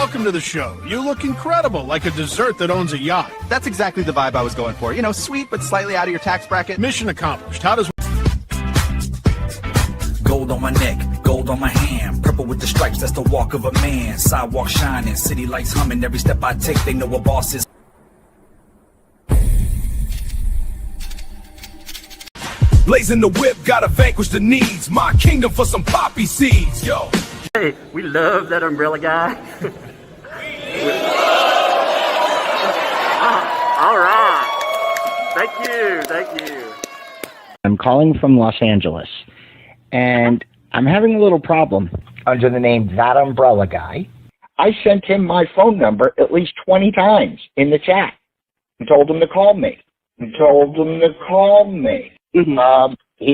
welcome to the show. You look incredible, like a dessert that owns a yacht. That's exactly the vibe I was going for. You know, sweet, but slightly out of your tax bracket. Mission accomplished. How does... Gold on my neck, gold on my hand. Purple with the stripes, that's the walk of a man. Sidewalk shining, city lights humming. Every step I take, they know a boss is. Blazing the whip, gotta vanquish the needs. My kingdom for some poppy seeds, yo. Hey, we love that umbrella guy. All right. Thank you. I'm calling from Los Angeles, and I'm having a little problem under the name ThATuMBRELLAgUy. I sent him my phone number at least 20 times in the chat and told him to call me. He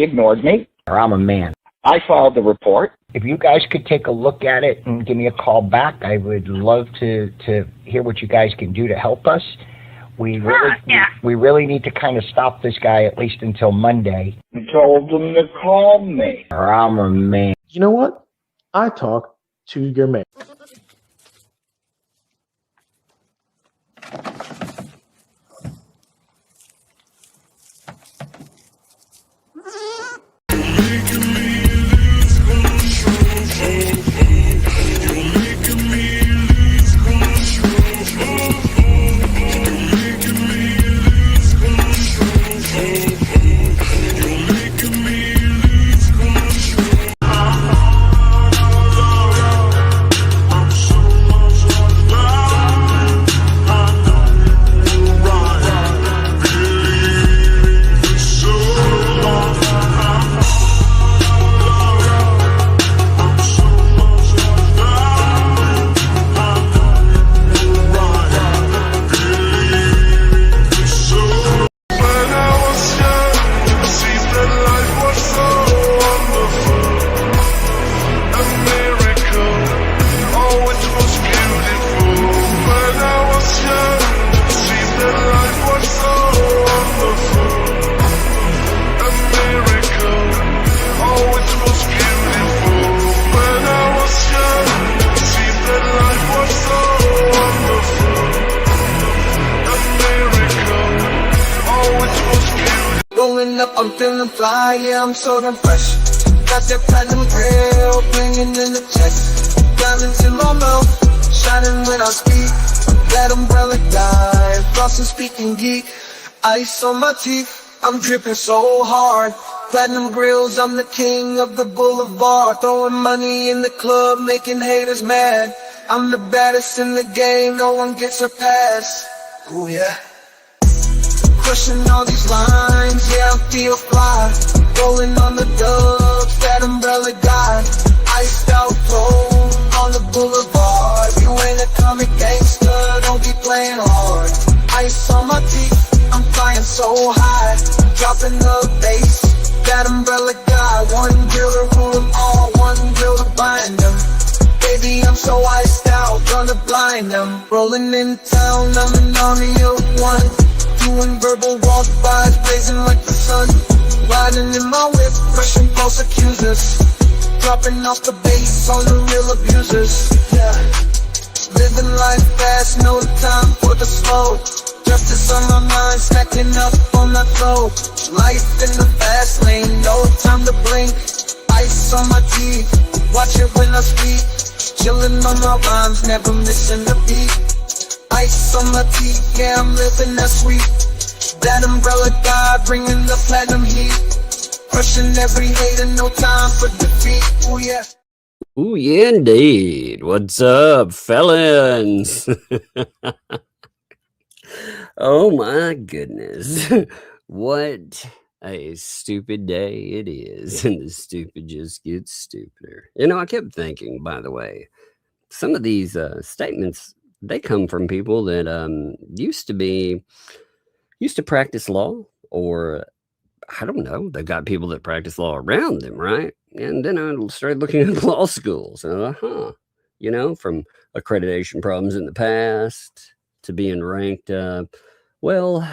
ignored me, or I'm a man. I filed the report. If you guys could take a look at it and give me a call back, I would love to hear what you guys can do to help us. We really need to kind of stop this guy at least until Monday. I told him to call me, or I'm a man. You know what? I talk to your man. I'm feeling fly, yeah, I'm so damn fresh. Got that platinum grill, blingin' in the chest. Diamonds in my mouth, shining when I speak. That umbrella guy, flossing, speaking geek. Ice on my teeth, I'm dripping so hard. Platinum grills, I'm the king of the boulevard. Throwing money in the club, making haters mad. I'm the baddest in the game, no one gets a pass. Ooh yeah. Crushing all these lines, yeah, I feel fly. Rolling on the dubs, that umbrella guy. Iced out cold on the boulevard. You ain't a comic gangster, don't be playing hard. Ice on my teeth, I'm flying so high. Dropping the bass, that umbrella guy. One drill to rule them all, one drill to bind them. Baby, I'm so iced out, gonna blind them. Rolling in town, I'm an army of one. Doing verbal walk-bys, blazing like the sun. Riding in my whip, crushing false accusers. Dropping off the bass on the real abusers. Yeah. Living life fast, no time for the slow. Justice on my mind, stacking up on that flow. Life in the fast lane, no time to blink. Ice on my teeth, watch it when I speak. Chillin' on my rhymes, never missing a beat. Ice on my teeth, yeah, I'm living that sweet. That umbrella guy, bringing the platinum heat. Crushing every hater, no time for defeat. Ooh yeah. Ooh yeah, indeed. What's up, felons? Oh my goodness. What a stupid day it is. And the stupid just gets stupider. You know, I kept thinking, by the way, some of these statements, they come from people that used to practice law, or I don't know, they've got people that practice law around them, right? And then I started looking at law schools, and you know, from accreditation problems in the past to being ranked. Well,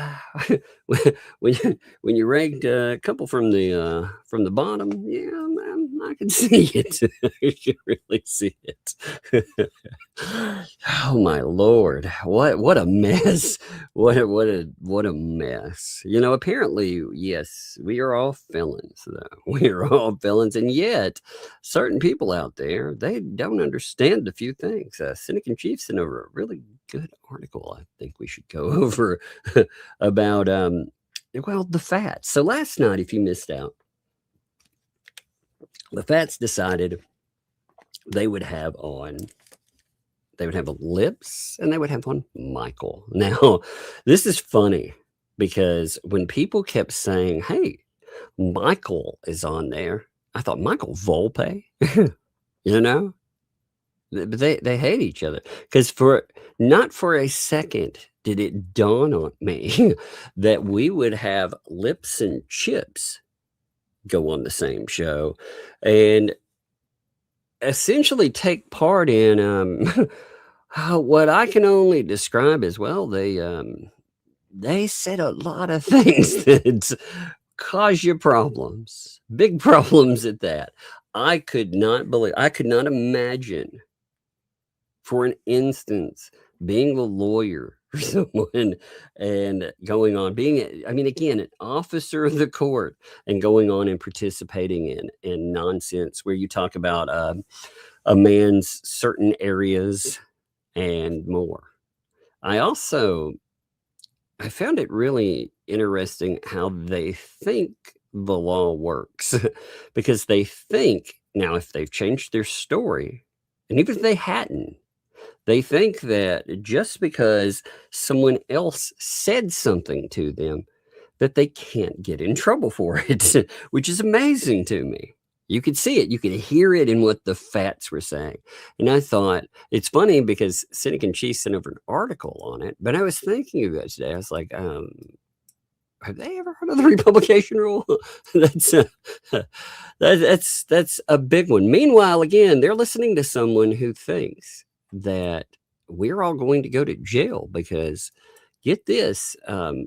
when you ranked a couple from the bottom, yeah, I can see it. I can really see it. Oh my Lord. What a mess. What a mess. You know, apparently, yes, we are all felons, though. We are all felons, and yet certain people out there, they don't understand a few things. Cynic and Chief sent over a really good article I think we should go over about well, the Fats. So last night, if you missed out, the Fats decided they would have on Lips and they would have on Michael. Now, this is funny because when people kept saying, hey, Michael is on there, I thought Michael Volpe, you know, but they hate each other because not for a second did it dawn on me that we would have Lips and Chips go on the same show and essentially take part in what I can only describe as, well, they said a lot of things that cause you problems, big problems at that. I could not imagine for an instance being the lawyer for someone and going on being, I mean, again, an officer of the court and going on and participating in nonsense where you talk about a man's certain areas and more. I found it really interesting how they think the law works because they think now if they've changed their story, and even if they hadn't, they think that just because someone else said something to them, that they can't get in trouble for it, which is amazing to me. You could see it. You could hear it in what the Fats were saying. And I thought, it's funny because Cynic and Chief sent over an article on it, but I was thinking of it today. I was like, have they ever heard of the republication rule? That's a big one. Meanwhile, again, they're listening to someone who thinks that we're all going to go to jail because, get this, I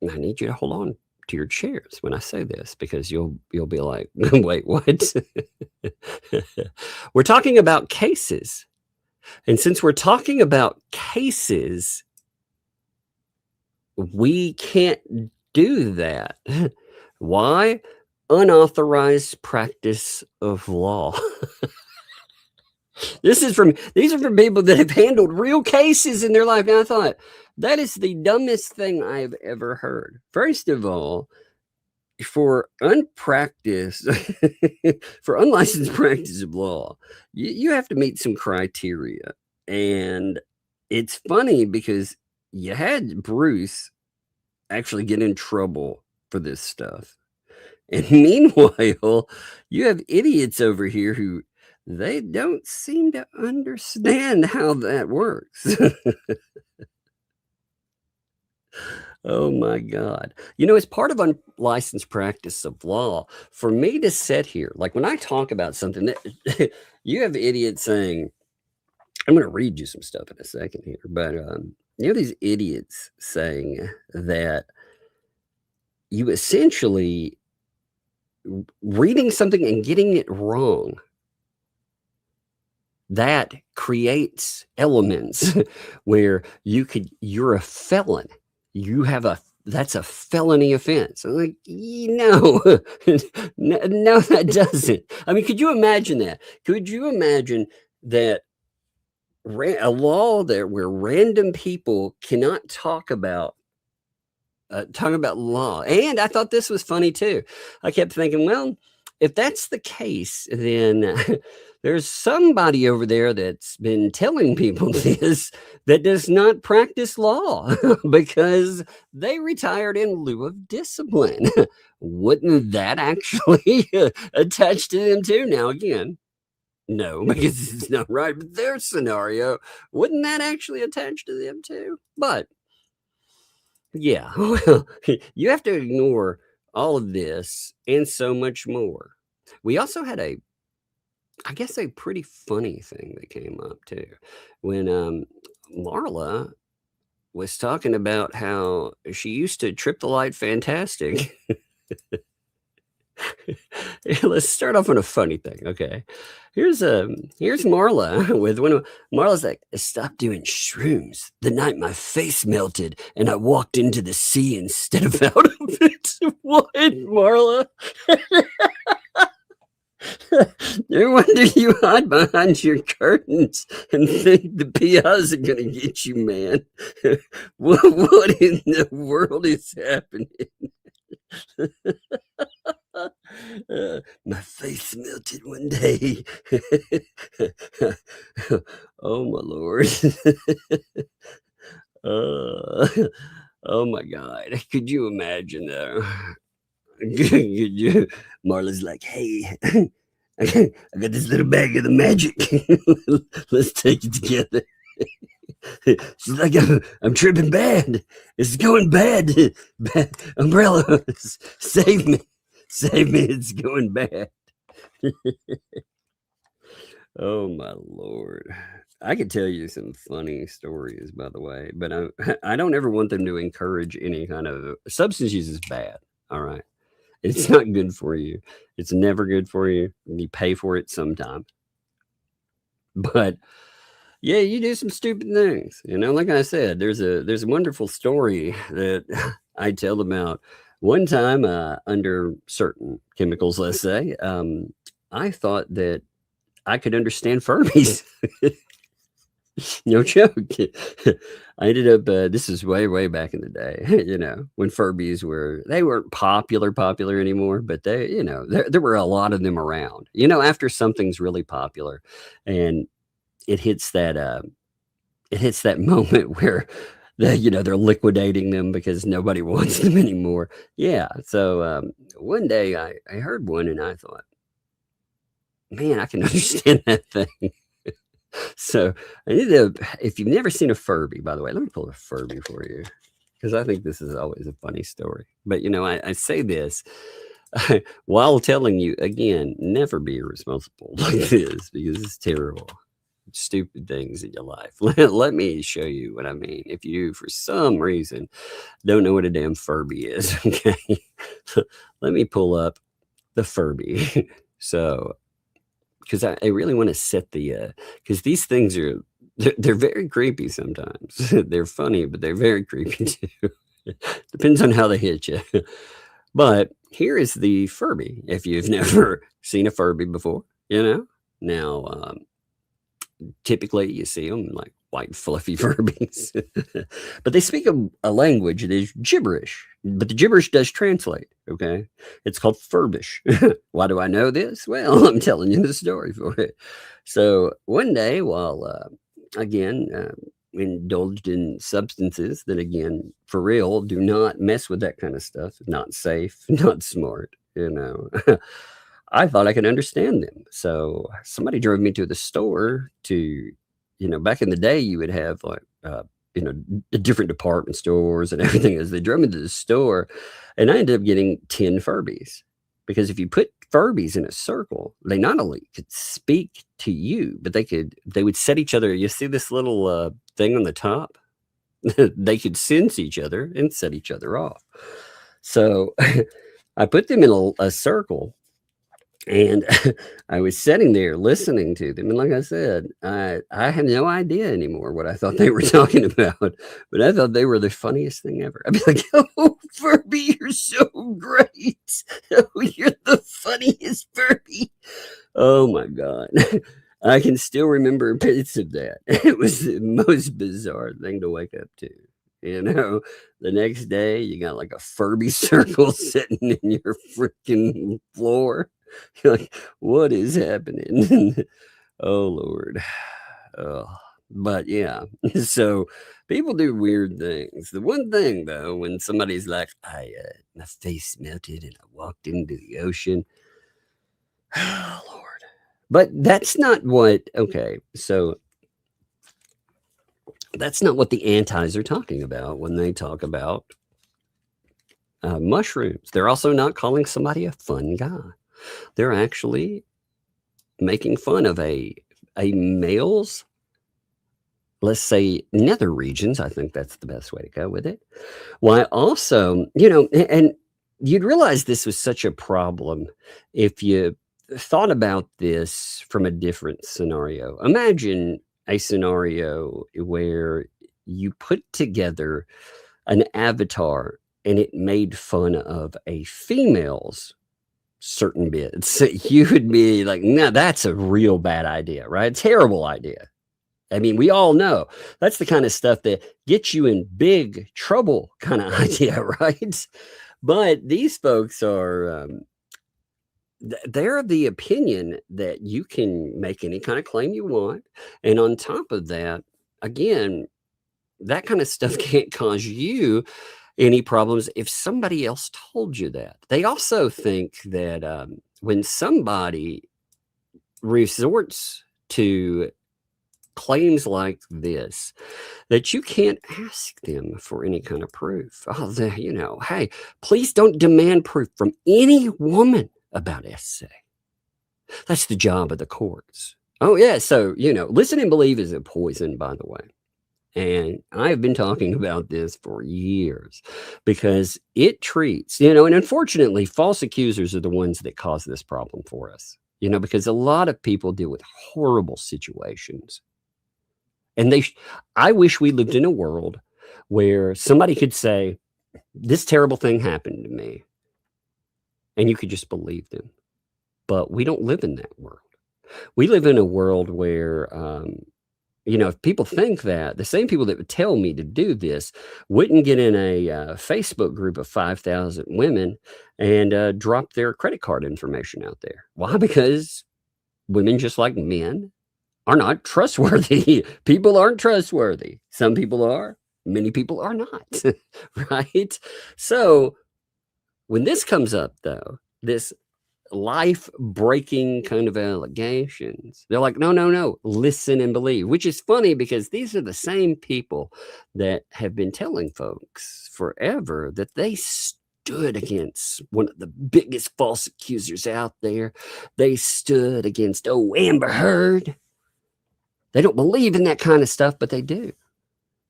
need you to hold on to your chairs when I say this because you'll be like, wait, what? We're talking about cases. And since we're talking about cases, we can't do that. Why? Unauthorized practice of law. These are from people that have handled real cases in their life. And I thought, that is the dumbest thing I've ever heard. First of all, for unlicensed practice of law, you have to meet some criteria. And it's funny because you had Bruce actually get in trouble for this stuff. And meanwhile, you have idiots over here who they don't seem to understand how that works. Oh my God. You know, it's part of unlicensed practice of law for me to sit here. Like when I talk about something that you have idiots saying, I'm going to read you some stuff in a second here, but you know, these idiots saying that you essentially reading something and getting it wrong, that creates elements where you're a felon. That's a felony offense. I'm like, no, no, that doesn't. I mean, could you imagine that? Could you imagine that a law there where random people cannot talk about law? And I thought this was funny too. I kept thinking, well, if that's the case, then there's somebody over there that's been telling people this that does not practice law because they retired in lieu of discipline. Wouldn't that actually attach to them too? Now, again, no, because it's not right. But their scenario, wouldn't that actually attach to them too? But yeah, well, you have to ignore all of this and so much more. We also had a pretty funny thing that came up too when Marla was talking about how she used to trip the light fantastic. Let's start off on a funny thing. Okay. Here's Marla with one of Marla's like, I stopped doing shrooms the night my face melted and I walked into the sea instead of out of it. What, Marla? No wonder you hide behind your curtains and think the PIs are gonna get you, man. What in the world is happening? My face melted one day. Oh my lord. uh, oh my god. Could you imagine though? Could you? Marla's like, hey, I got this little bag of the magic. Let's take it together. She's like, I'm tripping bad. It's going bad. Bad. Umbrella, save me. Save me. It's going bad. Oh, my Lord. I could tell you some funny stories, by the way, but I don't ever want them to encourage any kind of substance use is bad. All right. It's not good for you. It's never good for you. You pay for it sometime. But yeah, you do some stupid things. Like I said, there's a wonderful story that I tell about. One time, under certain chemicals, let's say, I thought that I could understand Furbies. No joke. I ended up, this is way, way back in the day, when Furbies they weren't popular anymore, but there were a lot of them around, after something's really popular and it hits that moment where they're liquidating them because nobody wants them anymore. Yeah. So, one day I heard one and I thought, man, I can understand that thing. So I need to, if you've never seen a Furby, by the way, let me pull a Furby for you because I think this is always a funny story. But, I say this while telling you, again, never be irresponsible like this because it's terrible. Stupid things in your life. Let me show you what I mean. If you, for some reason, don't know what a damn Furby is, okay, let me pull up the Furby. So, because I really want to set the because these things they're very creepy sometimes. They're funny, but they're very creepy too. Depends on how they hit you. But here is the Furby. If you've never seen a Furby before, now typically you see them like white fluffy Furbies, but they speak a language that is gibberish, but the gibberish does translate. Okay. It's called Furbish. Why do I know this? Well, I'm telling you the story for it. So one day while, again, indulged in substances that, again, for real, do not mess with that kind of stuff. Not safe, not smart, I thought I could understand them. So somebody drove me to the store to, back in the day, you would have like, different department stores and everything. As they drove me to the store, and I ended up getting 10 Furbies because if you put Furbies in a circle, they not only could speak to you, but they would set each other. You see this little thing on the top? They could sense each other and set each other off. So I put them in a circle. And I was sitting there listening to them. And like I said, I have no idea anymore what I thought they were talking about. But I thought they were the funniest thing ever. I'd be like, oh, Furby, you're so great. Oh, you're the funniest Furby. Oh, my God. I can still remember bits of that. It was the most bizarre thing to wake up to. The next day, you got like a Furby circle sitting in your freaking floor. You're like, what is happening? Oh, Lord. But yeah, so people do weird things. The one thing, though, when somebody's like, my face melted and I walked into the ocean. Oh, Lord. But that's not what, okay, so that's not what the antis are talking about when they talk about mushrooms. They're also not calling somebody a fun guy. They're actually making fun of a male's, let's say, nether regions. I think that's the best way to go with it. Why also, and you'd realize this was such a problem if you thought about this from a different scenario. Imagine a scenario where you put together an avatar and it made fun of a female's certain bits. You would be like, no, that's a real bad idea, right? Terrible idea. I mean, we all know that's the kind of stuff that gets you in big trouble kind of idea, right? But these folks are, they're of the opinion that you can make any kind of claim you want. And on top of that, again, that kind of stuff can't cause you any problems if somebody else told you that. They also think that when somebody resorts to claims like this, that you can't ask them for any kind of proof. Oh, hey, please don't demand proof from any woman about SA. That's the job of the courts. Oh, yeah. So, listen and believe is a poison, by the way. And I've been talking about this for years because it treats, and unfortunately, false accusers are the ones that cause this problem for us, because a lot of people deal with horrible situations. And I wish we lived in a world where somebody could say, this terrible thing happened to me, and you could just believe them. But we don't live in that world. We live in a world where, if people think that, the same people that would tell me to do this wouldn't get in a Facebook group of 5,000 women and drop their credit card information out there. Why? Because women, just like men, are not trustworthy. People aren't trustworthy. Some people are, many people are not, right? So when this comes up, though, this life-breaking kind of allegations, they're like, no, listen and believe, which is funny because these are the same people that have been telling folks forever that they stood against one of the biggest false accusers out there. They stood against, Amber Heard. They don't believe in that kind of stuff, but they do.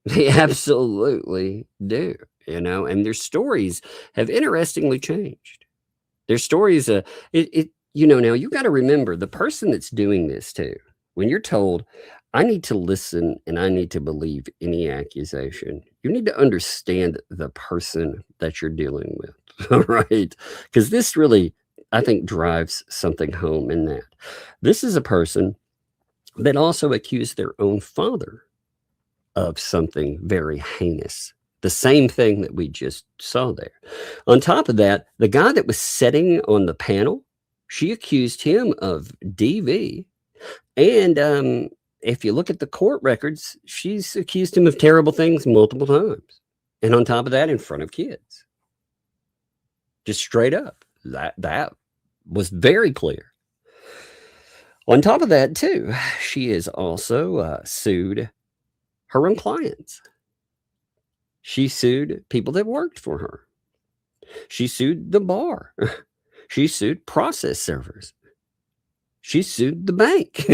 They absolutely do, and their stories have interestingly changed. Their stories, now you got to remember the person that's doing this too. When you're told, I need to listen and I need to believe any accusation, you need to understand the person that you're dealing with, all right? Because this really, I think, drives something home in that. This is a person that also accused their own father of something very heinous. The same thing that we just saw there. On top of that, the guy that was sitting on the panel, she accused him of DV. And if you look at the court records, she's accused him of terrible things multiple times. And on top of that, in front of kids. Just straight up. That was very clear. On top of that, too, she has also sued her own clients. She sued people that worked for her. She sued the bar. She sued process servers. She sued the bank,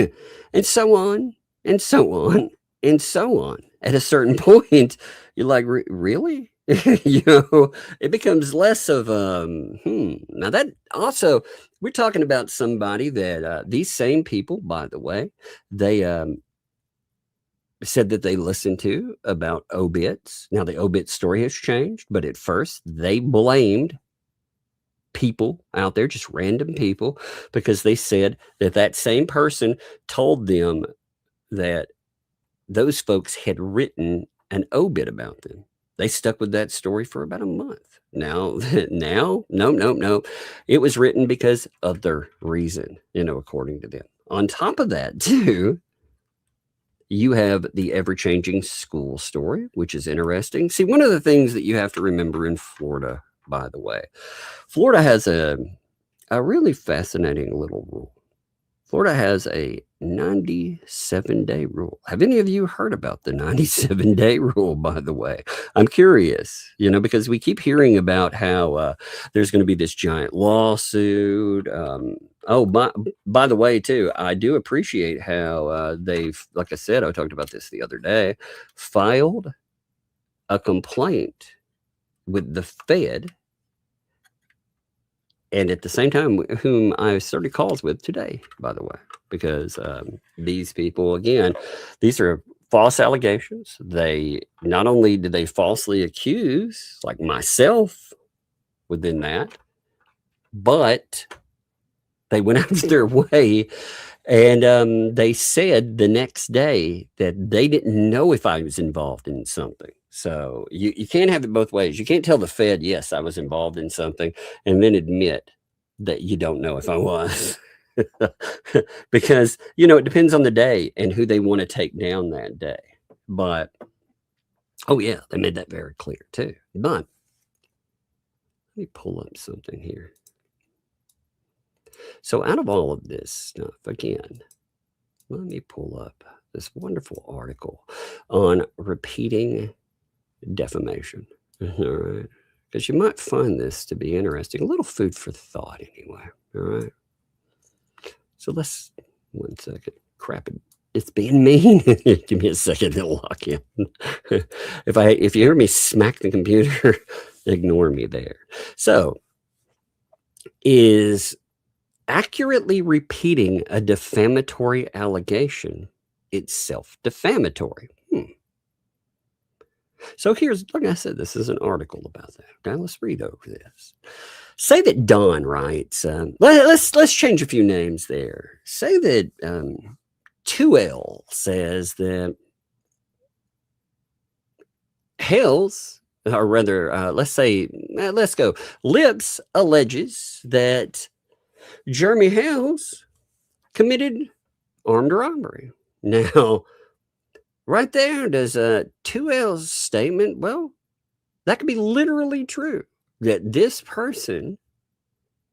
and so on, and so on, and so on. At a certain point, you're like, really? It becomes less of Now that also, we're talking about somebody that these same people, by the way, they said that they listened to about obits. Now the obit story has changed, but at first they blamed people out there, just random people, because they said that same person told them that those folks had written an obit about them. They stuck with that story for about a month. Now, no. It was written because of their reason, according to them. On top of that, too, you have the ever-changing school story, which is interesting. See, one of the things that you have to remember in Florida, by the way, Florida has a really fascinating little rule. Florida has a 97-day rule. Have any of you heard about the 97-day rule, by the way? I'm curious, because we keep hearing about how there's going to be this giant lawsuit. By the way, too, I do appreciate how they've, like I said, I talked about this the other day, filed a complaint with the Fed and at the same time, whom I started calls with today, by the way, because these people, again, these are false allegations. They not only did they falsely accuse, like myself, within that, but they went out of their way and they said the next day that they didn't know if I was involved in something. So you can't have it both ways. You can't tell the Fed, yes, I was involved in something, and then admit that you don't know if I was. Because, it depends on the day and who they want to take down that day. But, oh yeah, they made that very clear too. But, let me pull up something here. So out of all of this stuff, again, let me pull up this wonderful article on repeating defamation. All right. Because you might find this to be interesting. A little food for thought anyway. All right. So let's, 1 second. Crap, it's being mean. Give me a second to lock in. If you hear me smack the computer, ignore me there. So, is accurately repeating a defamatory allegation itself defamatory? So here's, like I said, this is an article about that. Okay, let's read over this. Say that Don writes, let's change a few names there. Say that 2L says that Hales, or rather, let's go. Lips alleges that Jeremy Hales committed armed robbery. Now, right there, does 2L's statement, well, that could be literally true. That this person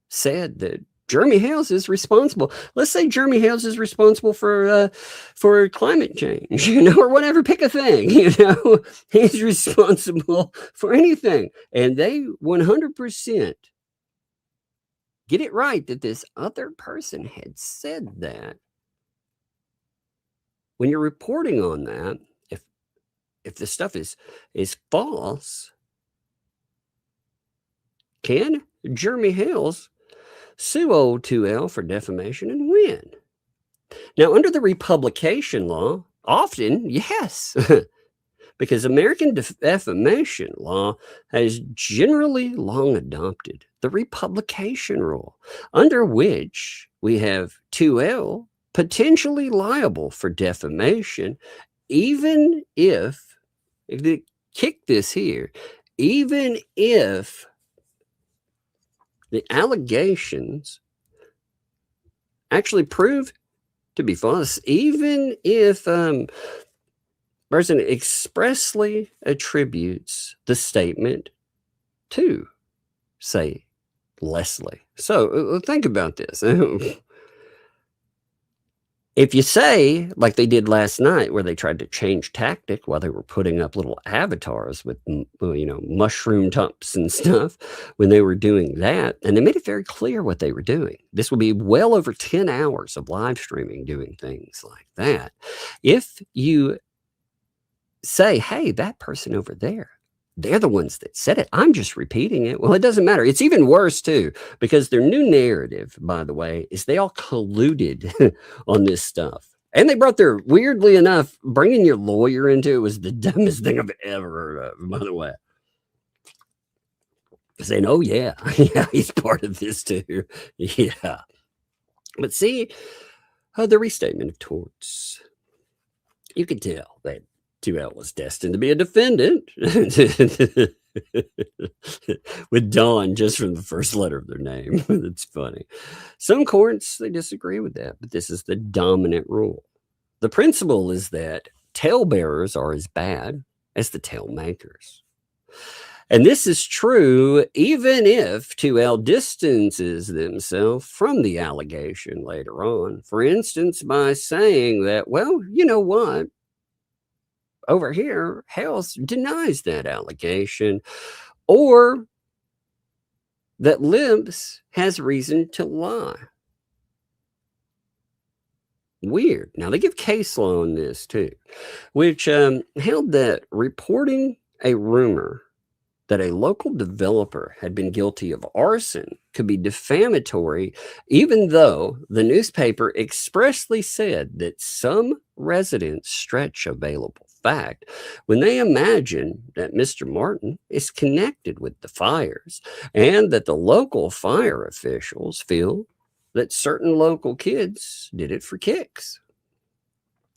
said that Jeremy Hales is responsible. Let's say Jeremy Hales is responsible for climate change, or whatever. Pick a thing, he's responsible for anything, and they 100% get it right that this other person had said that. When you're reporting on that, if the stuff is false, can Jeremy Hales sue old 2L for defamation and win? Now, under the republication law, often, yes, because American defamation law has generally long adopted the republication rule, under which we have 2L potentially liable for defamation, even if they kick this here, even if the allegations actually prove to be false, even if person expressly attributes the statement to, say, Leslie. So think about this. If you say, like they did last night, where they tried to change tactic while they were putting up little avatars with, mushroom tops and stuff, when they were doing that, and they made it very clear what they were doing. This will be well over 10 hours of live streaming doing things like that. If you say, hey, that person over there, they're the ones that said it, I'm just repeating it. Well, it doesn't matter. It's even worse, too, because their new narrative, by the way, is they all colluded on this stuff. And they brought weirdly enough, bringing your lawyer into it was the dumbest thing I've ever heard of, by the way. Saying, oh, yeah, he's part of this, too. Yeah. But see, the restatement of torts. You could tell that 2L was destined to be a defendant with Don just from the first letter of their name. That's funny. Some courts, they disagree with that, but this is the dominant rule. The principle is that talebearers are as bad as the tale makers. And this is true even if 2L distances themselves from the allegation later on. For instance, by saying that, well, you know what? Over here, Hales denies that allegation, or that Libs has reason to lie. Weird. Now, they give case law on this, too, which held that reporting a rumor that a local developer had been guilty of arson could be defamatory, even though the newspaper expressly said that some residents stretch available fact when they imagine that Mr. Martin is connected with the fires and that the local fire officials feel that certain local kids did it for kicks.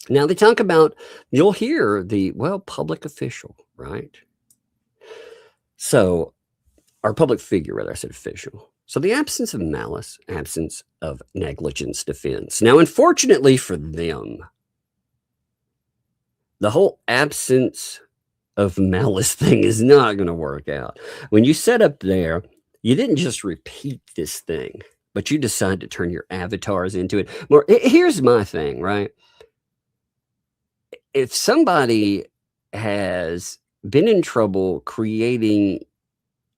Now they talk about, you'll hear the, well, public official, right? So, our public figure, rather, I said official. So the absence of malice, absence of negligence defense. Now, unfortunately for them, the whole absence of malice thing is not going to work out. When you set up there, you didn't just repeat this thing, but you decide to turn your avatars into it. More, here's my thing, right? If somebody has been in trouble creating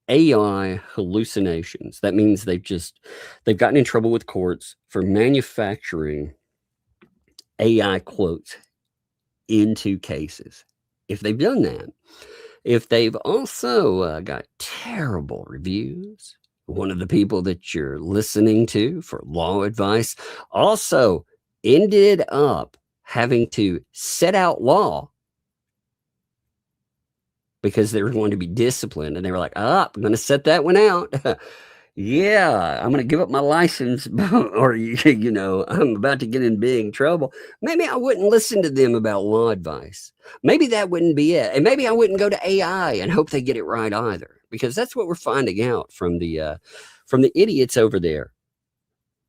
AI hallucinations, that means they've gotten in trouble with courts for manufacturing AI quotes into cases. If they've done that, if they've also got terrible reviews, one of the people that you're listening to for law advice also ended up having to set out law because they were going to be disciplined, and they were like, I'm going to set that one out. Yeah, I'm going to give up my license, or, I'm about to get in big trouble. Maybe I wouldn't listen to them about law advice. Maybe that wouldn't be it. And maybe I wouldn't go to AI and hope they get it right either, because that's what we're finding out from the idiots over there.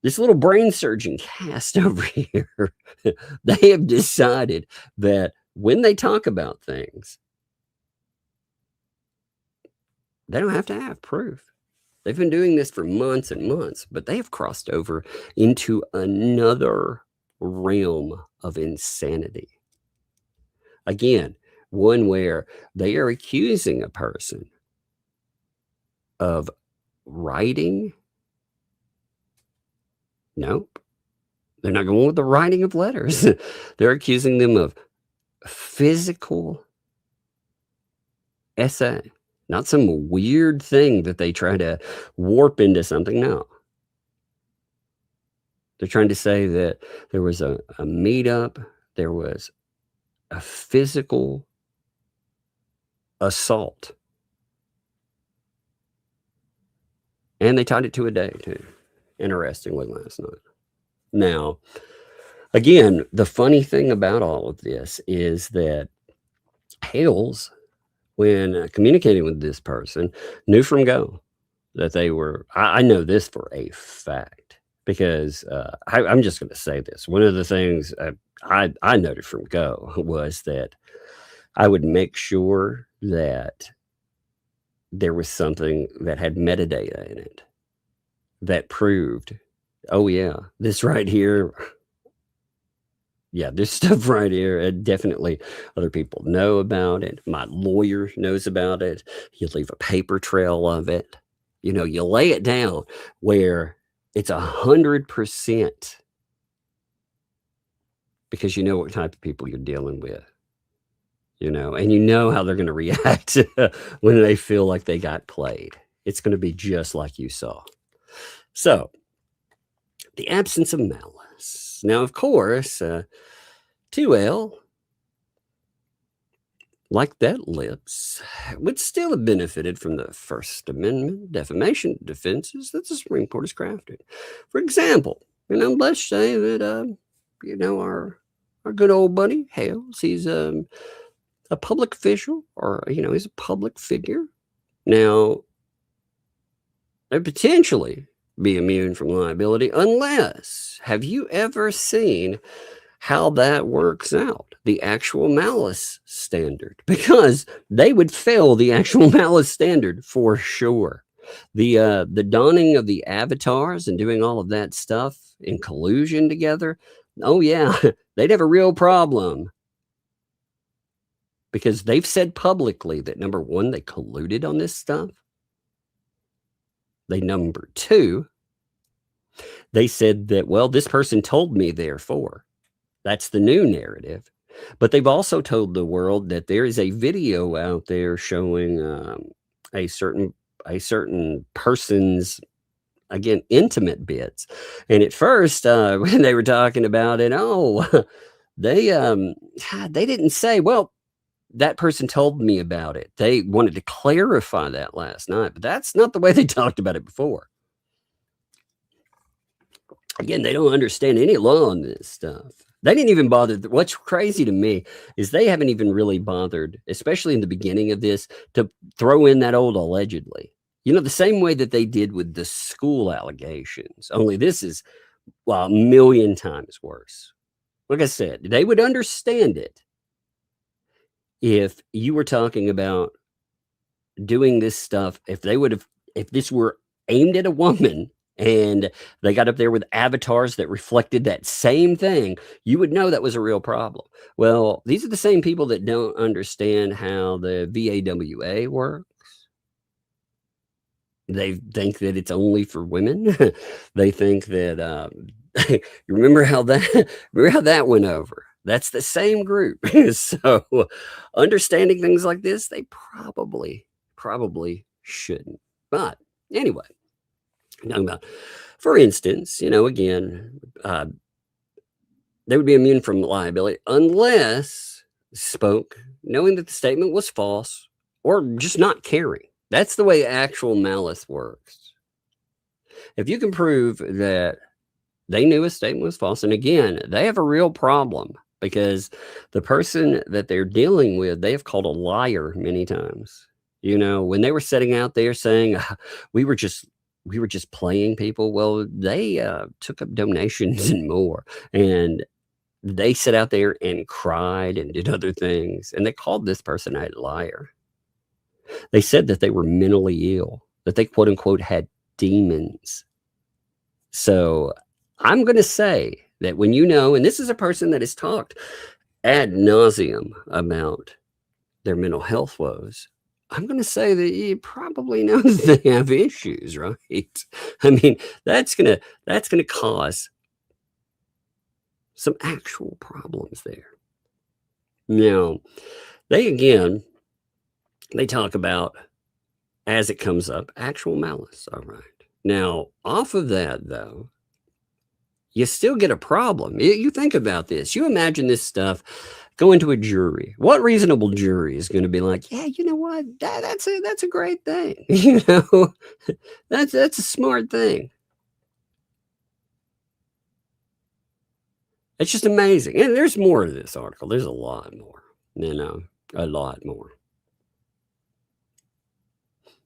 This little brain surgeon cast over here, they have decided that when they talk about things, they don't have to have proof. They've been doing this for months and months, but they have crossed over into another realm of insanity. Again, one where they are accusing a person of writing. Nope. They're not going with the writing of letters. They're accusing them of physical essay. Not some weird thing that they try to warp into something. No. They're trying to say that there was a meetup, there was a physical assault. And they tied it to a day, too. Interestingly, last night. Now, again, the funny thing about all of this is that Hales, when communicating with this person, knew from go that they were, I know this for a fact, because I'm just going to say this. One of the things I noted from go was that I would make sure that there was something that had metadata in it that proved, oh yeah, this right here, yeah, this stuff right here, definitely other people know about it. My lawyer knows about it. You leave a paper trail of it. You lay it down where it's 100%, because you know what type of people you're dealing with, and you know how they're going to react when they feel like they got played. It's going to be just like you saw. So, the absence of malice. Now, of course, 2L, like that lips, would still have benefited from the First Amendment defamation defenses that the Supreme Court has crafted. For example, let's say that, our good old buddy Hale, he's a public official, or, he's a public figure. Now, they potentially be immune from liability unless, have you ever seen how that works out, the actual malice standard? Because they would fail the actual malice standard for sure. The donning of the avatars and doing all of that stuff in collusion together, oh yeah, they'd have a real problem. Because they've said publicly that, number one, they colluded on this stuff. Number two, they said that, well, this person told me, therefore. That's the new narrative. But they've also told the world that there is a video out there showing a certain person's, again, intimate bits. And at first, when they were talking about it, they they didn't say, well, that person told me about it. They wanted to clarify that last night, but that's not the way they talked about it before. Again, they don't understand any law on this stuff. They didn't even bother. What's crazy to me is they haven't even really bothered, especially in the beginning of this, to throw in that old allegedly. You know, the same way that they did with the school allegations, only this is, well, a million times worse. Like I said, they would understand it if you were talking about doing this stuff, if this were aimed at a woman and they got up there with avatars that reflected that same thing, you would know that was a real problem. Well, these are the same people that don't understand how the VAWA works. They think that it's only for women. They think that you remember how that went over. That's the same group. So understanding things like this, they probably shouldn't. But anyway, talking about, for instance, again, they would be immune from liability unless spoke knowing that the statement was false or just not caring. That's the way actual malice works. If you can prove that they knew a statement was false, and again, they have a real problem because the person that they're dealing with, they have called a liar many times. When they were setting out there saying we were just playing people, well, they took up donations and more, and they sat out there and cried and did other things, and they called this person a liar. They said that they were mentally ill, that they quote unquote had demons. So I'm going to say that when and this is a person that has talked ad nauseum about their mental health woes, I'm going to say that you probably know that they have issues, right? I mean, that's going to cause some actual problems there. Now, they talk about, as it comes up, actual malice. All right. Now, off of that, though, you still get a problem. You think about this. You imagine this stuff going to a jury. What reasonable jury is going to be like, yeah, you know what? That's a great thing. That's a smart thing. It's just amazing. And there's more to this article. There's a lot more. A lot more.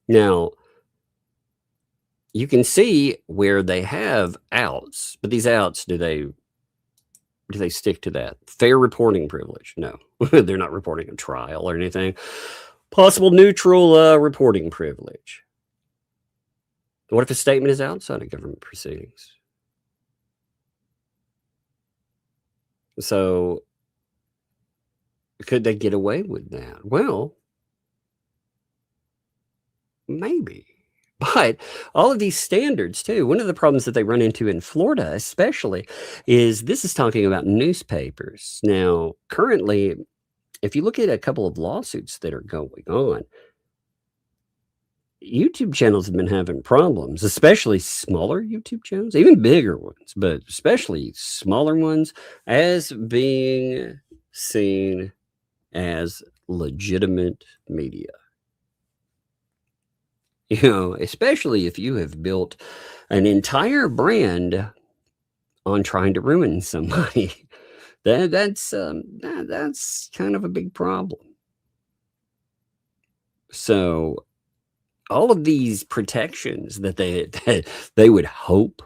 Now, you can see where they have outs, but these outs, do they stick to that? Fair reporting privilege? No, they're not reporting a trial or anything. Possible neutral reporting privilege. What if a statement is outside of government proceedings? So, could they get away with that? Well, maybe. But all of these standards, too, one of the problems that they run into in Florida, especially, is this is talking about newspapers. Now, currently, if you look at a couple of lawsuits that are going on, YouTube channels have been having problems, especially smaller YouTube channels, even bigger ones, but especially smaller ones, as being seen as legitimate media. Especially if you have built an entire brand on trying to ruin somebody, that's kind of a big problem. So all of these protections that they would hope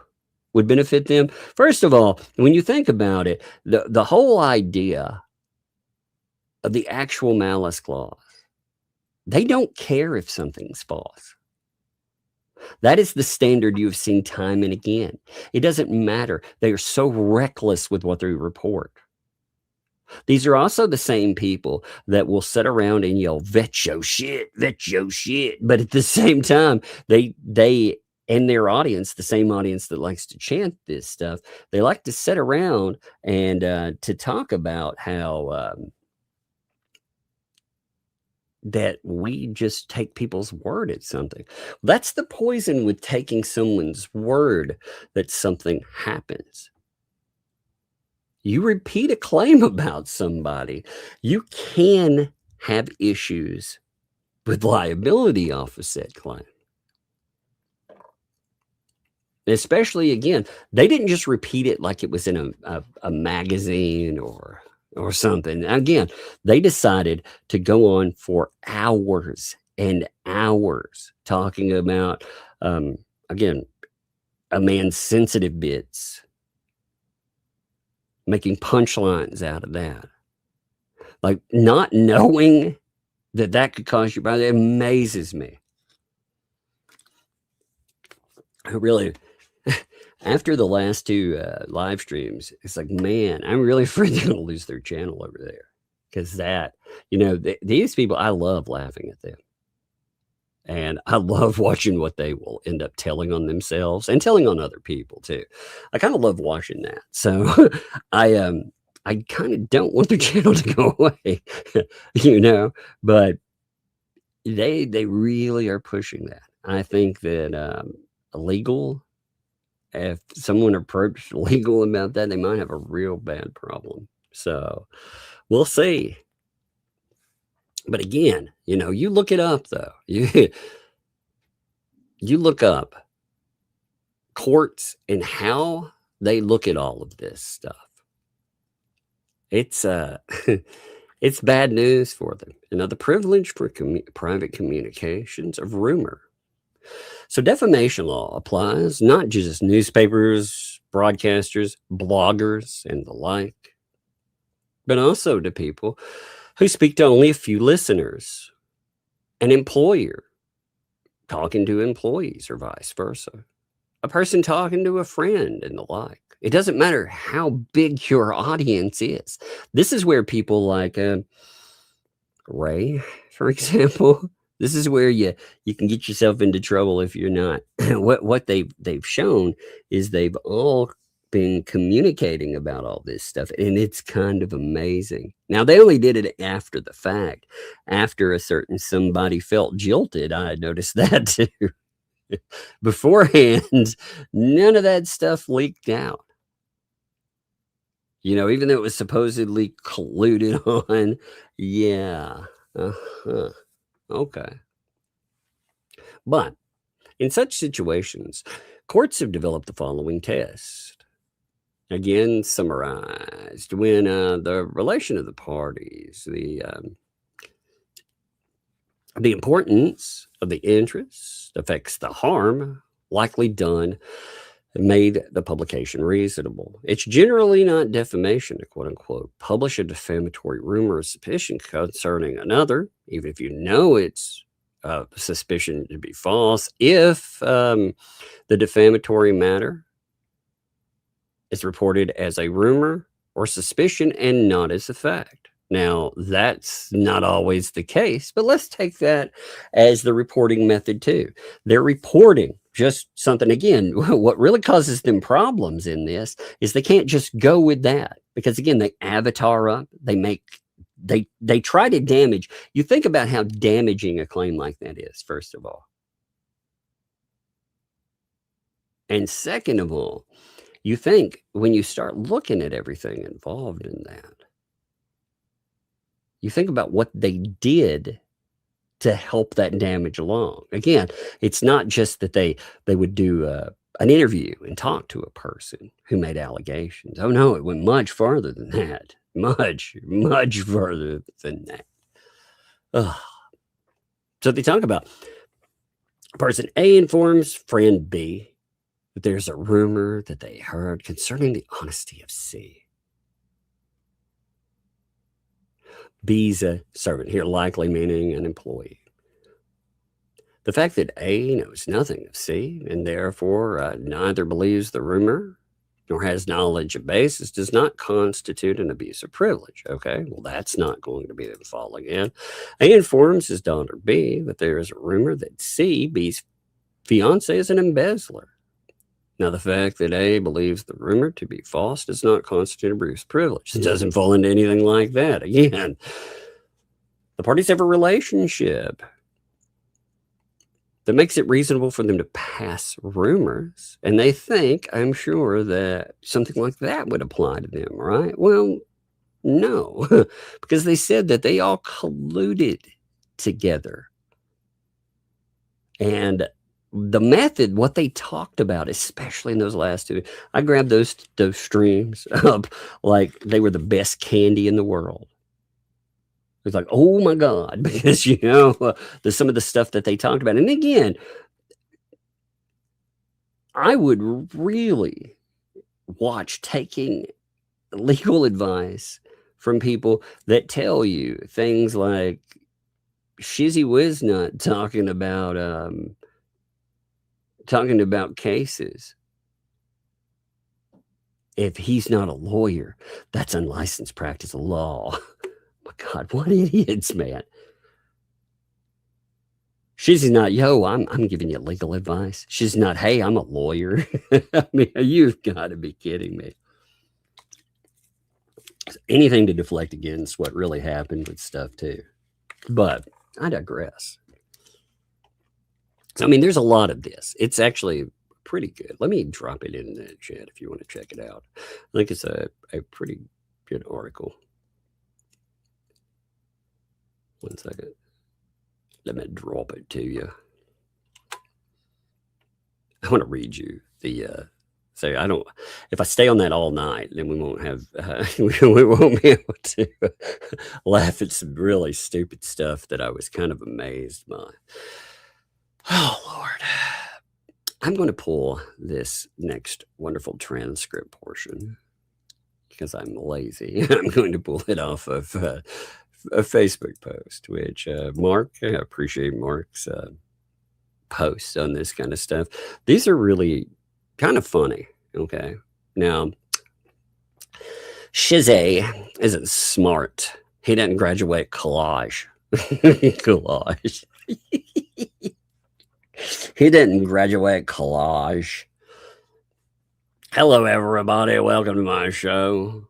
would benefit them. First of all, when you think about it, the whole idea of the actual malice clause, they don't care if something's false. That is the standard you have seen time and again. It doesn't matter. They are so reckless with what they report. These are also the same people that will sit around and yell, vet your shit. But at the same time, they and their audience, the same audience that likes to chant this stuff, they like to sit around and to talk about how that we just take people's word at something. That's the poison with taking someone's word that something happens. You repeat a claim about somebody, you can have issues with liability off of said claim. Especially, again, they didn't just repeat it like it was in a magazine or something. Again, they decided to go on for hours and hours talking about, again, a man's sensitive bits, making punchlines out of that. Like, not knowing that could cause you problems, it amazes me. Really, after the last two live streams, it's like, man, I'm really afraid they're going to lose their channel over there. Because that, these people, I love laughing at them. And I love watching what they will end up telling on themselves and telling on other people too. I kind of love watching that. So I kind of don't want their channel to go away, but they really are pushing that. I think that illegal, if someone approached legal about that, they might have a real bad problem. So we'll see. But again, you look it up though. You look up courts and how they look at all of this stuff. It's it's bad news for them. The privilege for private communications of rumor. So defamation law applies not just newspapers, broadcasters, bloggers, and the like, but also to people who speak to only a few listeners, an employer talking to employees or vice versa, a person talking to a friend and the like. It doesn't matter how big your audience is. This is where people like Ray, for example, this is where you can get yourself into trouble if you're not. What they've shown is they've all been communicating about all this stuff, and it's kind of amazing. Now, they only did it after the fact, after a certain somebody felt jilted. I noticed that too. Beforehand, none of that stuff leaked out. Even though it was supposedly colluded on. Yeah. Okay. But in such situations, courts have developed the following test. Again, summarized when the relation of the parties, the importance of the interest affects the harm likely done, made the publication reasonable. It's generally not defamation to quote unquote publish a defamatory rumor or suspicion concerning another, even if you know it's suspicion to be false, if the defamatory matter is reported as a rumor or suspicion and not as a fact. Now, that's not always the case, but let's take that as the reporting method too. They're reporting just something. Again, what really causes them problems in this is they can't just go with that, because again, they avatar up, they try to damage. You think about how damaging a claim like that is, first of all. And second of all, you think when you start looking at everything involved in that, you think about what they did to help that damage along. Again, it's not just that they would do an interview and talk to a person who made allegations. Oh no, it went much farther than that. Much, much further than that. Ugh. So they talk about person A informs friend B that there's a rumor that they heard concerning the honesty of C. B's a servant, here likely meaning an employee. The fact that A knows nothing of C and therefore neither believes the rumor nor has knowledge of basis does not constitute an abuse of privilege. Okay, well, that's not going to be them falling in. A informs his daughter B that there is a rumor that C, B's fiance, is an embezzler. Now, the fact that A believes the rumor to be false does not constitute abuse of privilege. It doesn't fall into anything like that. Again, The parties have a relationship that makes it reasonable for them to pass rumors. And they think, I'm sure, that something like that would apply to them, right? Well, no, because they said that they all colluded together. And the method, what they talked about, especially in those last two, I grabbed those streams up like they were the best candy in the world. It's like, oh my God, because, you know, there's some of the stuff that they talked about. And again, I would really watch taking legal advice from people that tell you things like Shizzy Wiznut talking about cases. If he's not a lawyer, that's unlicensed practice of law. My God, what idiots, man. She's not, yo, I'm giving you legal advice. She's not, hey, I'm a lawyer. I mean, you've got to be kidding me. Anything to deflect against what really happened with stuff too. But I digress. So, I mean, there's a lot of this. It's actually pretty good. Let me drop it in the chat if you want to check it out. I think it's a pretty good article. One second. Let me drop it to you. I want to read you the so I don't, if I stay on that all night, then we won't have we won't be able to laugh at some really stupid stuff that I was kind of amazed by. Oh Lord. I'm going to pull this next wonderful transcript portion because I'm lazy. I'm going to pull it off of a Facebook post, which Mark, I appreciate Mark's posts on this kind of stuff. These are really kind of funny. Okay. Now, Shizzy isn't smart. He didn't graduate collage. Collage. He didn't graduate collage. Hello, everybody. Welcome to my show.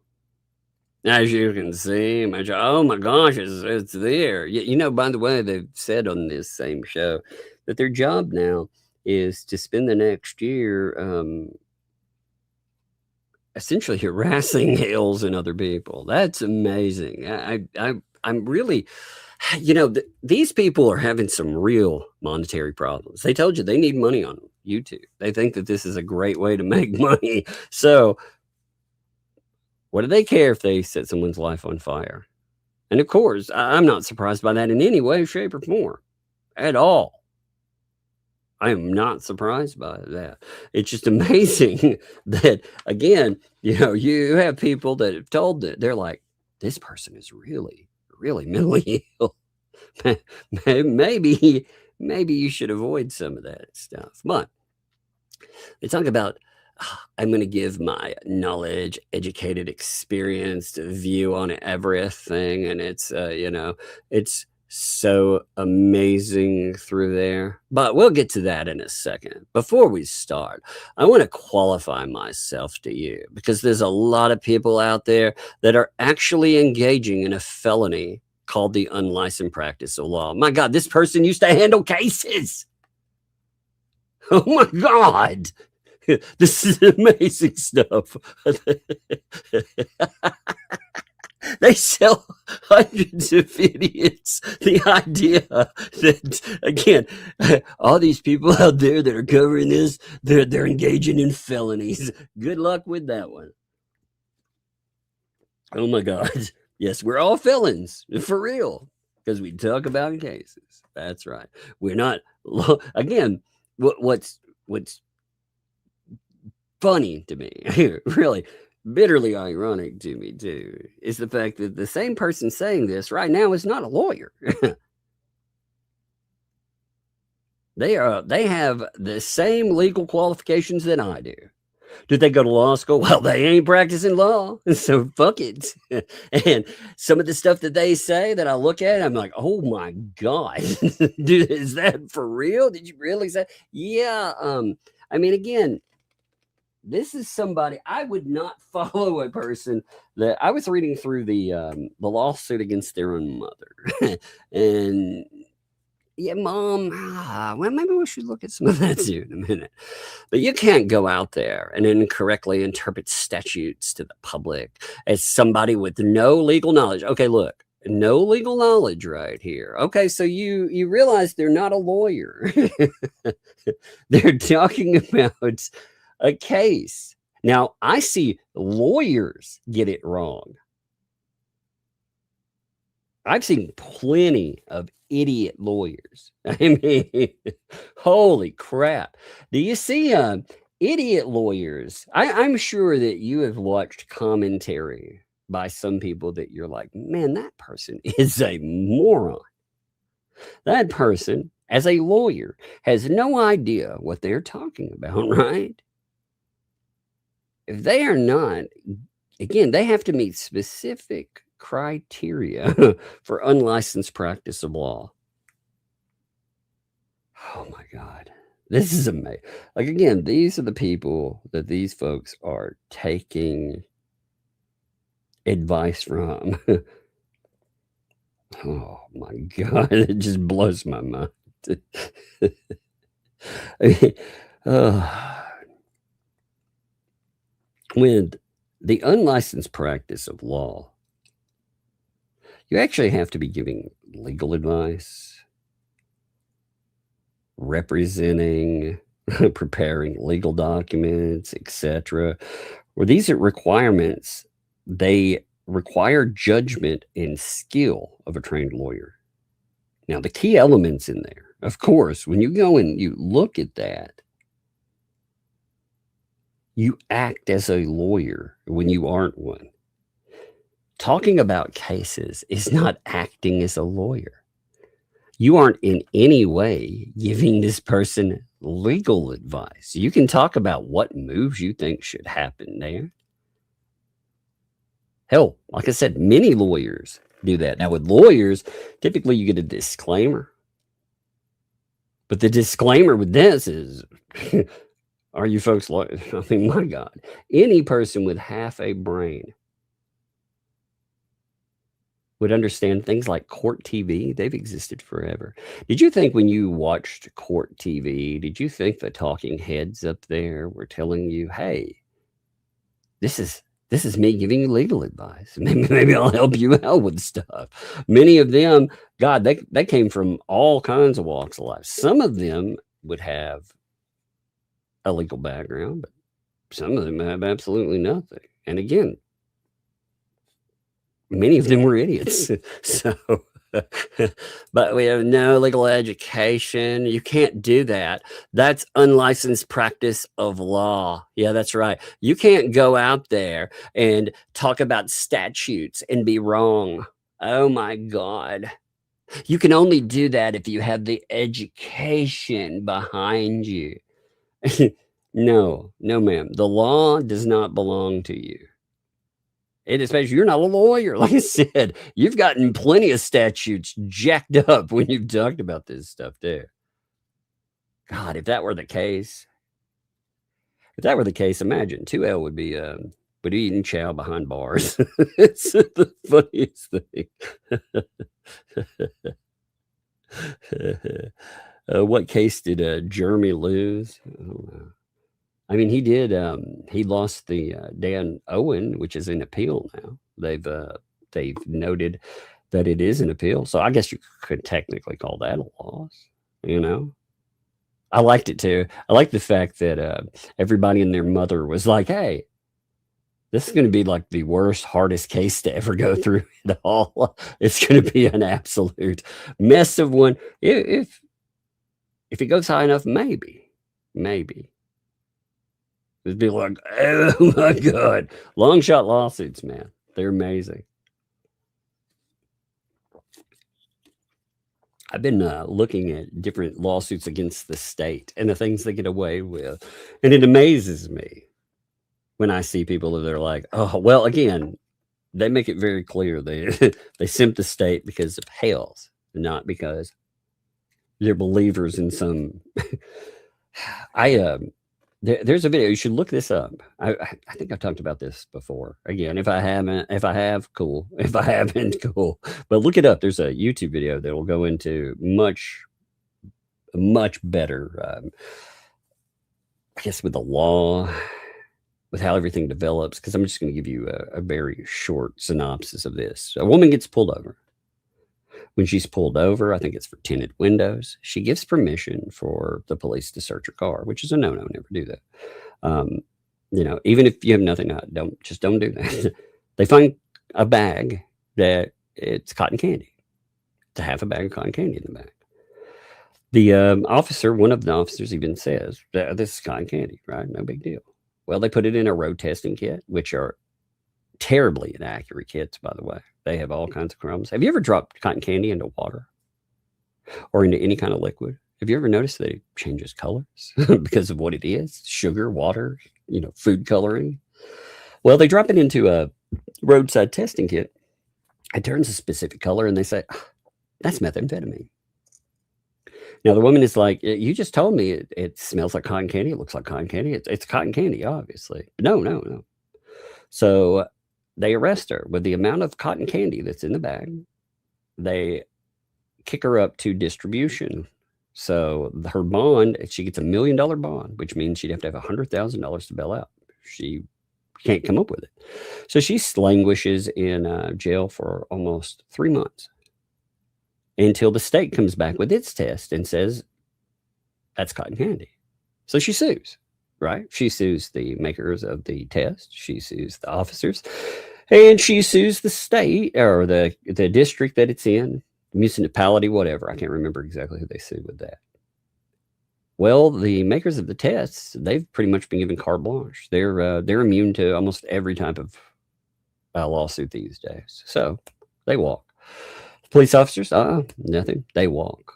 As you can see, oh my gosh, it's there. You know, by the way, they've said on this same show that their job now is to spend the next year essentially harassing Hales and other people. That's amazing. I'm really, you know, these people are having some real monetary problems. They told you they need money on YouTube. They think that this is a great way to make money. So what do they care if they set someone's life on fire? And of course, I'm not surprised by that in any way, shape, or form at all. I am not surprised by that. It's just amazing that, again, you know, you have people that have told that they're like, this person is really, really mentally ill. Maybe you should avoid some of that stuff. But they talk about, I'm going to give my knowledge, educated, experienced view on everything. And it's, you know, it's so amazing through there. But we'll get to that in a second. Before we start, I want to qualify myself to you because there's a lot of people out there that are actually engaging in a felony called the unlicensed practice of law. My God, this person used to handle cases. Oh my God. This is amazing stuff. They sell hundreds of idiots the idea that, again, all these people out there that are covering this, they're engaging in felonies. Good luck with that one. Oh my God. Yes, we're all felons, for real, because we talk about cases. That's right. We're not, again, what's funny to me, really bitterly ironic to me too, is the fact that the same person saying this right now is not a lawyer. They have the same legal qualifications that I do. Did they go to law school? Well, they ain't practicing law, so fuck it. And some of the stuff that they say that I look at, I'm like, oh my God, dude, is that for real? Did you really say? Yeah. I mean, again, this is somebody I would not follow. A person that I was reading through the lawsuit against their own mother, and yeah, mom. Well, maybe we should look at some of that too in a minute. But you can't go out there and incorrectly interpret statutes to the public as somebody with no legal knowledge. Okay, look. No legal knowledge right here. Okay, so you realize they're not a lawyer. They're talking about a case. Now, I see lawyers get it wrong. I've seen plenty of idiot lawyers. I mean, holy crap. Do you see idiot lawyers? I'm sure that you have watched commentary by some people that you're like, man, that person is a moron. That person, as a lawyer, has no idea what they're talking about, right? If they are not, again, they have to meet specific criteria for unlicensed practice of law. Oh my God. This is amazing. Like, again, these are the people that these folks are taking advice from. Oh my God, it just blows my mind. When the unlicensed practice of law, you actually have to be giving legal advice, representing, preparing legal documents, etc. Where these are requirements, they require judgment and skill of a trained lawyer. Now, the key elements in there, of course, when you go and you look at that, you act as a lawyer when you aren't one. Talking about cases is not acting as a lawyer. You aren't in any way giving this person legal advice. You can talk about what moves you think should happen there. Hell, like I said, many lawyers do that. Now, with lawyers, typically you get a disclaimer. But the disclaimer with this is, are you folks lawyers? I mean, my God, any person with half a brain would understand things like court TV. They've existed forever. Did you think when you watched court TV, did you think the talking heads up there were telling you, hey, this is me giving you legal advice. Maybe I'll help you out with stuff. Many of them, God, they came from all kinds of walks of life. Some of them would have a legal background, but some of them have absolutely nothing. And again, many of them were idiots. So, but we have no legal education. You can't do that. That's unlicensed practice of law. Yeah, that's right. You can't go out there and talk about statutes and be wrong. Oh my God. You can only do that if you have the education behind you. No, ma'am. The law does not belong to you. And especially, you're not a lawyer. Like I said, you've gotten plenty of statutes jacked up when you've talked about this stuff there. God, if that were the case, imagine 2L would be eating chow behind bars. It's the funniest thing. What case did Jeremy lose? I don't know. I mean, he did. He lost the Dan Owen, which is in appeal now. They've noted that it is an appeal, so I guess you could technically call that a loss. You know, I liked it too. I like the fact that everybody and their mother was like, "Hey, this is going to be like the worst, hardest case to ever go through it all. It's going to be an absolute mess of one. If it goes high enough, maybe." It'd be like, oh my God. Long shot lawsuits, man. They're amazing. I've been looking at different lawsuits against the state and the things they get away with. And it amazes me when I see people that are like, oh, well, again, they make it very clear they simp the state because of Hales, not because they're believers in some. There's a video. You should look this up. I think I've talked about this before. Again, if I have, cool. If I haven't, cool. But look it up. There's a YouTube video that will go into much better, I guess, with the law, with how everything develops. Because I'm just going to give you a very short synopsis of this. A woman gets pulled over. When she's pulled over, I think it's for tinted windows, she gives permission for the police to search her car, which is a no-no. Never do that. Even if you have nothing, don't do that. They find a bag that it's cotton candy. It's a half a bag of cotton candy in the bag. The one of the officers even says, this is cotton candy, right? No big deal. Well, they put it in a road testing kit, which are terribly inaccurate kits, by the way. They have all kinds of crumbs. Have you ever dropped cotton candy into water or into any kind of liquid? Have you ever noticed that it changes colors because of what it is? Sugar, water, food coloring. Well, they drop it into a roadside testing kit. It turns a specific color and they say, that's methamphetamine. Now, the woman is like, you just told me it smells like cotton candy. It looks like cotton candy. It's cotton candy, obviously. No. So they arrest her with the amount of cotton candy that's in the bag. They kick her up to distribution. So her bond, she gets $1 million bond, which means she'd have to have $100,000 to bail out. She can't come up with it. So she languishes in jail for almost 3 months until the state comes back with its test and says, that's cotton candy. So she sues. Right? She sues the makers of the test. She sues the officers. And she sues the state or the district that it's in, municipality, whatever. I can't remember exactly who they sued with that. Well, the makers of the tests, they've pretty much been given carte blanche. They're immune to almost every type of lawsuit these days. So they walk. The police officers, nothing. They walk.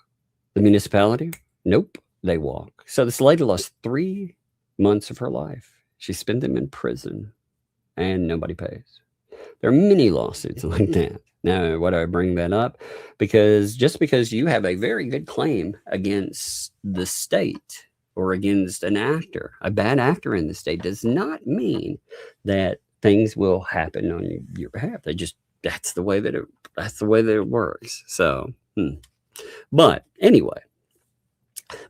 The municipality, nope. They walk. So this lady lost 3 months of her life. She spent them in prison and nobody pays. There are many lawsuits like that. Now, why do I bring that up? Because just because you have a very good claim against the state or against an actor, a bad actor in the state, does not mean that things will happen on your behalf. That's the way that it works. So, but anyway.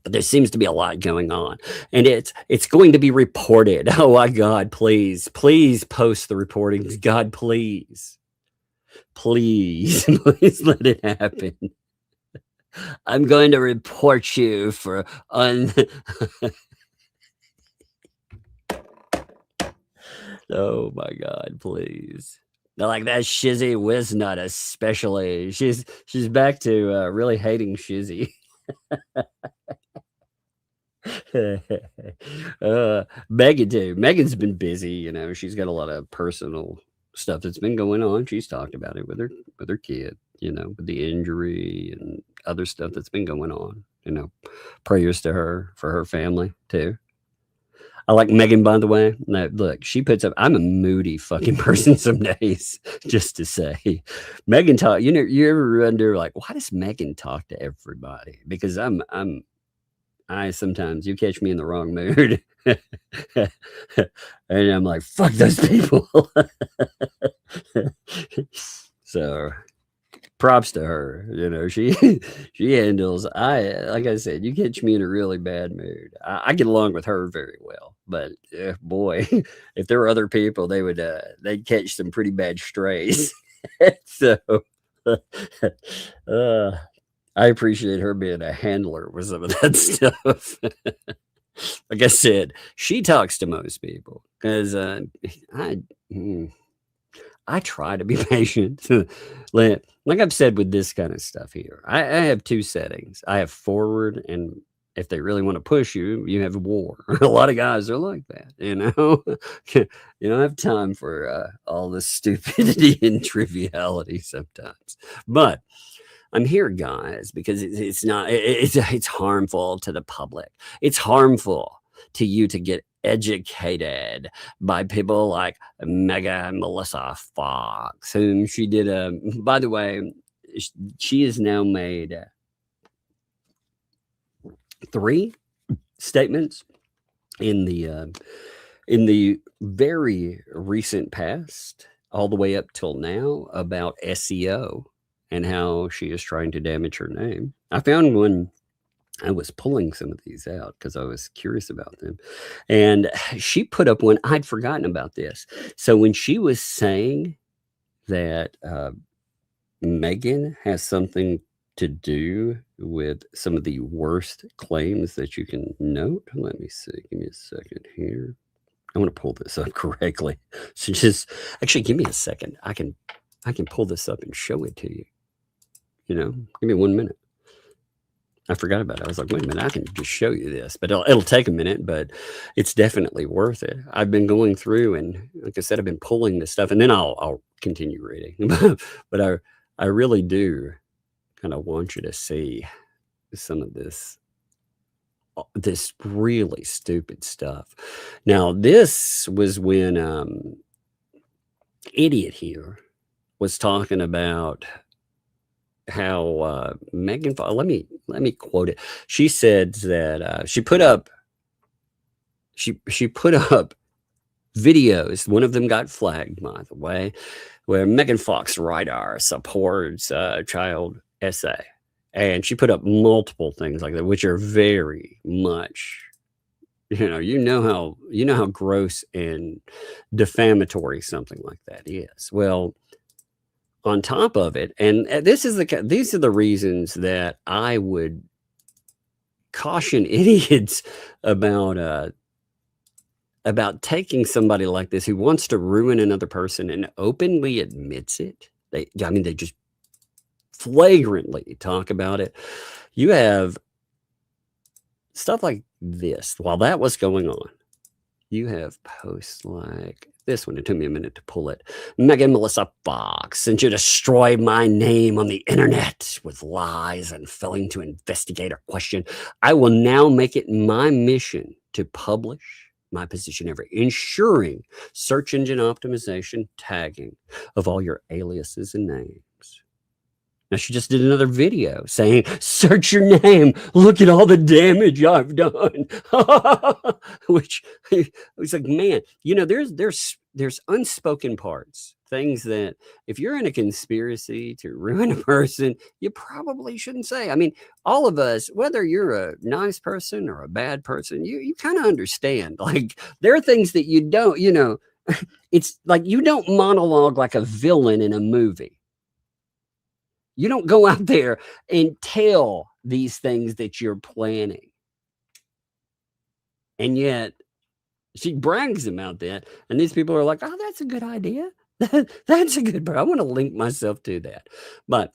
But there seems to be a lot going on, and it's going to be reported. Oh my God, please post the reportings. God, please let it happen. I'm going to report you for Oh my God, please. Like that Shizzy Wiznut especially. She's back to really hating Shizzy. Megan too. Megan's been busy, she's got a lot of personal stuff that's been going on. She's talked about it with her kid, with the injury and other stuff that's been going on. Prayers to her for her family too. I like Megan, by the way. Now, look, she puts up, I'm a moody fucking person some days, just to say. Megan talk, you ever wonder, like, why does Megan talk to everybody? Because I sometimes, you catch me in the wrong mood. And I'm like, fuck those people. So props to her. She handles, like I said, you catch me in a really bad mood. I get along with her very well, but boy, if there were other people, they'd catch some pretty bad strays. So I appreciate her being a handler with some of that stuff. Like I said, she talks to most people because I try to be patient. Like I've said with this kind of stuff here, I have 2 settings. I have forward, and if they really want to push you, you have war. A lot of guys are like that, You don't have time for all this stupidity and triviality sometimes. But I'm here, guys, because it's harmful to the public. It's harmful to you to get educated by people like Melissa Fox, whom she did by the way, she has now made 3 statements in the very recent past, all the way up till now, about SEO and how she is trying to damage her name. I found one. I was pulling some of these out because I was curious about them. And she put up one. I'd forgotten about this. So when she was saying that Meghan has something to do with some of the worst claims that you can note. Let me see. Give me a second here. I want to pull this up correctly. So just actually give me a second. I can pull this up and show it to you. You know, give me 1 minute. I forgot about it. I was like, wait a minute, I can just show you this, but it'll take a minute, but it's definitely worth it. I've been going through, and like I said, I've been pulling this stuff, and then I'll continue reading. But I really do kind of want you to see some of this really stupid stuff. Now, this was when idiot here was talking about how Megan. Let me quote it. She said that she put up videos. One of them got flagged, by the way, where Megan Fox radar supports child essay, and she put up multiple things like that, which are very much, you know how gross and defamatory something like that is. Well, on top of it, and these are the reasons that I would caution idiots about taking somebody like this who wants to ruin another person and openly admits it. They just flagrantly talk about it. You have stuff like this. While that was going on, you have posts like this one. It took me a minute to pull it. Megan Melissa Fox, since you destroyed my name on the internet with lies and failing to investigate or question, I will now make it my mission to publish my position ever, ensuring search engine optimization tagging of all your aliases and names. Now, she just did another video saying, search your name, look at all the damage I've done. Which, it's like, man, there's unspoken parts, things that if you're in a conspiracy to ruin a person, you probably shouldn't say. I mean, all of us, whether you're a nice person or a bad person, you kind of understand. Like, there are things that you don't, it's like you don't monologue like a villain in a movie. You don't go out there and tell these things that you're planning. And yet she brags about that. And these people are like, oh, that's a good idea. That's a good, I want to link myself to that. But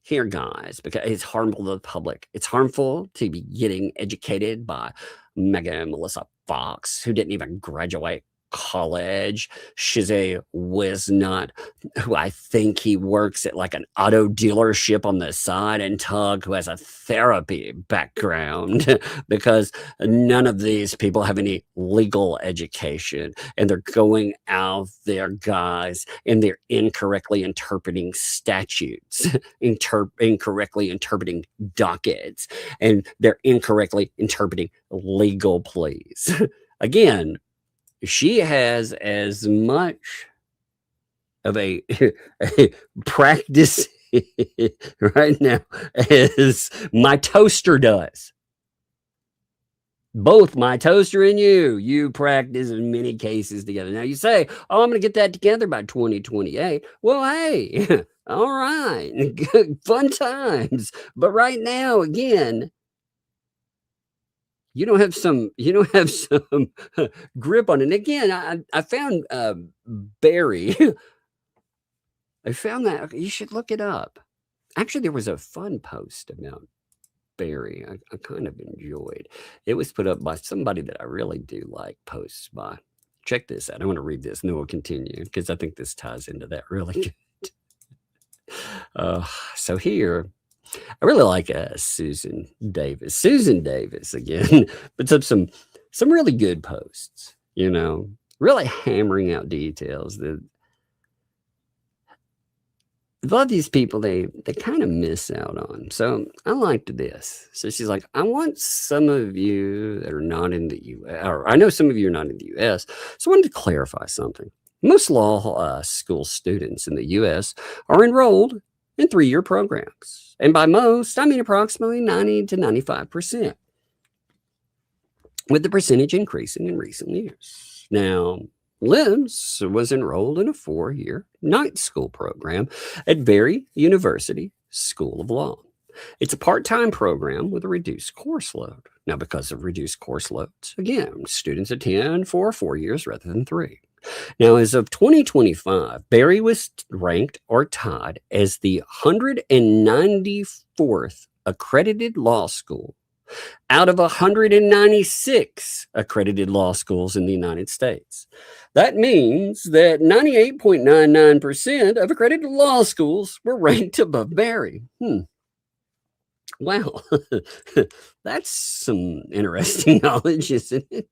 here, guys, because it's harmful to the public. It's harmful to be getting educated by Megan Melissa Fox, who didn't even graduate college. She's a whiz-nut who I think he works at like an auto dealership on the side, and Tug, who has a therapy background, because none of these people have any legal education, and they're going out there, guys, and they're incorrectly interpreting statutes, incorrectly interpreting dockets, and they're incorrectly interpreting legal pleas. Again, she has as much of a practice right now as my toaster does. Both my toaster and you practice in many cases together. Now you say, oh, I'm going to get that together by 2028. Well, hey, all right, fun times. But right now, again, you don't have some grip on it. And again, I found Barry. I found that. You should look it up. Actually, there was a fun post about Barry I kind of enjoyed. It was put up by somebody that I really do like posts by. Check this out. I want to read this and then we'll continue because I think this ties into that really good. So here, I really like Susan Davis. Susan Davis, again, puts up some really good posts, really hammering out details. a lot of these people, they kind of miss out on. So I liked this. So she's like, I want some of you that are not in the U.S., or I know some of you are not in the U.S., so I wanted to clarify something. Most law school students in the U.S. are enrolled in 3-year programs. And by most, I mean approximately 90 to 95%, with the percentage increasing in recent years. Now, Liz was enrolled in a 4-year night school program at Berry University School of Law. It's a part-time program with a reduced course load. Now, because of reduced course loads, again, students attend for 4 years rather than 3. Now, as of 2025, Berry was ranked or tied as the 194th accredited law school out of 196 accredited law schools in the United States. That means that 98.99% of accredited law schools were ranked above Berry. Wow, that's some interesting knowledge, isn't it?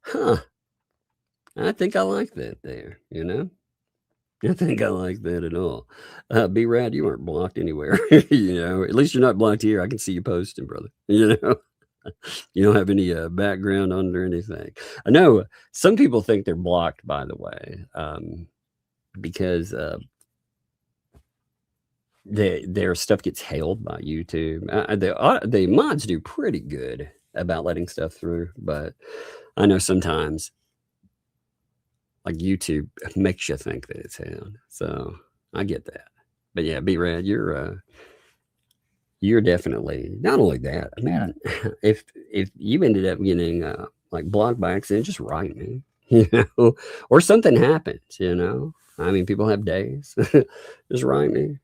Huh. I think I like that there, you know? I think I like that at all. B-Rad, you aren't blocked anywhere. You know, at least you're not blocked here. I can see you posting, brother. You know, you don't have any background under anything. I know some people think they're blocked, by the way, because their stuff gets hailed by YouTube. The mods do pretty good about letting stuff through, but I know sometimes like YouTube makes you think that it's hailed. So I get that. But yeah, B-Rad, you're definitely not only that. I mean, if you ended up getting like blocked by accident, just write me, you know, or something happens, you know. I mean, people have days. Just write me.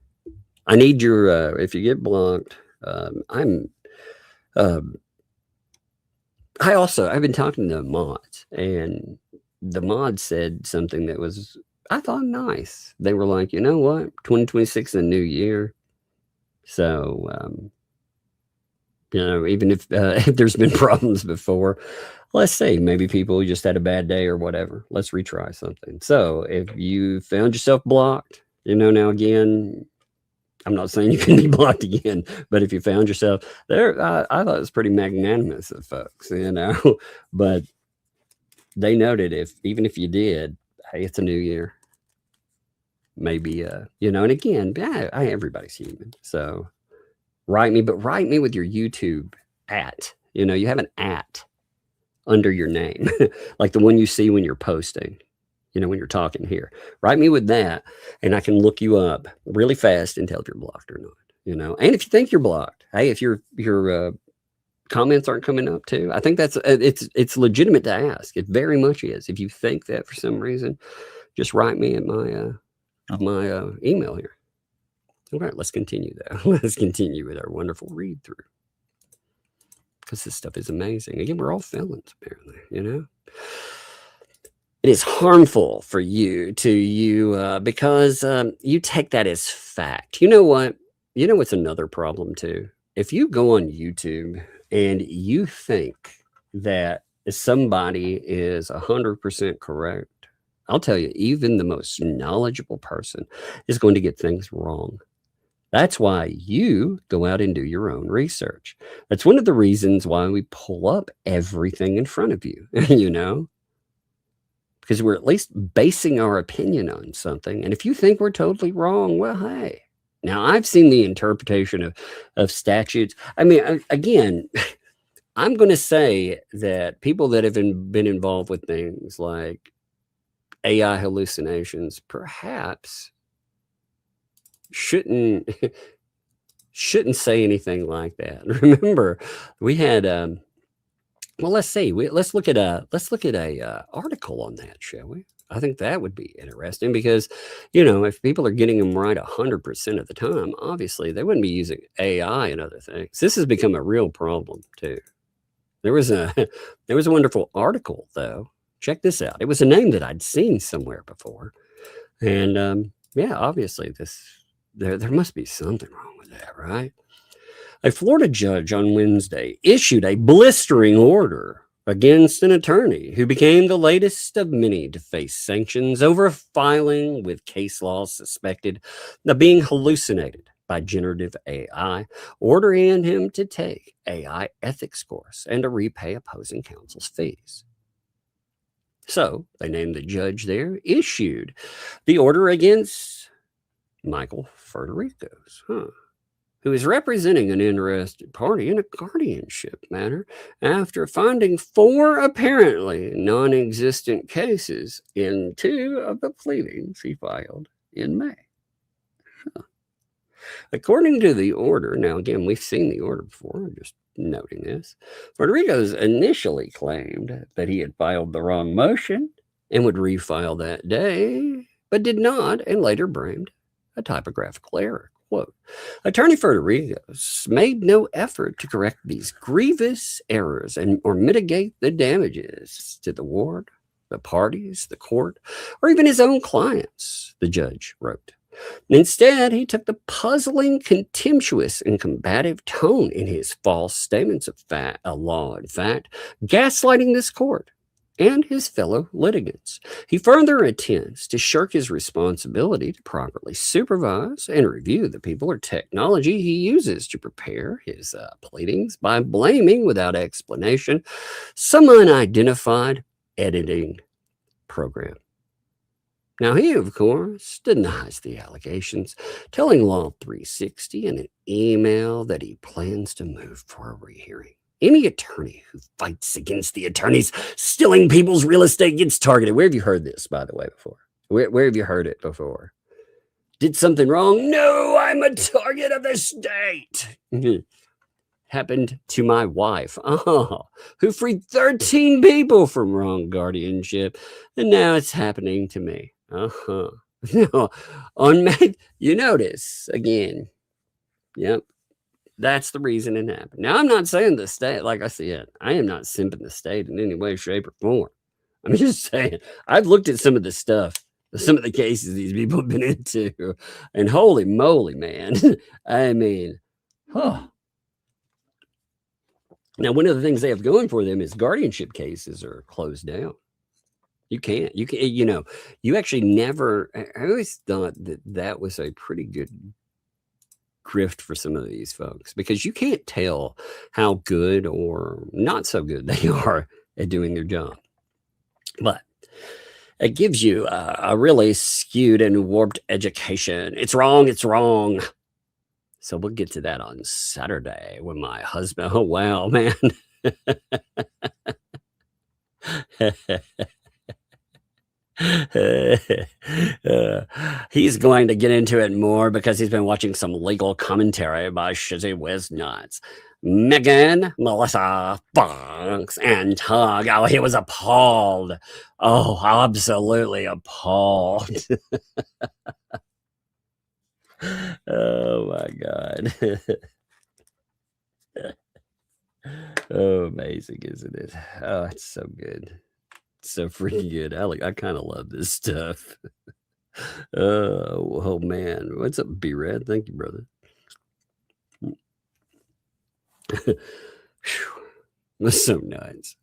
I need your if you get blocked. I've been talking to mods, and the mods said something that was, I thought, nice. They were like, you know what, 2026 is a new year, so you know, even if there's been problems before, let's say maybe people just had a bad day or whatever, let's retry something. So if you found yourself blocked, you know, now again, I'm not saying you can be blocked again, but if you found yourself there, I thought it was pretty magnanimous of folks, you know, but they noted even if you did, hey, it's a new year. Maybe, you know, and again, everybody's human. So write me, but write me with your YouTube @ you know, you have an @ under your name, like the one you see when you're posting, you know, when you're talking here. Write me with that, and I can look you up really fast and tell if you're blocked or not, you know. And if you think you're blocked, hey, if your comments aren't coming up too, I think that's it's legitimate to ask. It very much is. If you think that for some reason, just write me at my email here. All right, let's continue though. Let's continue with our wonderful read through, because this stuff is amazing. Again, we're all felons, apparently, you know. It is harmful for you because you take that as fact. You know what? You know what's another problem too? If you go on YouTube and you think that somebody is 100% correct, I'll tell you, even the most knowledgeable person is going to get things wrong. That's why you go out and do your own research. That's one of the reasons why we pull up everything in front of you, you know, because we're at least basing our opinion on something. And if you think we're totally wrong, well, hey. Now, I've seen the interpretation of statutes. I mean, again, I'm going to say that people that have been involved with things like AI hallucinations perhaps shouldn't say anything like that. Remember, we had well, let's see. Let's look at a article on that, shall we? I think that would be interesting because, you know, if people are getting them right 100% of the time, obviously they wouldn't be using AI and other things. This has become a real problem too. There was a wonderful article though. Check this out. It was a name that I'd seen somewhere before, and yeah, obviously there must be something wrong with that, right? A Florida judge on Wednesday issued a blistering order against an attorney who became the latest of many to face sanctions over filing with case laws suspected of being hallucinated by generative AI, ordering him to take AI ethics course and to repay opposing counsel's fees. So they named the judge there, issued the order against Michael Federico's, who is representing an interested party in a guardianship matter after finding 4 apparently non-existent cases in 2 of the pleadings he filed in May. According to the order, now again, we've seen the order before, I'm just noting this, Federico's initially claimed that he had filed the wrong motion and would refile that day, but did not, and later blamed a typographical error. Quote, Attorney Federico's made no effort to correct these grievous errors or mitigate the damages to the ward, the parties, the court, or even his own clients, the judge wrote. Instead, he took the puzzling, contemptuous, and combative tone in his false statements of law and fact, gaslighting this court and his fellow litigants. He further intends to shirk his responsibility to properly supervise and review the people or technology he uses to prepare his pleadings by blaming, without explanation, some unidentified editing program. Now, he, of course, denies the allegations, telling Law 360 in an email that he plans to move for a rehearing. Any attorney who fights against the attorneys stealing people's real estate gets targeted. Where have you heard this, by the way, before? Where have you heard it before? Did something wrong? No, I'm a target of the state. Happened to my wife, who freed 13 people from wrong guardianship, and now it's happening to me. No, on May, you notice again. Yep, that's the reason it happened. Now, I'm not saying the state, like I said, I am not simping the state in any way, shape, or form. I'm just saying I've looked at some of the stuff, some of the cases these people have been into, and holy moly, man! I mean, Now, one of the things they have going for them is guardianship cases are closed down. You can't, you actually never, I always thought that was a pretty good grift for some of these folks, because you can't tell how good or not so good they are at doing their job. But it gives you a really skewed and warped education. It's wrong. It's wrong. So we'll get to that on Saturday when my husband, oh, wow, man. He's going to get into it more because he's been watching some legal commentary by Shizzy Wisnuts. Megan, Melissa, Bonks, and Tug. Oh, he was appalled. Oh, absolutely appalled. Oh my God. Oh, amazing, isn't it? Oh, it's so good. It's so freaking good. I kind of love this stuff. Oh man. What's up, B-Red? Thank you, brother. That's so nuts.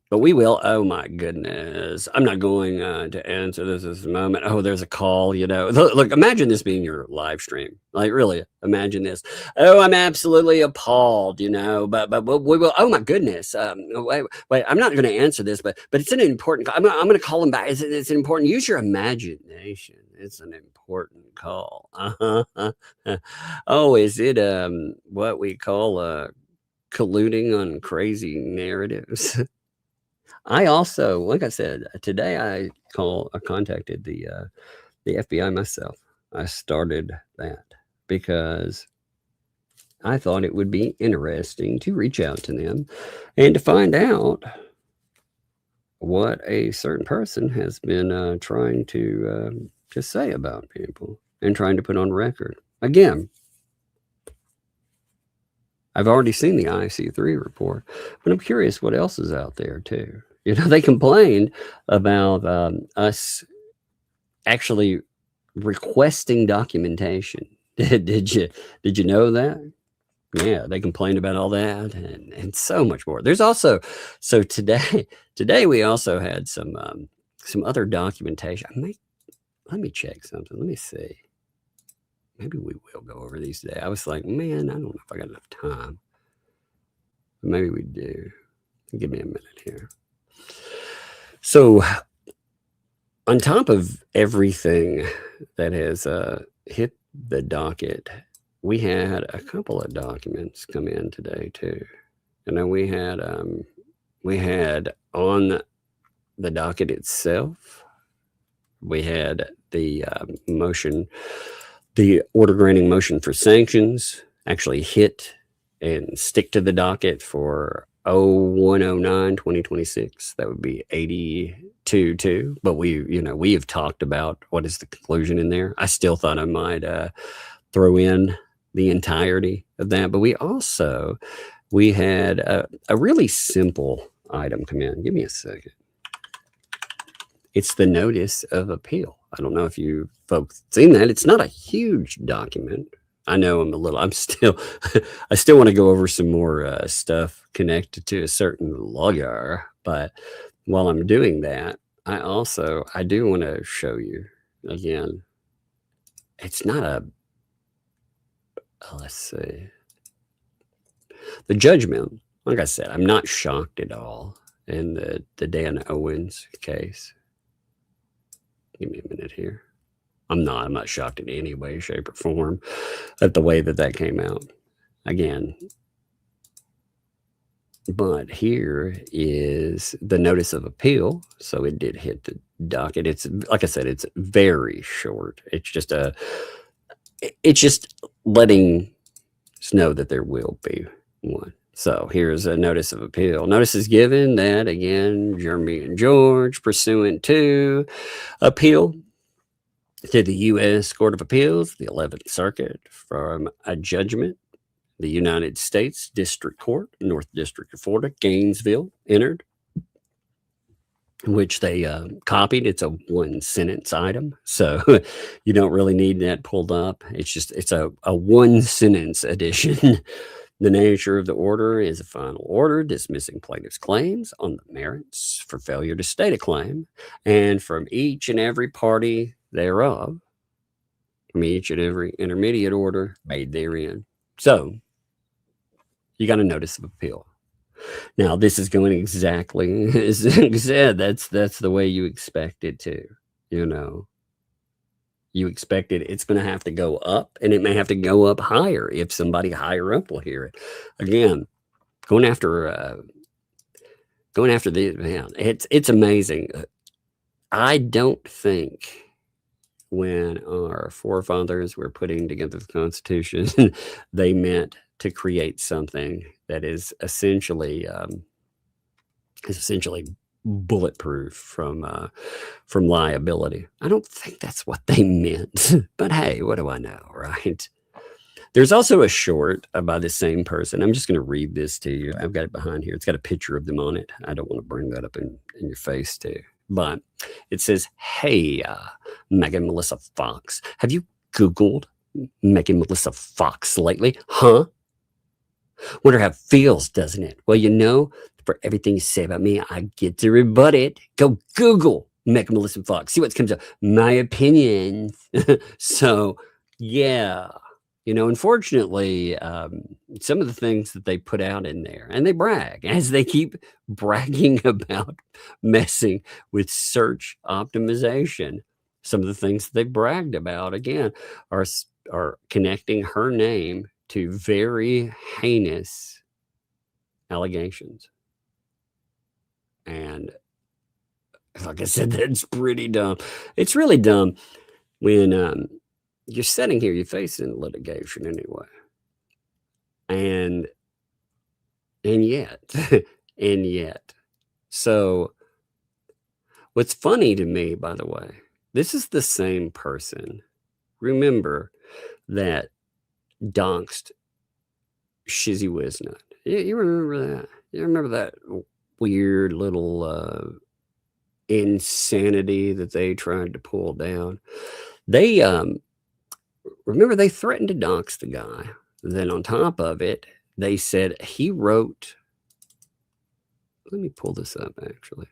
But we will. Oh my goodness. I'm not going to answer this at this moment. Oh, there's a call, Look, imagine this being your live stream. Like, really, imagine this. Oh, I'm absolutely appalled, but we will. Oh my goodness. Wait, I'm not going to answer this, but it's an important call. I'm going to call him back. It's an important. Use your imagination. It's an important call. Oh, is it what we call colluding on crazy narratives? I also, like I said, today I contacted the FBI myself. I started that because I thought it would be interesting to reach out to them and to find out what a certain person has been trying to say about people and trying to put on record. Again, I've already seen the IC3 report, but I'm curious what else is out there too. They complained about us actually requesting documentation. Did you know that? Yeah, they complained about all that and so much more. There's also, so today we also had some other documentation. Let me check something. Let me see. Maybe we will go over these today. I was like, man, I don't know if I got enough time. But maybe we do. Give me a minute here. So on top of everything that has hit the docket, we had a couple of documents come in today too. And then we had on the docket itself, we had the motion, the order granting motion for sanctions actually hit and stick to the docket for 0109-2026. That would be 82-2. But we have talked about what is the conclusion in there. I still thought I might throw in the entirety of that. But we had a really simple item come in. Give me a second. It's the notice of appeal. I don't know if you folks seen that. It's not a huge document. I know I still want to go over some more stuff connected to a certain lawyer. But while I'm doing that, I do want to show you again. It's not let's see. The judgment, like I said, I'm not shocked at all in the Dan Owens case. Give me a minute here. I'm not shocked in any way, shape, or form at the way that came out. Again, but here is the notice of appeal. So it did hit the docket. It's, like I said, it's very short. It's just letting us know that there will be one. So here's a notice of appeal. Notice is given that, again, Jeremy and George, pursuant to appeal to the U.S. Court of Appeals, the 11th Circuit, from a judgment, the United States District Court, North District of Florida, Gainesville, entered, which they copied. It's a one-sentence item, so you don't really need that pulled up. It's a one-sentence edition. The nature of the order is a final order dismissing plaintiff's claims on the merits for failure to state a claim, and from each and every party thereof, from each and every intermediate order made therein. So you got a notice of appeal. Now, this is going exactly as I said. That's the way you expect it to. You expect it's going to have to go up, and it may have to go up higher if somebody higher up will hear it. Again, going after the man. It's amazing. I don't think when our forefathers were putting together the Constitution, they meant to create something that is essentially bulletproof from liability. I don't think that's what they meant, but hey, what do I know, right? There's also a short by the same person. I'm just going to read this to you. I've got it behind here. It's got a picture of them on it. I don't want to bring that up in your face too. But it says, hey, Megan Melissa Fox, have you Googled Megan Melissa Fox lately? Huh? Wonder how it feels, doesn't it? Well, for everything you say about me, I get to rebut it. Go Google Megan Melissa Fox. See what comes up. My opinions. So, yeah. Unfortunately, some of the things that they put out in there, and they brag, as they keep bragging about messing with search optimization, some of the things that they bragged about, again, are connecting her name to very heinous allegations. And like I said, that's pretty dumb. It's really dumb when you're sitting here, you're facing litigation anyway. And yet. So what's funny to me, by the way, this is the same person, remember, that doxed Shizzy Wisnut. You remember that? You remember that weird little insanity that they tried to pull down? They remember they threatened to dox the guy then on top of it, they said he wrote, let me pull this up actually.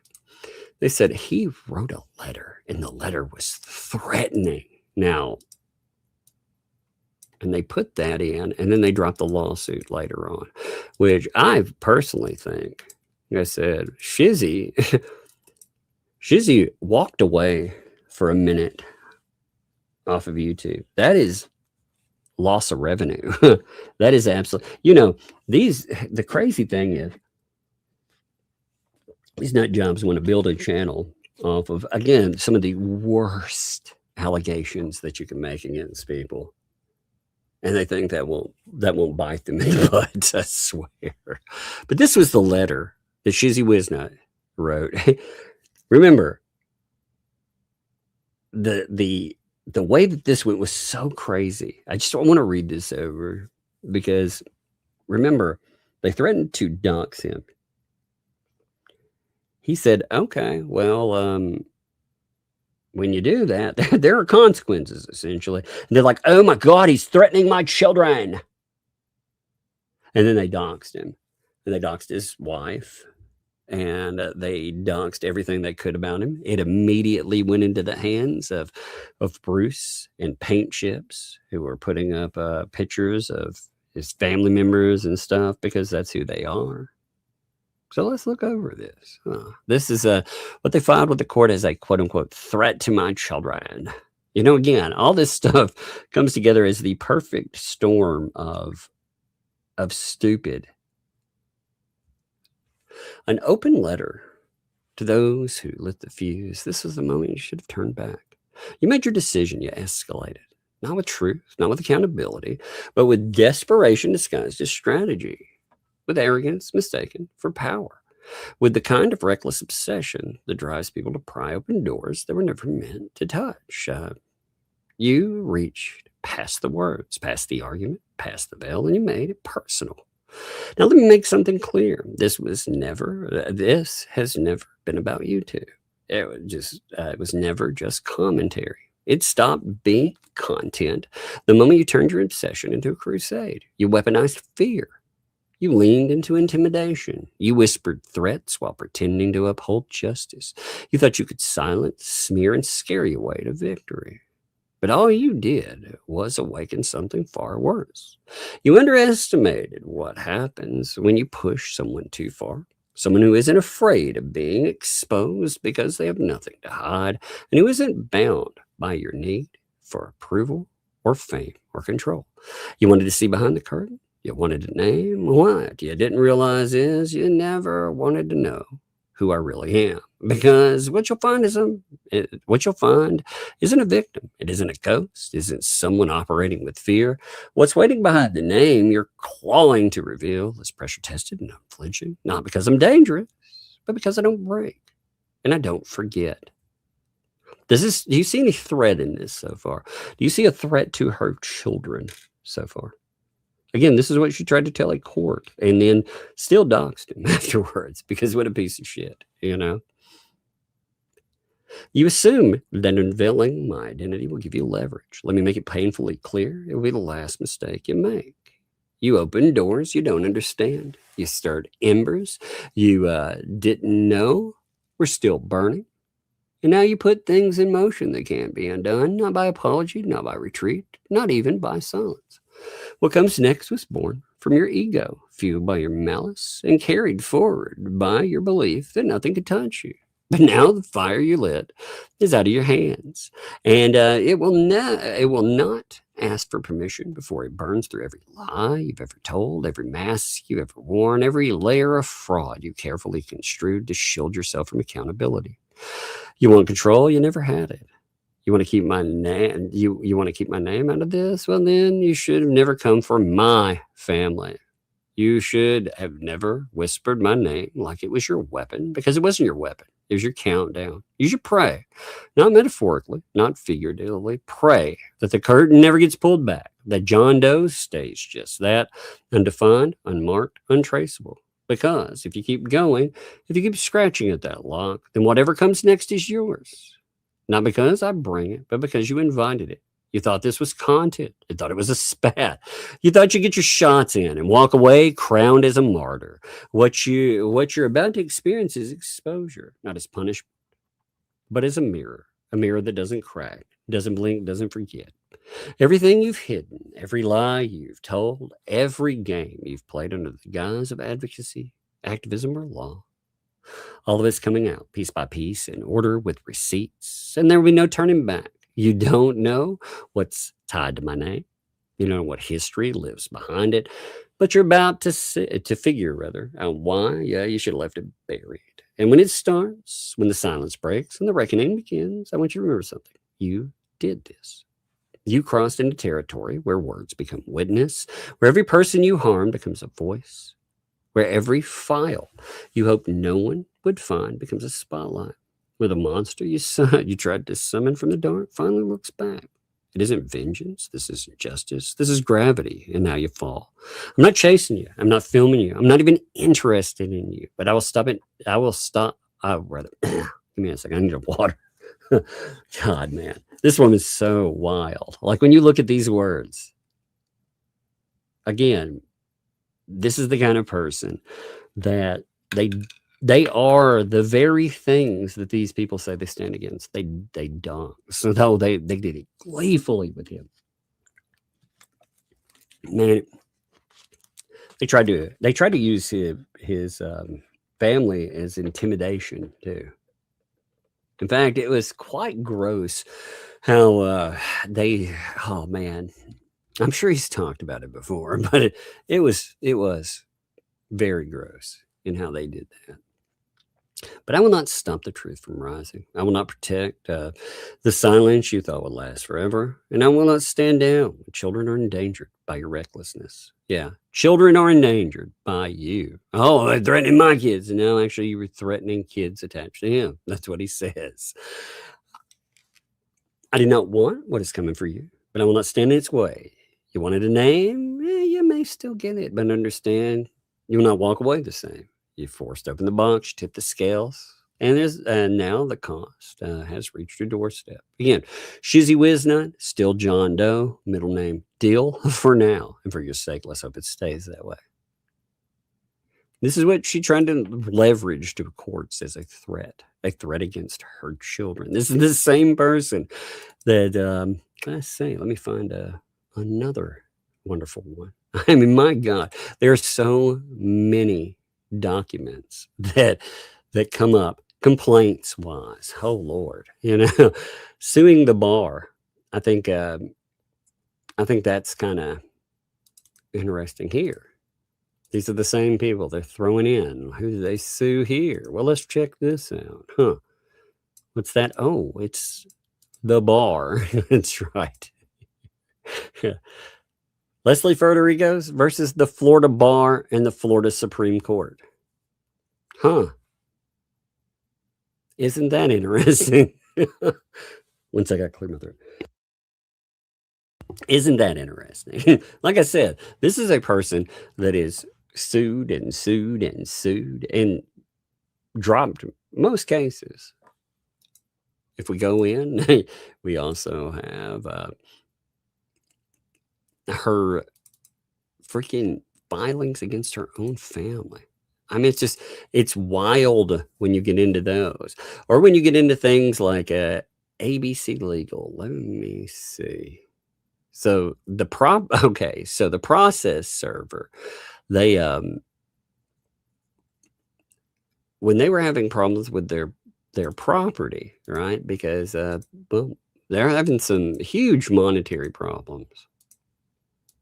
They said he wrote a letter, and the letter was threatening. Now, and they put that in, and then they dropped the lawsuit later on, which I personally think, like I said, Shizzy walked away for a minute off of YouTube. That is loss of revenue. That is absolute. You know, the crazy thing is, these nut jobs want to build a channel off of, again, some of the worst allegations that you can make against people. And they think that won't bite them in the butt, I swear. But this was the letter that Shizzy Wiznut wrote. Remember, the way that this went was so crazy. I just want to read this over because, remember, they threatened to dox him. He said, okay, well, when you do that, there are consequences, essentially. And they're like, oh my God, he's threatening my children. And then they doxed him. And they doxed his wife. And they doxed everything they could about him. It immediately went into the hands of Bruce and Paint Chips, who were putting up pictures of his family members and stuff, because that's who they are. So let's look over this. This is what they filed with the court as a quote-unquote threat to my children. You know, again, all this stuff comes together as the perfect storm of stupid. An open letter to those who lit the fuse. This was the moment you should have turned back. You made your decision. You escalated. Not with truth, not with accountability, but with desperation disguised as strategy. With arrogance mistaken for power, with the kind of reckless obsession that drives people to pry open doors that were never meant to touch. You reached past the words, past the argument, past the veil, and you made it personal. Now, let me make something clear. This has never been about you two. It was never just commentary. It stopped being content the moment you turned your obsession into a crusade. You weaponized fear. You leaned into intimidation. You whispered threats while pretending to uphold justice. You thought you could silence, smear, and scare your way to victory. But all you did was awaken something far worse. You underestimated what happens when you push someone too far. Someone who isn't afraid of being exposed because they have nothing to hide, and who isn't bound by your need for approval or fame or control. You wanted to see behind the curtain. You wanted to name. What you didn't realize is you never wanted to know who I really am. Because what you'll find isn't a victim. It isn't a ghost. It isn't someone operating with fear. What's waiting behind the name you're clawing to reveal is pressure tested and unflinching. Not because I'm dangerous, but because I don't break and I don't forget. Do you see any threat in this so far? Do you see a threat to her children so far? Again, this is what she tried to tell a court, and then still doxed him afterwards because what a piece of shit, you know? You assume that unveiling my identity will give you leverage. Let me make it painfully clear. It will be the last mistake you make. You open doors you don't understand. You stirred embers you didn't know were still burning. And now you put things in motion that can't be undone, not by apology, not by retreat, not even by silence. What comes next was born from your ego, fueled by your malice, and carried forward by your belief that nothing could touch you. But now the fire you lit is out of your hands, and it will not ask for permission before it burns through every lie you've ever told, every mask you've ever worn, every layer of fraud you carefully construed to shield yourself from accountability. You want control? You never had it. You want to keep my name? You want to keep my name out of this? Well, then you should have never come for my family. You should have never whispered my name like it was your weapon, because it wasn't your weapon. It was your countdown. You should pray, not metaphorically, not figuratively. Pray that the curtain never gets pulled back, that John Doe stays just that, undefined, unmarked, untraceable. Because if you keep going, if you keep scratching at that lock, then whatever comes next is yours. Not because I bring it, but because you invited it. You thought this was content. You thought it was a spat. You thought you'd get your shots in and walk away crowned as a martyr. What you're about to experience is exposure, not as punishment, but as a mirror that doesn't crack, doesn't blink, doesn't forget. Everything you've hidden, every lie you've told, every game you've played under the guise of advocacy, activism, or law, all of it's coming out piece by piece in order with receipts, and there will be no turning back. You don't know what's tied to my name. You don't know what history lives behind it, but you're about to figure out why. Yeah, you should have left it buried. And when it starts, when the silence breaks and the reckoning begins, I want you to remember something. You did this. You crossed into territory where words become witness, where every person you harm becomes a voice, where every file you hope no one would find becomes a spotlight, where the monster you tried to summon from the dark finally looks back. It isn't vengeance. This isn't justice. This is gravity, and now you fall. I'm not chasing you. I'm not filming you. I'm not even interested in you, but I will stop it. I will stop. Rather, give me a second. I need a water. God, man, this woman's so wild. Like when you look at these words, again, this is the kind of person that they are the very things that these people say they stand against. They don't. So though they did it gleefully with him. Man, they tried to use his family as intimidation too. In fact, it was quite gross how oh man, I'm sure he's talked about it before, but it was very gross in how they did that. But I will not stop the truth from rising. I will not protect the silence you thought would last forever. And I will not stand down when children are endangered by your recklessness. Yeah, children are endangered by you. Oh, they're threatening my kids. And no, actually, you were threatening kids attached to him. That's what he says. I do not want what is coming for you, but I will not stand in its way. You wanted a name? Yeah, you may still get it, but understand you will not walk away the same. You forced open the box, tipped the scales, and now the cost has reached your doorstep. Again, Shizzy Wiznut, still John Doe, middle name Deal for now. And for your sake, let's hope it stays that way. This is what she tried to leverage to courts as a threat against her children. This is the same person that, let me find another wonderful one. I mean, my God, there are so many documents that come up complaints wise. Oh Lord, suing the bar. I think that's kind of interesting here. These are the same people they're throwing in. Who do they sue here? Well, let's check this out. Huh? What's that? Oh, it's the bar. That's right. Leslie Federico's versus the Florida Bar and the Florida Supreme Court. Huh. Isn't that interesting? One second, I clear my throat. Isn't that interesting? Like I said, this is a person that is sued and sued and sued and dropped most cases. If we go in, we also have her freaking filings against her own family. I mean, it's wild when you get into those, or when you get into things like ABC Legal. Let me see. So the process server, they when they were having problems with their property, right? Because they're having some huge monetary problems.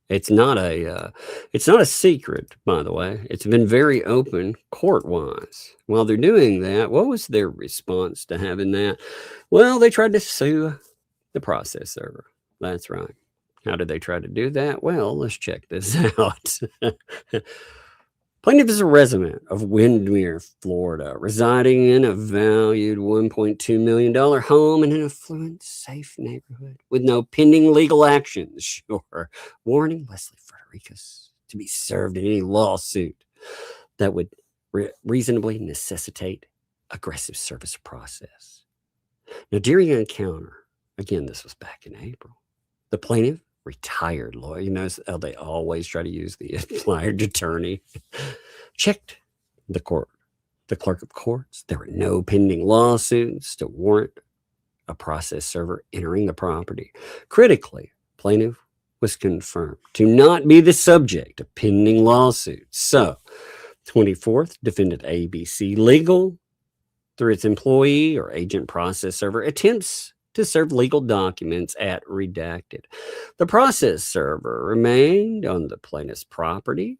It's not a secret, by the way. It's been very open court-wise. While they're doing that, what was their response to having that? Well, they tried to sue the process server. That's right. How did they try to do that? Well, let's check this out. Plaintiff is a resident of Windermere, Florida, residing in a valued $1.2 million home in an affluent, safe neighborhood with no pending legal actions. Sure. Warning Leslie Frederikus to be served in any lawsuit that would reasonably necessitate aggressive service process. Now, during an encounter, again, this was back in April, The plaintiff, retired lawyer, you notice how they always try to use the retired attorney, checked the clerk of courts. There were no pending lawsuits to warrant a process server entering the property. Critically, plaintiff was confirmed to not be the subject of pending lawsuits. So, 24th, defendant ABC Legal, through its employee or agent process server, attempts to serve legal documents at redacted. The process server remained on the plaintiff's property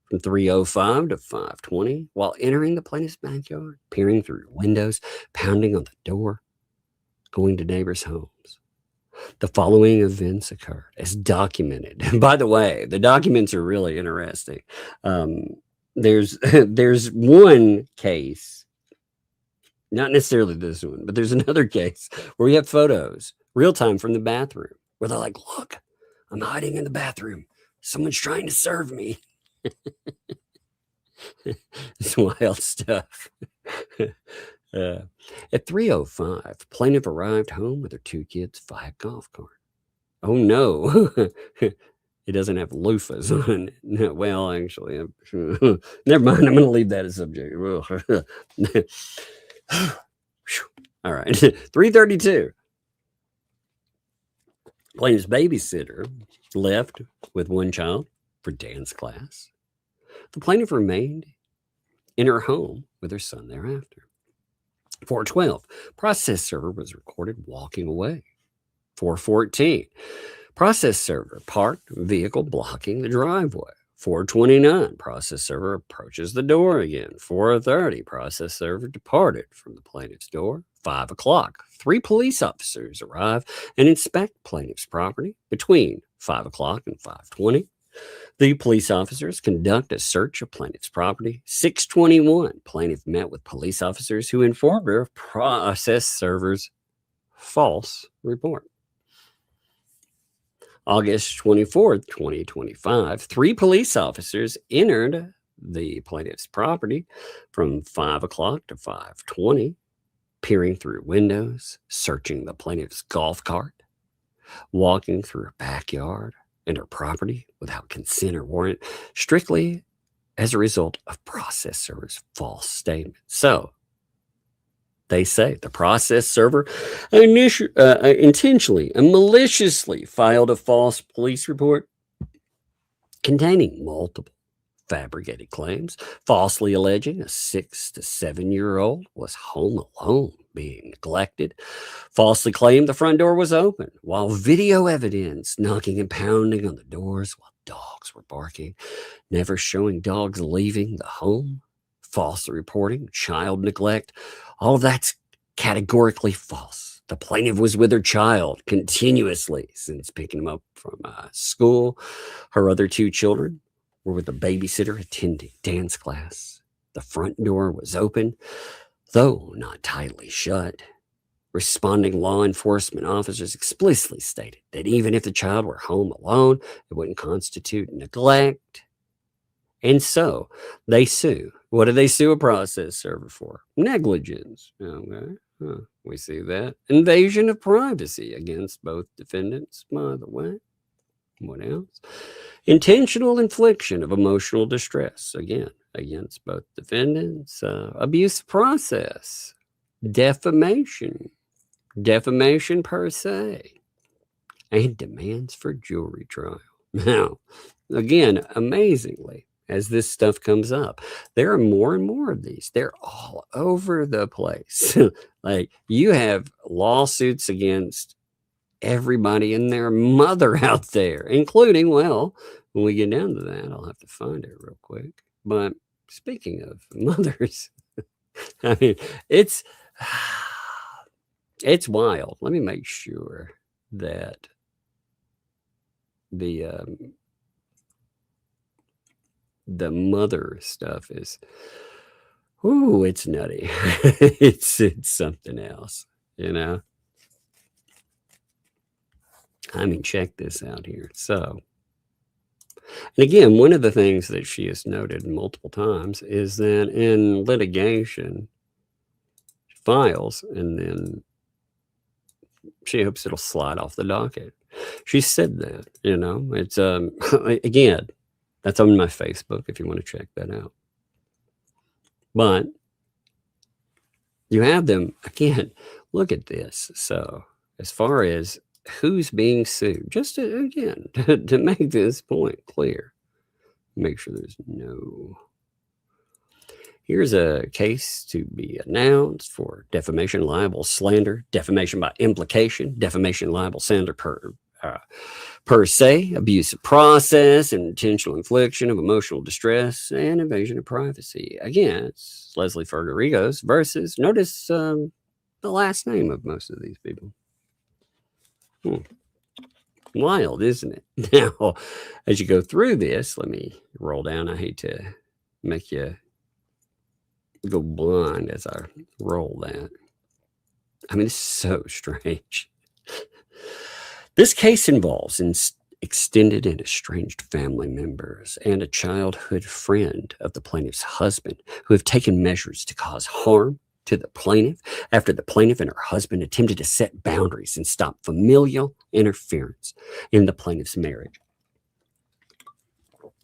from 3:05 to 5:20 while entering the plaintiff's backyard, peering through windows, pounding on the door, going to neighbors' homes. The following events occurred as documented. By the way, the documents are really interesting. There's one case, not necessarily this one, but there's another case where we have photos real time from the bathroom where they're like, look, I'm hiding in the bathroom. Someone's trying to serve me. It's wild stuff. At 3:05, plaintiff arrived home with her 2 kids, 5 golf cart. Oh no, it doesn't have loofahs on it. No, well, actually, never mind. I'm going to leave that as subject. All right, 3:32. Plaintiff's babysitter left with 1 child for dance class. The plaintiff remained in her home with her son thereafter. 4:12, process server was recorded walking away. 4:14, process server parked vehicle blocking the driveway. 4:29, process server approaches the door again. 4:30, process server departed from the plaintiff's door. 5 o'clock, 3 police officers arrive and inspect plaintiff's property between 5 o'clock and 5:20. The police officers conduct a search of plaintiff's property. 6:21, plaintiff met with police officers who informed her of process server's false report. August 24th, 2025, 3 police officers entered the plaintiff's property from 5 o'clock to 5:20, peering through windows, searching the plaintiff's golf cart, walking through her backyard and her property without consent or warrant, strictly as a result of process server's false statement. So, they say the process server intentionally and maliciously filed a false police report containing multiple fabricated claims, falsely alleging a 6 to 7-year-old was home alone being neglected, falsely claimed the front door was open, while video evidence knocking and pounding on the doors while dogs were barking, never showing dogs leaving the home, falsely reporting child neglect. All of that's categorically false. The plaintiff was with her child continuously since picking him up from school. Her other 2 children were with a babysitter attending dance class. The front door was open, though not tightly shut. Responding law enforcement officers explicitly stated that even if the child were home alone, it wouldn't constitute neglect. And so they sue. What do they sue a process server for? Negligence. Okay. We see that. Invasion of privacy against both defendants, by the way. What else? Intentional infliction of emotional distress, again, against both defendants. Abuse of process. Defamation per se. And demands for jury trial. Now, again, amazingly, as this stuff comes up, there are more and more of these. They're all over the place. Like, you have lawsuits against everybody and their mother out there, including, well, when we get down to that, I'll have to find it real quick. But speaking of mothers, I mean, it's wild. Let me make sure that the mother stuff is, ooh, it's nutty. it's something else, you know? I mean, check this out here. So, and again, one of the things that she has noted multiple times is that in litigation, files, and then she hopes it'll slide off the docket. She said that, it's, again, that's on my Facebook if you want to check that out. But you have them, again, look at this. So as far as who's being sued, just to, again, to make this point clear, make sure there's no... Here's a case to be announced for defamation, libel, slander, defamation by implication, defamation, libel, slander per se, abuse of process, and intentional infliction of emotional distress, and invasion of privacy. Again, it's Leslie Fergarigos versus, notice the last name of most of these people. Wild, isn't it? Now, as you go through this, let me roll down. I hate to make you go blind as I roll that. I mean, it's so strange. This case involves extended and estranged family members and a childhood friend of the plaintiff's husband who have taken measures to cause harm to the plaintiff after the plaintiff and her husband attempted to set boundaries and stop familial interference in the plaintiff's marriage.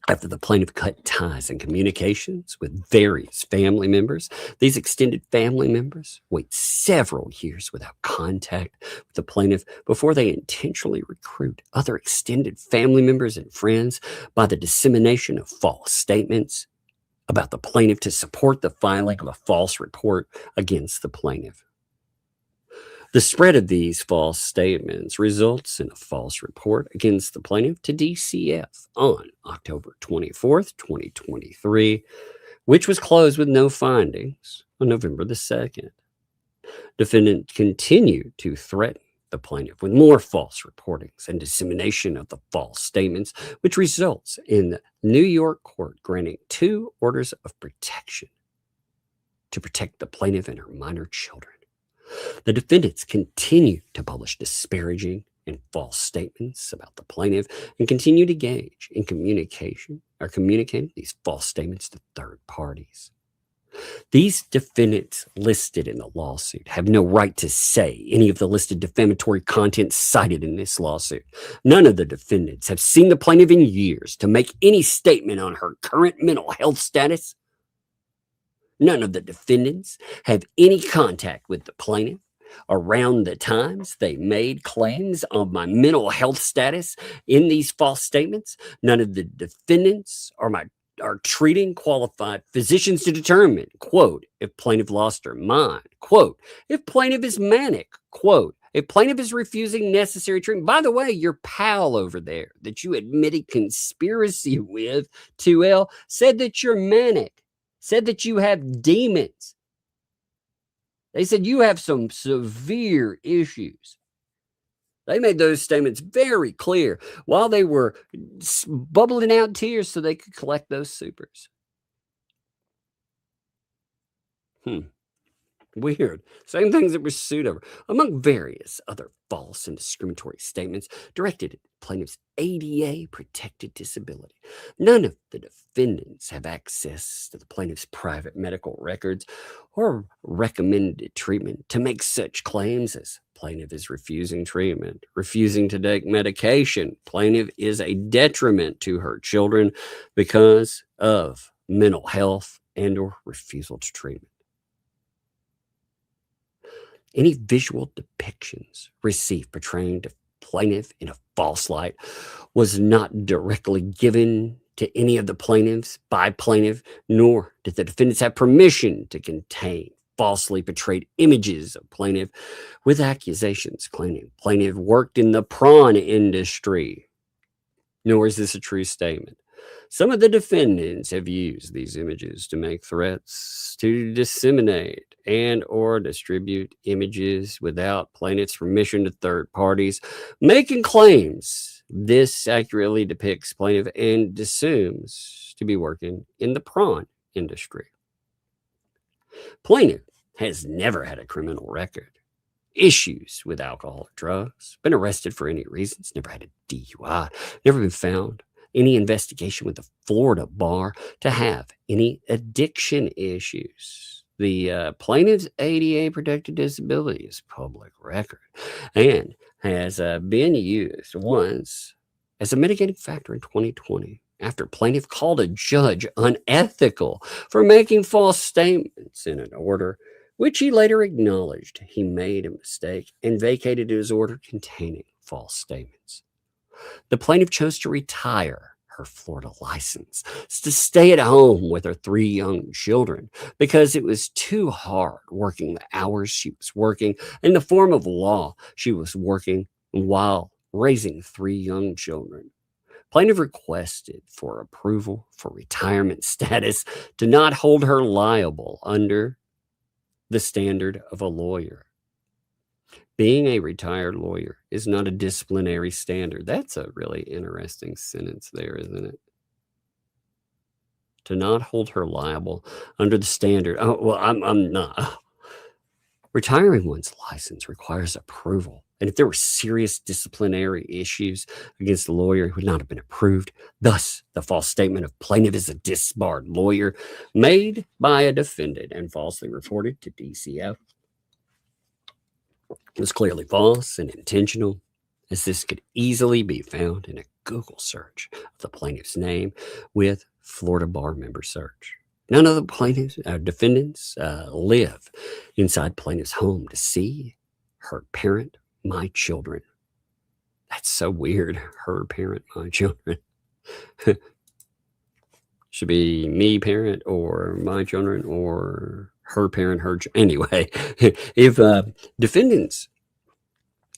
After the plaintiff cut ties and communications with various family members, these extended family members wait several years without contact with the plaintiff before they intentionally recruit other extended family members and friends by the dissemination of false statements about the plaintiff to support the filing of a false report against the plaintiff. The spread of these false statements results in a false report against the plaintiff to DCF on October 24th, 2023, which was closed with no findings on November the 2nd. Defendant continued to threaten the plaintiff with more false reportings and dissemination of the false statements, which results in the New York court granting 2 orders of protection to protect the plaintiff and her minor children. The defendants continue to publish disparaging and false statements about the plaintiff and continue to engage in communicating these false statements to third parties. These defendants listed in the lawsuit have no right to say any of the listed defamatory content cited in this lawsuit. None of the defendants have seen the plaintiff in years to make any statement on her current mental health status. None of the defendants have any contact with the plaintiff around the times they made claims on my mental health status in these false statements. None of the defendants are treating qualified physicians to determine, quote, if plaintiff lost her mind, quote, if plaintiff is manic, quote, if plaintiff is refusing necessary treatment. By the way, your pal over there that you admitted conspiracy with, 2L, said that you're manic. Said that you have demons. They said you have some severe issues. They made those statements very clear while they were bubbling out tears so they could collect those supers. Weird. Same things that were sued over, among various other false and discriminatory statements directed at plaintiff's ADA protected disability. None of the defendants have access to the plaintiff's private medical records or recommended treatment to make such claims as plaintiff is refusing treatment, refusing to take medication, plaintiff is a detriment to her children because of mental health and or refusal to treatment. Any visual depictions received portraying the plaintiff in a false light was not directly given to any of the plaintiffs by plaintiff, nor did the defendants have permission to contain falsely portrayed images of plaintiff with accusations claiming plaintiff worked in the prawn industry. Nor is this a true statement. Some of the defendants have used these images to make threats to disseminate and or distribute images without plaintiff's permission to third parties, making claims this accurately depicts plaintiff and assumes to be working in the prawn industry. Plaintiff has never had a criminal record, issues with alcohol or drugs, been arrested for any reasons, never had a DUI, never been found any investigation with the Florida bar to have any addiction issues. The plaintiff's ADA protected disability is public record and has been used once as a mitigating factor in 2020 after plaintiff called a judge unethical for making false statements in an order, which he later acknowledged he made a mistake and vacated his order containing false statements. The plaintiff chose to retire her Florida license to stay at home with her 3 young children because it was too hard working the hours she was working in the form of law she was working while raising 3 young children. Plaintiff requested for approval for retirement status to not hold her liable under the standard of a lawyer. Being a retired lawyer is not a disciplinary standard. That's a really interesting sentence there, isn't it? To not hold her liable under the standard. Oh, well, I'm not. Retiring one's license requires approval. And if there were serious disciplinary issues against the lawyer, it would not have been approved. Thus, the false statement of plaintiff is a disbarred lawyer made by a defendant and falsely reported to DCF was clearly false and intentional, as this could easily be found in a Google search of the plaintiff's name with Florida Bar Member Search. None of the plaintiffs, defendants live inside plaintiff's home to see her parent, my children. That's so weird. Her parent, my children. Should be me parent or my children or her parent, her anyway. If defendants'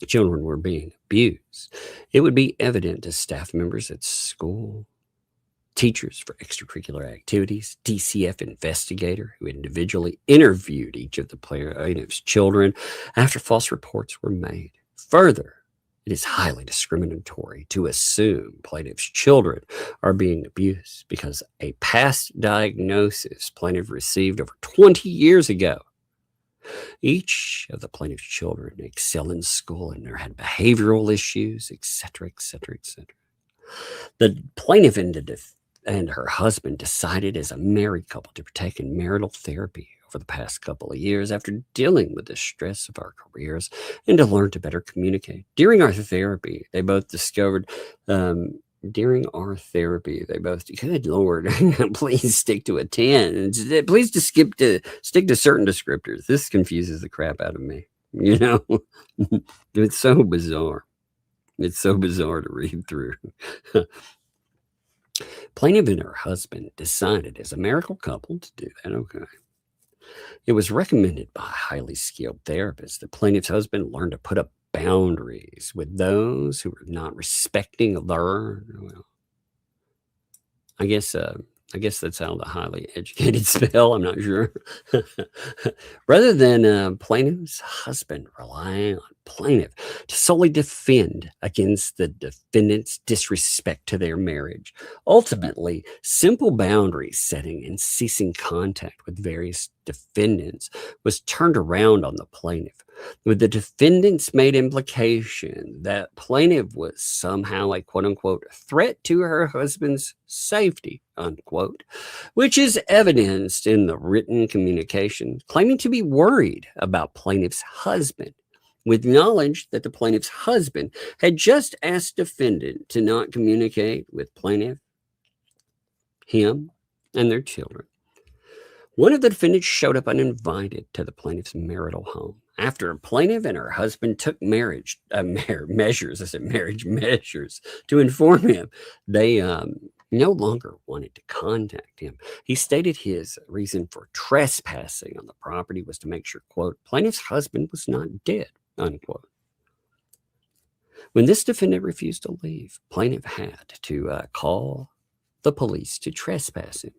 children were being abused, it would be evident to staff members at school, teachers for extracurricular activities, DCF investigator who individually interviewed each of the plaintiff's children after false reports were made. Further, it is highly discriminatory to assume plaintiff's children are being abused because a past diagnosis plaintiff received over 20 years ago. Each of the plaintiff's children excel in school and had behavioral issues, etc., etc., etc. The plaintiff and her husband decided as a married couple to partake in marital therapy over the past couple of years after dealing with the stress of our careers and to learn to better communicate. During our therapy, they both discovered, good Lord, please stick to a 10. Please just stick to certain descriptors. This confuses the crap out of me. You know, it's so bizarre. It's so bizarre to read through. Plaintiff and her husband decided as a marital couple to do that. Okay. It was recommended by a highly skilled therapist that plaintiff's husband learn to put up boundaries with those who were not respecting their, well, I guess that's how the highly educated spell. I'm not sure. Rather than plaintiff's husband relying on plaintiff to solely defend against the defendant's disrespect to their marriage. Ultimately, simple boundary setting and ceasing contact with various defendants was turned around on the plaintiff, with the defendants made implication that plaintiff was somehow a quote-unquote threat to her husband's safety, unquote, which is evidenced in the written communication claiming to be worried about plaintiff's husband, with knowledge that the plaintiff's husband had just asked defendant to not communicate with plaintiff, him, and their children. One of the defendants showed up uninvited to the plaintiff's marital home after a plaintiff and her husband took marriage measures to inform him they no longer wanted to contact him. He stated his reason for trespassing on the property was to make sure, quote, plaintiff's husband was not dead, unquote. When this defendant refused to leave, plaintiff had to call the police to trespass him.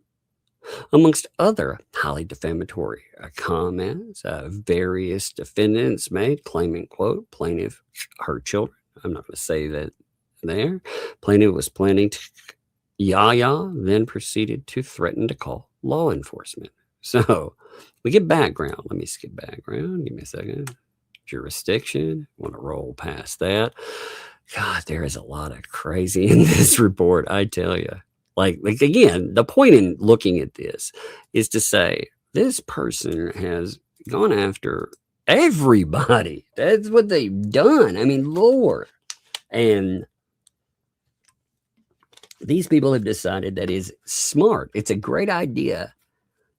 Amongst other highly defamatory comments, various defendants made claiming, quote, plaintiff, her children. I'm not going to say that there. Plaintiff was planning to then proceeded to threaten to call law enforcement. So we get background. Let me skip background. Give me a second. Jurisdiction. Want to roll past that. God, there is a lot of crazy in this report, I tell you. Like again, the point in looking at this is to say this person has gone after Everybody. That's what they've done. I mean, Lord. And these people have decided that is smart. It's a great idea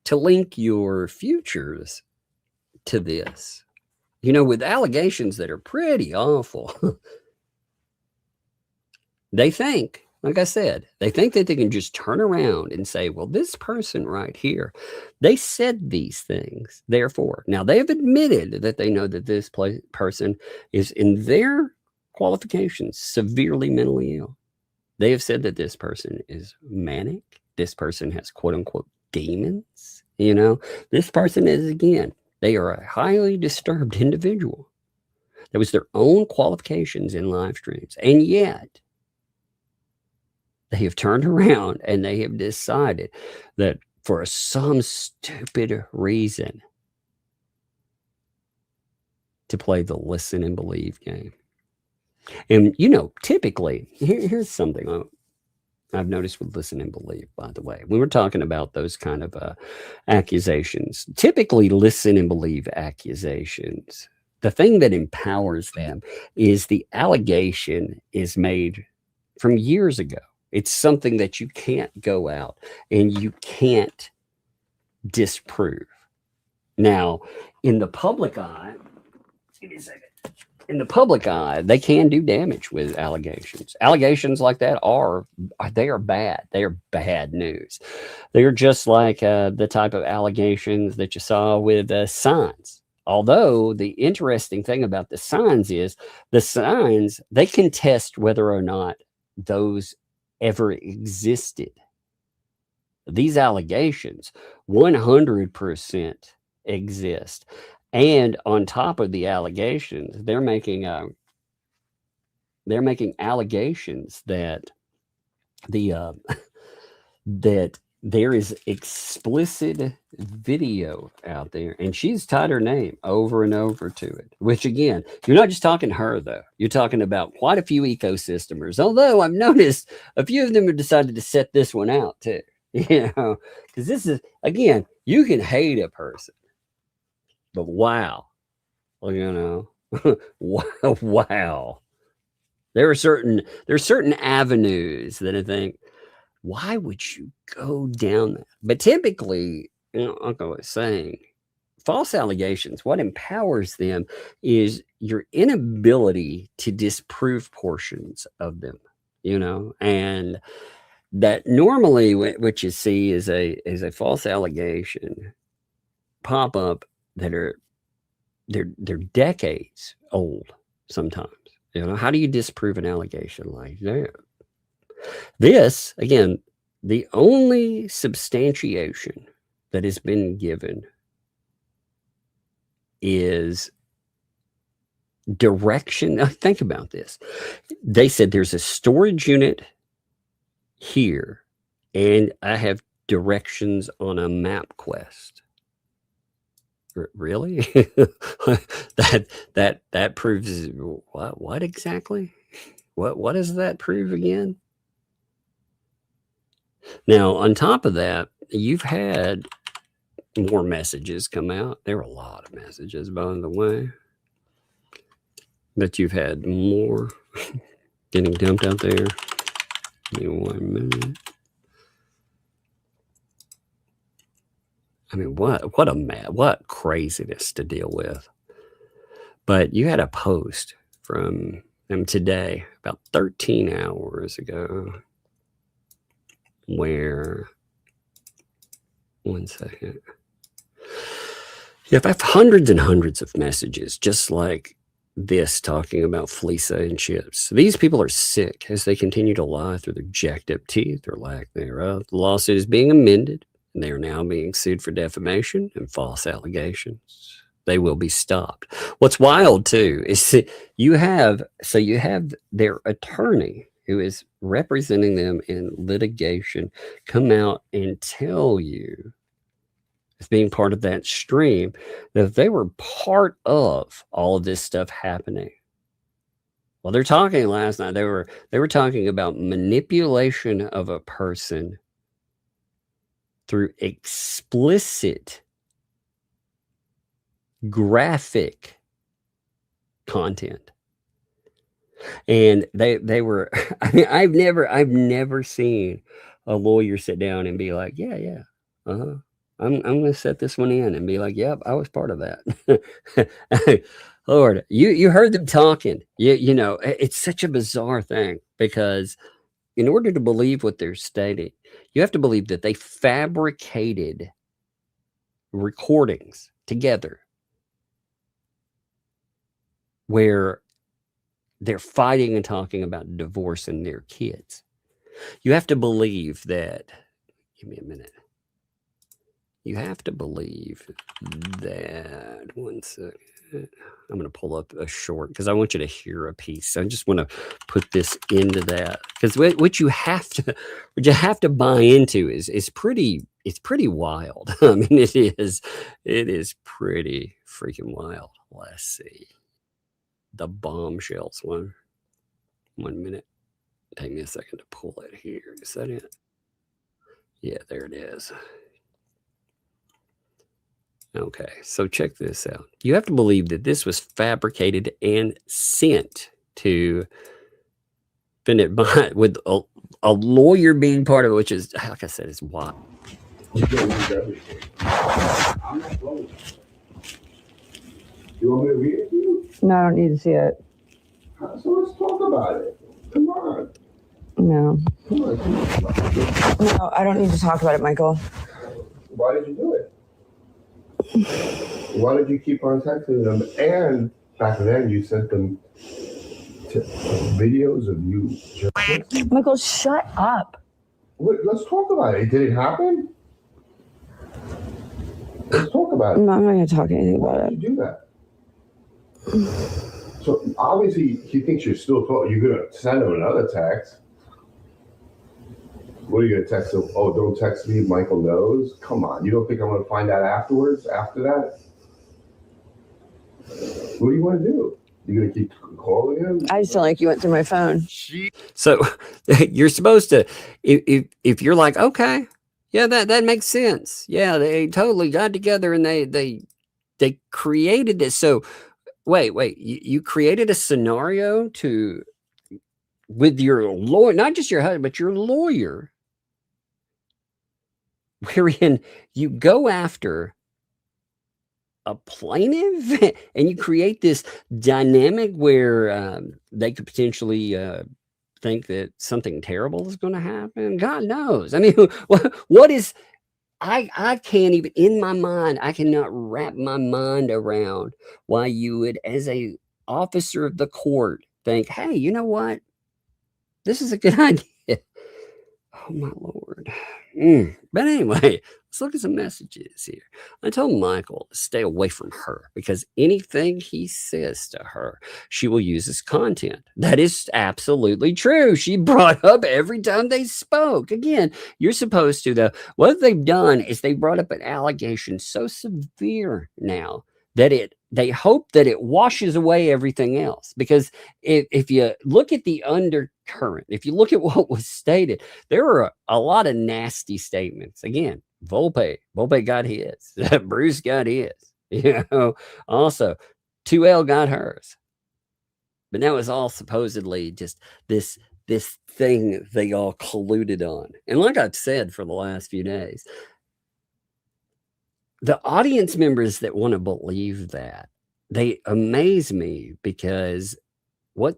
to link your futures to this. You know, with allegations that are pretty awful. They think, like I said, they think that they can just turn around and say, well, this person right here, they said these things. Therefore, now they have admitted that they know that this person is, in their qualifications, severely mentally ill. They have said that this person is manic. This person has quote unquote demons. You know, this person is, again, they are a highly disturbed individual. That was their own qualifications in live streams. And yet, they have turned around and they have decided that for some stupid reason to play the listen and believe game. And, you know, typically, here's something I've noticed with listen and believe, by the way. We were talking about those kind of accusations. Typically, listen and believe accusations. The thing that empowers them is the allegation is made from years ago. It's something that you can't go out and you can't disprove. Now, in the public eye, give me a second. In the public eye, they can do damage with allegations. Allegations like that are bad. They are bad news. They're just like the type of allegations that you saw with signs. Although the interesting thing about the signs is the signs, they can test whether or not those ever existed. These allegations 100% exist. And on top of the allegations, they're making allegations that that there is explicit video out there, and she's tied her name over and over to it. Which again, you're not just talking her though; you're talking about quite a few ecosystemers. Although I've noticed a few of them have decided to set this one out too. You know, because this is, again, you can hate a person. But wow, well, you know, wow. There are certain avenues that I think, why would you go down that? But typically, you know, Uncle was saying, false allegations, what empowers them is your inability to disprove portions of them, you know, and that normally what you see is a false allegation pop up that are they're decades old sometimes. You know, how do you disprove an allegation like that? This, again, the only substantiation that has been given is direction. Now, think about this. They said there's a storage unit here, and I have directions on a map quest. Really? that proves what exactly? What does that prove again? Now, on top of that, you've had more messages come out. There were a lot of messages, by the way, that you've had more getting dumped out there. Give me 1 minute. I mean, what craziness to deal with. But you had a post from them today, about 13 hours ago, where, one second. You have hundreds and hundreds of messages just like this talking about Fleesa and chips. These people are sick as they continue to lie through their jacked up teeth or lack thereof. The lawsuit is being amended. And they are now being sued for defamation and false allegations. They will be stopped. What's wild too is that you have their attorney who is representing them in litigation come out and tell you, as being part of that stream, that they were part of all of this stuff happening. Well, they're talking last night. They were talking about manipulation of a person through explicit graphic content. And they were, I mean, I've never seen a lawyer sit down and be like, yeah, I'm going to set this one in and be like, yep, I was part of that. Lord, you heard them talking. You know, it's such a bizarre thing, because in order to believe what they're stating, you have to believe that they fabricated recordings together where they're fighting and talking about divorcing their kids. You have to believe that, give me a minute. You have to believe that, one second. I'm going to pull up a short because I want you to hear a piece. I just want to put this into that, because what you have to buy into is pretty, it's pretty wild. I mean, it is pretty freaking wild. Let's see. The bombshells one. 1 minute. Take me a second to pull it here. Is that it? Yeah, there it is. Okay, so check this out. You have to believe that this was fabricated and sent to Bennett by, with a lawyer being part of it, which is, like I said, is wild. You want me to read it to you? No, I don't need to see it. So let's talk about it. Come on. No. Come on. No, I don't need to talk about it, Michael. Why did you do it? Why did you keep on texting them? And back then you sent them videos of you. Michael, shut up. Wait, let's talk about it. Did it happen? Let's talk about it. No, I'm not going to talk anything about Why it. did you do that? So obviously he thinks you're still talking. You're going to send him another text. What are you going to text him? Oh, don't text me. Michael knows. Come on. You don't think I'm going to find out afterwards, after that? What do you want to do? You're going to keep calling him? I just don't like you went through my phone. So you're supposed to, if you're like, okay, yeah, that makes sense. Yeah, they totally got together and they created this. So wait, you created a scenario with your lawyer, not just your husband, but your lawyer, wherein you go after a plaintiff and you create this dynamic where they could potentially think that something terrible is going to happen. God knows. I mean, what is, I can't even, in my mind, I cannot wrap my mind around why you would, as a officer of the court, think, hey, you know what? This is a good idea. Oh, my Lord. But anyway, let's look at some messages here. I told Michael to stay away from her because anything he says to her, she will use as content. That is absolutely true. She brought up every time they spoke. Again, you're supposed to, though. What they've done is they brought up an allegation so severe now that they hope that it washes away everything else. Because if you look at the undercurrent, if you look at what was stated, there were a lot of nasty statements. Again, Volpe got his, Bruce got his, you know, also 2L got hers. But that was all supposedly just this thing they all colluded on. And like I've said for the last few days, the audience members that want to believe that, they amaze me, because what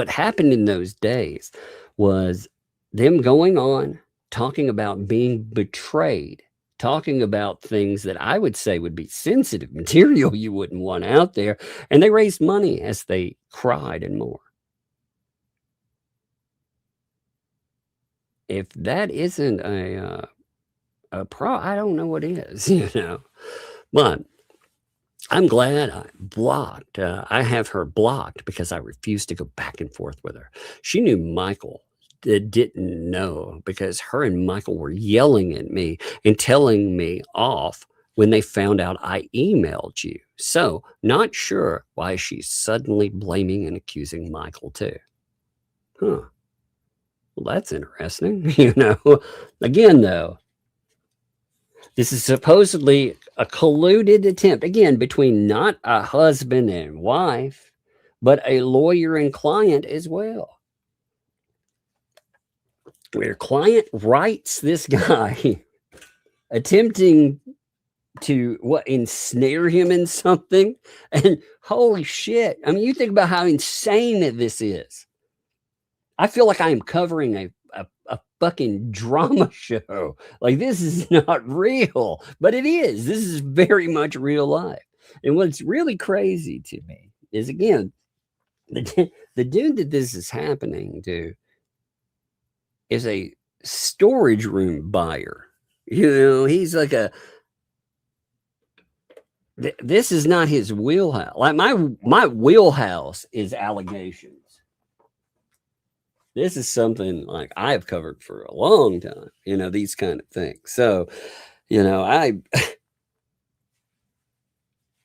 happened in those days was them going on, talking about being betrayed, talking about things that I would say would be sensitive material you wouldn't want out there. And they raised money as they cried and more. If that isn't a I don't know what is, you know. But I'm glad I blocked. I have her blocked because I refused to go back and forth with her. She knew Michael didn't know, because her and Michael were yelling at me and telling me off when they found out I emailed you. So not sure why she's suddenly blaming and accusing Michael too. Huh. Well, that's interesting. You know, again, though, This is supposedly a colluded attempt, again, between not a husband and wife, but a lawyer and client as well. Where client writes this guy attempting to ensnare him in something, and holy shit, I mean, you think about how insane that this is. I feel like I am covering a fucking drama show. Like, this is not real, but it is. This is very much real life. And what's really crazy to me is, again, the dude that this is happening to is a storage room buyer. You know, he's like this is not his wheelhouse. Like my wheelhouse is allegations. This is something like I've covered for a long time, you know, these kind of things. So, you know,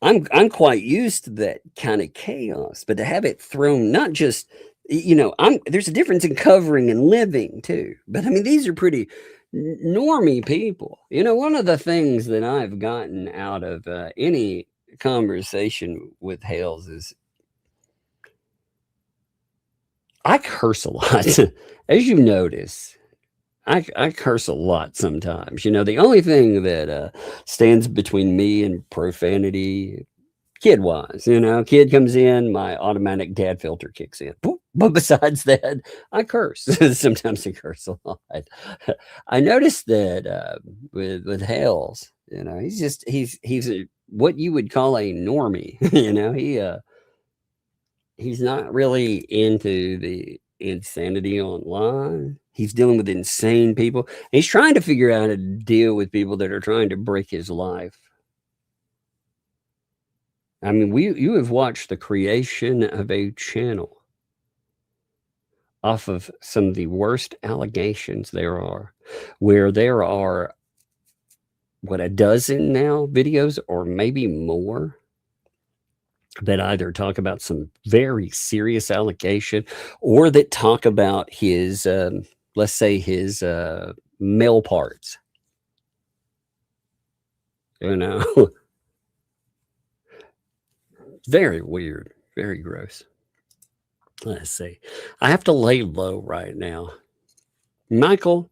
I'm quite used to that kind of chaos, but to have it thrown, not just, you know, there's a difference in covering and living too. But I mean, these are pretty normie people. You know, one of the things that I've gotten out of any conversation with Hales is I curse a lot. As you notice, I curse a lot sometimes. You know, the only thing that stands between me and profanity, kid-wise, you know, kid comes in, my automatic dad filter kicks in. But besides that, I curse. Sometimes I curse a lot. I noticed that with Hales, you know, he's what you would call a normie. You know, he's not really into the insanity online. He's dealing with insane people. He's trying to figure out how to deal with people that are trying to break his life. I mean, you have watched the creation of a channel off of some of the worst allegations there are, where there are, what, a dozen now videos or maybe more that either talk about some very serious allegation or that talk about his, let's say his male parts. You know, very weird, very gross. Let's see. I have to lay low right now. Michael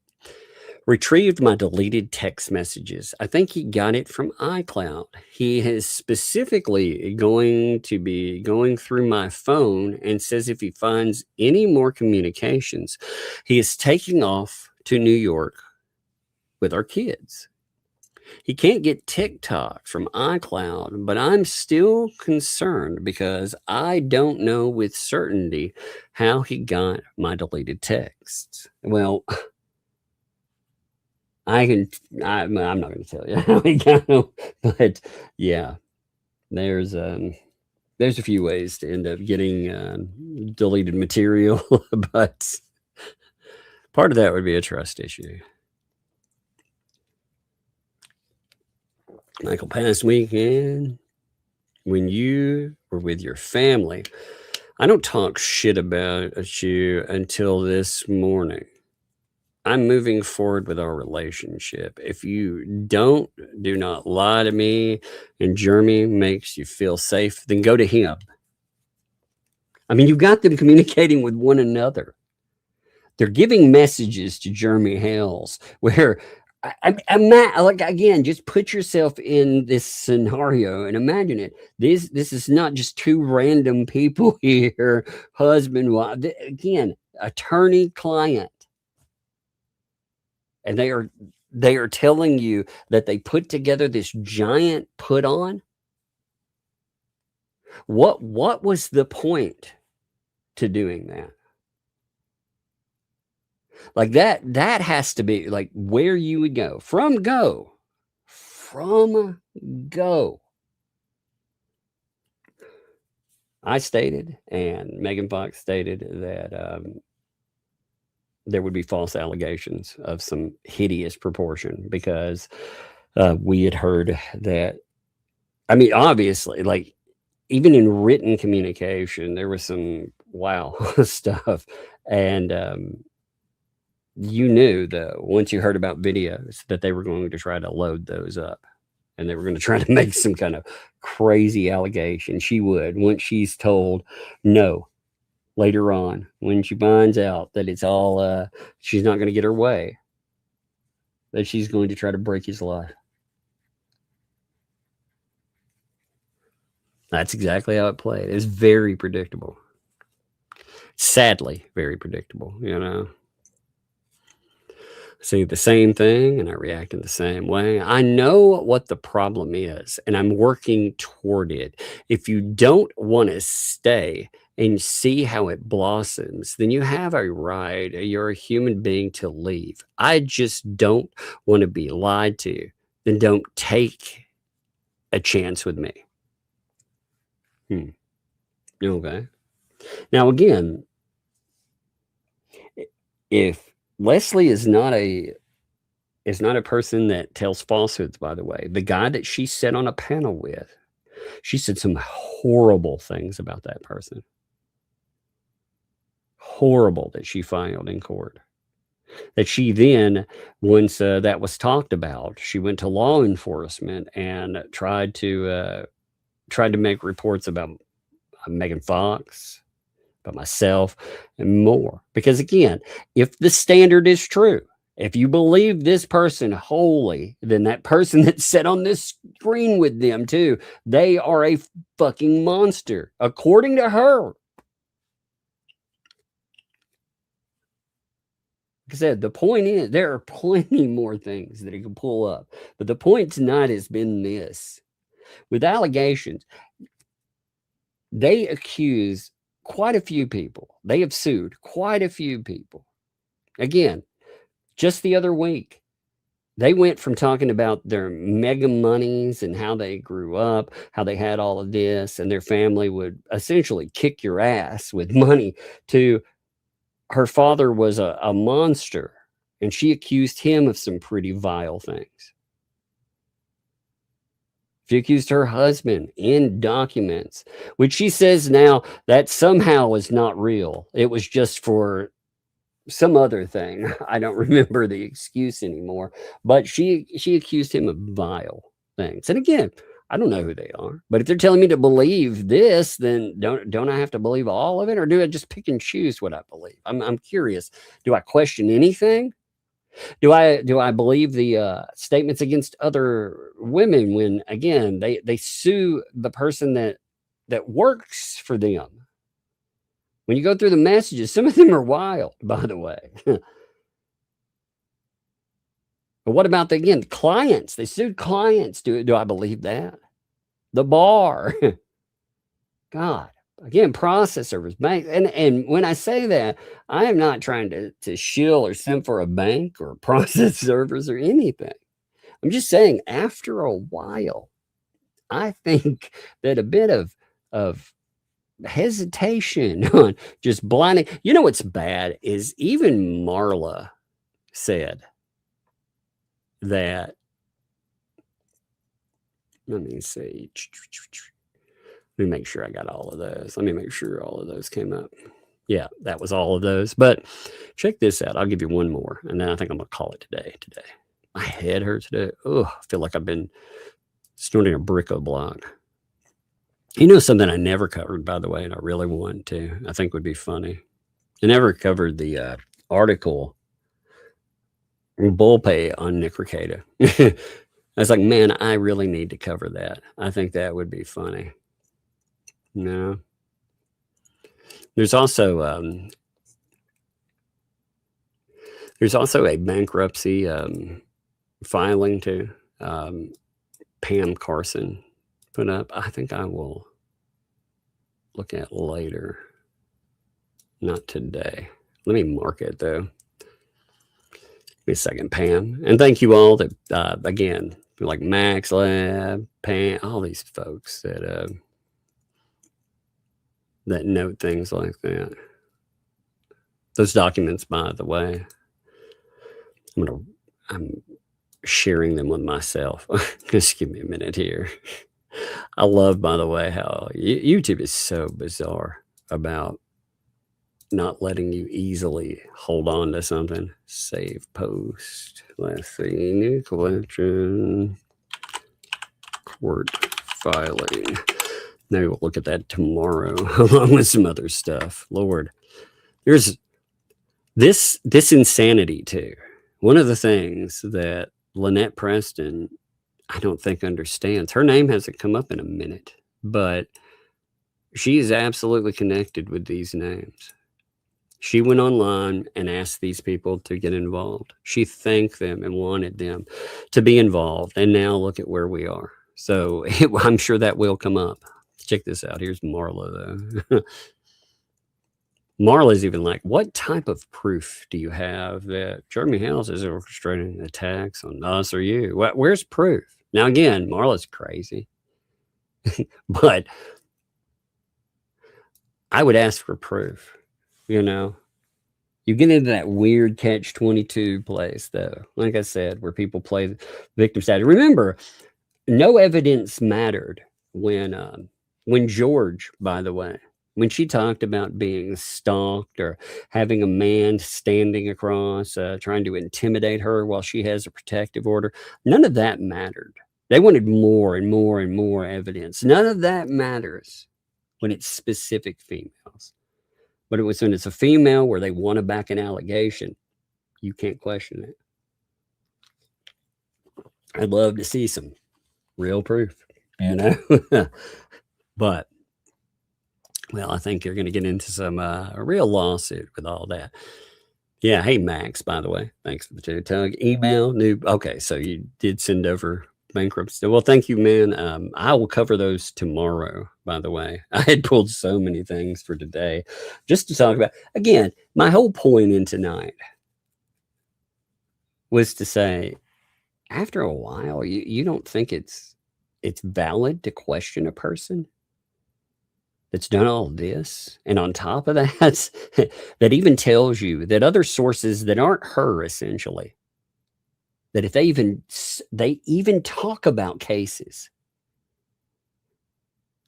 retrieved my deleted text messages. I think he got it from iCloud. He is specifically going to be going through my phone and says if he finds any more communications, he is taking off to New York with our kids. He can't get TikTok from iCloud, but I'm still concerned because I don't know with certainty how he got my deleted texts. Well, I'm not going to tell you how he got them, but yeah, there's a few ways to end up getting deleted material, but part of that would be a trust issue. Michael, past weekend, when you were with your family, I don't talk shit about you until this morning. I'm moving forward with our relationship. If you do not lie to me and Jeremy makes you feel safe, then go to him. I mean, you've got them communicating with one another. They're giving messages to Jeremy Hales where I'm not, like, again, just put yourself in this scenario and imagine it. This is not just two random people here, husband, wife, again, attorney, client. And they are telling you that they put together this giant put on. What was the point to doing that? Like that has to be like where you would go. From go. I stated, and Megan Fox stated, that there would be false allegations of some hideous proportion because we had heard that, I mean, obviously, like, even in written communication, there was some wow stuff. And You knew, though, once you heard about videos, that they were going to try to load those up. And they were going to try to make some kind of crazy allegation. She would, once she's told no, later on, when she finds out that it's all, she's not going to get her way, that she's going to try to break his life. That's exactly how it played. It's very predictable. Sadly, very predictable, you know. See the same thing and I react in the same way. I know what the problem is and I'm working toward it. If you don't want to stay and see how it blossoms, then you have a right. You're a human being to leave. I just don't want to be lied to. Then don't take a chance with me. Okay. Now, again, if Leslie is not a person that tells falsehoods, by the way. The guy that she sat on a panel with, she said some horrible things about that person. Horrible that she filed in court. That she then, once that was talked about, she went to law enforcement and tried to make reports about Megan Fox, about myself, and more. Because again, if the standard is true, if you believe this person wholly, then that person that sat on this screen with them too, they are a fucking monster, according to her. Like I said, the point is, there are plenty more things that he can pull up. But the point tonight has been this. With allegations, they accuse quite a few people. They have sued quite a few people. Again, just the other week, they went from talking about their mega monies and how they grew up, how they had all of this, and their family would essentially kick your ass with money, to her father was a monster, and she accused him of some pretty vile things. She accused her husband in documents, which she says now that somehow is not real. It was just for some other thing. I don't remember the excuse anymore, but she accused him of vile things. And again, I don't know who they are, but if they're telling me to believe this, then don't I have to believe all of it, or do I just pick and choose what I believe? I'm curious. Do I question anything? Do I believe the statements against other women when, again, they sue the person that works for them? When you go through the messages, some of them are wild, by the way. But what about the clients? They sued clients. Do I believe that? The bar. God. Again, process servers, banks. And when I say that, I am not trying to shill or send for a bank or process servers or anything. I'm just saying, after a while, I think that a bit of hesitation on just blinding. You know what's bad is even Marla said that. Let me see. Let me make sure I got all of those. Let me make sure all of those came up. Yeah, that was all of those. But check this out. I'll give you one more, and then I think I'm going to call it today. My head hurts today. Oh, I feel like I've been snorting a Bricko block. You know something I never covered, by the way, and I really want to. I think would be funny. I never covered the article Bull Pay on Nick Rekieta. I was like, man, I really need to cover that. I think that would be funny. No. There's also a bankruptcy filing too. Pam Carson put up. I think I will look at later. Not today. Let me mark it though. Give me a second, Pam. And thank you all that again, like Max Lab, Pam, all these folks that note things like that. Those documents, by the way, I'm sharing them with myself. Just give me a minute here. I love, by the way, how YouTube is so bizarre about not letting you easily hold on to something. Save post. Let's see. New collection. Court filing. Maybe we'll look at that tomorrow along with some other stuff. Lord, there's this insanity too. One of the things that Lynette Preston, I don't think understands. Her name hasn't come up in a minute, but she is absolutely connected with these names. She went online and asked these people to get involved. She thanked them and wanted them to be involved. And now look at where we are. So I'm sure that will come up. Check this out. Here's Marla, though. Marla's even like, what type of proof do you have that Jeremy Hales is orchestrating attacks on us or you? Where's proof? Now, again, Marla's crazy. But I would ask for proof. You know, you get into that weird catch-22 place, though. Like I said, where people play victim status. Remember, no evidence mattered when George, by the way, when she talked about being stalked or having a man standing across, trying to intimidate her while she has a protective order, none of that mattered. They wanted more and more and more evidence. None of that matters when it's specific females. But it was when it's a female where they want to back an allegation, you can't question it. I'd love to see some real proof, you know? But, well, I think you're going to get into some a real lawsuit with all that. Yeah, hey, Max, by the way. Thanks for the tug. Email, new. Okay, so you did send over bankruptcy. Well, thank you, man. I will cover those tomorrow, by the way. I had pulled so many things for today just to talk about. Again, my whole point in tonight was to say, after a while, you don't think it's valid to question a person that's done all this. And on top of that, that even tells you that other sources that aren't her, essentially, that if they even talk about cases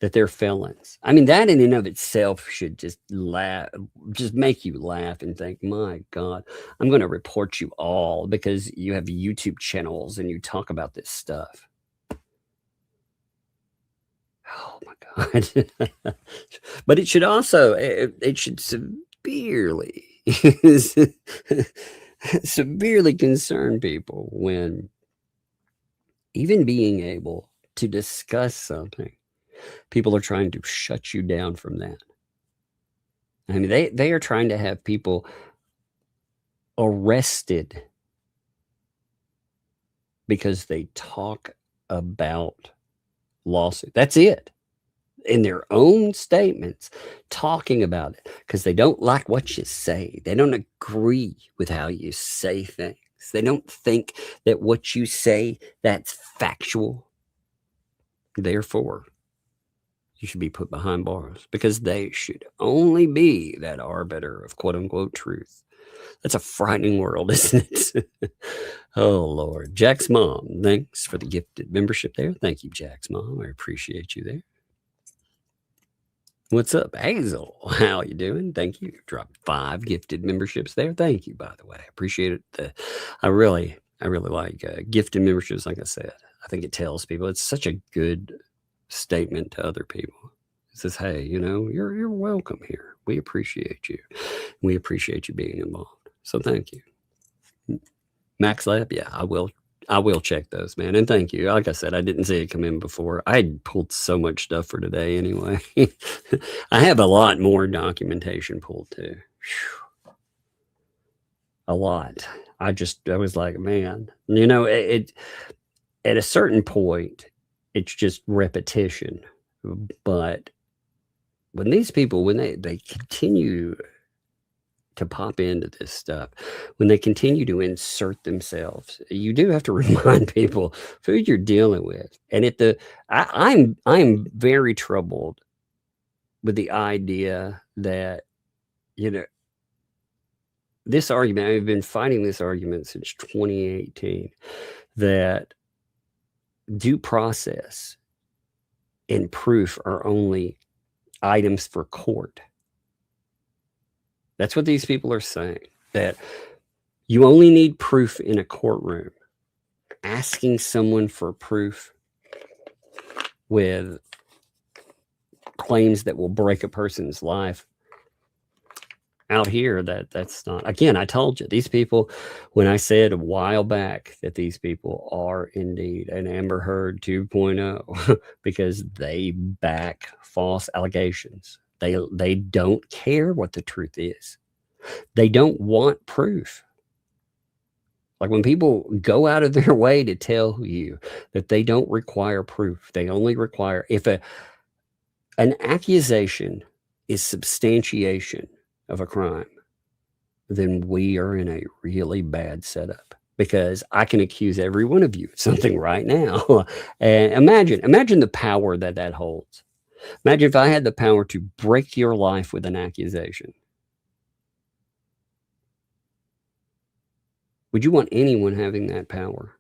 that they're felons. I mean, that in and of itself should just make you laugh and think, my God, I'm going to report you all because you have YouTube channels and you talk about this stuff. Oh my God. But it should also, it should severely concern people when even being able to discuss something, people are trying to shut you down from that. I mean, they are trying to have people arrested because they talk about lawsuit. That's it. In their own statements, talking about it because they don't like what you say. They don't agree with how you say things. They don't think that what you say, that's factual. Therefore, you should be put behind bars because they should only be that arbiter of quote unquote truth. That's a frightening world, isn't it? Oh, Lord. Jack's mom, thanks for the gifted membership there. Thank you, Jack's mom. I appreciate you there. What's up, Hazel? How you doing? Thank you. Dropped 5 gifted memberships there. Thank you, by the way. I appreciate it. I really like gifted memberships. Like I said, I think it tells people it's such a good statement to other people. It says, hey, you know, you're welcome here. We appreciate you. We appreciate you being involved. So thank you. Max Lab, yeah, I will check those, man. And thank you. Like I said, I didn't see it come in before. I had pulled so much stuff for today anyway. I have a lot more documentation pulled too. Whew. A lot. I was like, man, you know, it at a certain point, it's just repetition. But when these people, when they continue to pop into this stuff, when they continue to insert themselves, you do have to remind people who you're dealing with. And I'm very troubled with the idea that, you know, this argument, I've been fighting this argument since 2018, that due process and proof are only items for court. That's what these people are saying, that you only need proof in a courtroom. Asking someone for proof with claims that will break a person's life out here, that's not. Again, I told you, these people, when I said a while back that these people are indeed an Amber Heard 2.0 because they back false allegations. They don't care what the truth is. They don't want proof. Like when people go out of their way to tell you that they don't require proof, they only require, if an accusation is substantiation of a crime, then we are in a really bad setup, because I can accuse every one of you of something right now. And imagine the power that holds. Imagine if I had the power to break your life with an accusation. Would you want anyone having that power?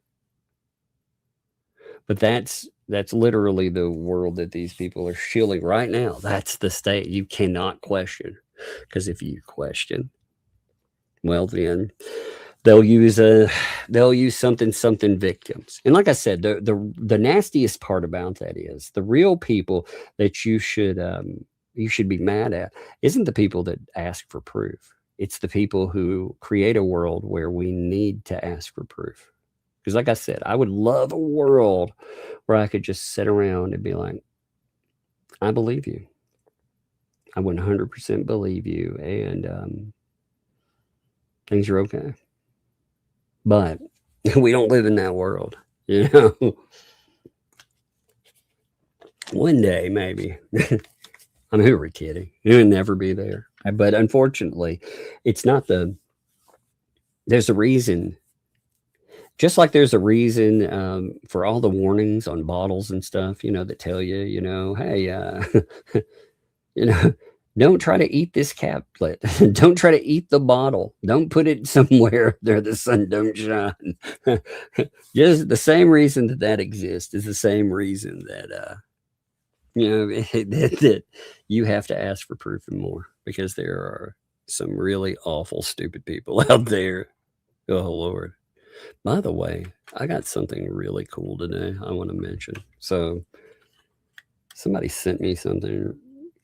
But that's literally the world that these people are shilling right now. That's the state. You cannot question, because if you question, well, then they'll use something victims. And like I said, the nastiest part about that is the real people that you should be mad at isn't the people that ask for proof. It's the people who create a world where we need to ask for proof. Because like I said, I would love a world where I could just sit around and be like, I believe you. I 100% believe you. And things are okay. But we don't live in that world, you know. One day, maybe. I mean, who are we kidding? It would never be there. But unfortunately, it's not there's a reason. Just like there's a reason for all the warnings on bottles and stuff, you know, that tell you, you know, hey, you know, don't try to eat this caplet. Don't try to eat the bottle. Don't put it somewhere there the sun don't shine. Just the same reason that exists is the same reason that, you know, that you have to ask for proof and more, because there are some really awful, stupid people out there. Oh, Lord. By the way, I got something really cool today I want to mention. So somebody sent me something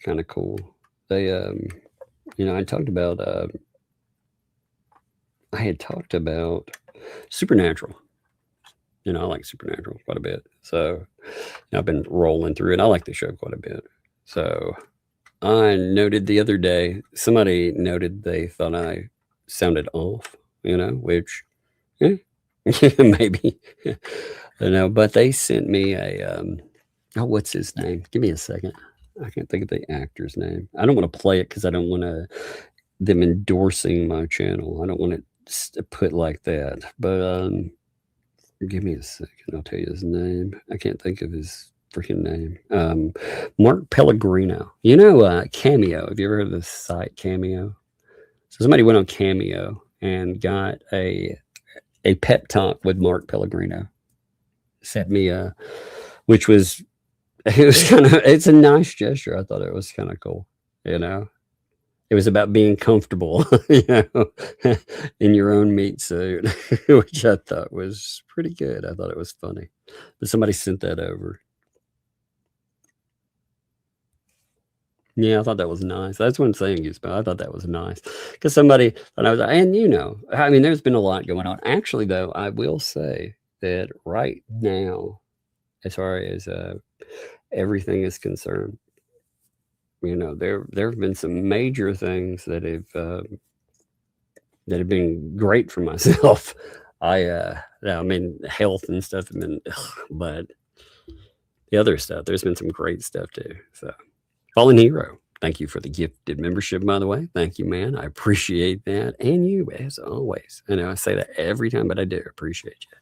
kind of cool. They, you know, I had talked about Supernatural. You know, I like Supernatural quite a bit. So I've been rolling through it. I like the show quite a bit. So I noted the other day, somebody noted they thought I sounded off, you know, which, maybe, you know, but they sent me a, what's his name? Give me a second. I can't think of the actor's name. I don't want to play it because I don't want them endorsing my channel. I don't want it to put like that, but, give me a second. I'll tell you his name. I can't think of his freaking name. Mark Pellegrino. You know, Cameo. Have you ever heard of the site Cameo? So somebody went on Cameo and got a pep talk with Mark Pellegrino. Sent me which was, it's a nice gesture. I thought it was kind of cool, you know. It was about being comfortable, you know, in your own meat suit, which I thought was pretty good. I thought it was funny. But somebody sent that over. Yeah, I thought that was nice. That's what I'm saying, Goosebumps. I thought that was nice. Because somebody thought I was, and you know, I mean, there's been a lot going on. Actually, though, I will say that right now, as far as everything is concerned, you know, there have been some major things that have been great for myself. I mean, health and stuff have been, but the other stuff, there's been some great stuff too. So, Fallen Hero, thank you for the gifted membership, by the way. Thank you, man. I appreciate that, and you as always. I know I say that every time, but I do appreciate you.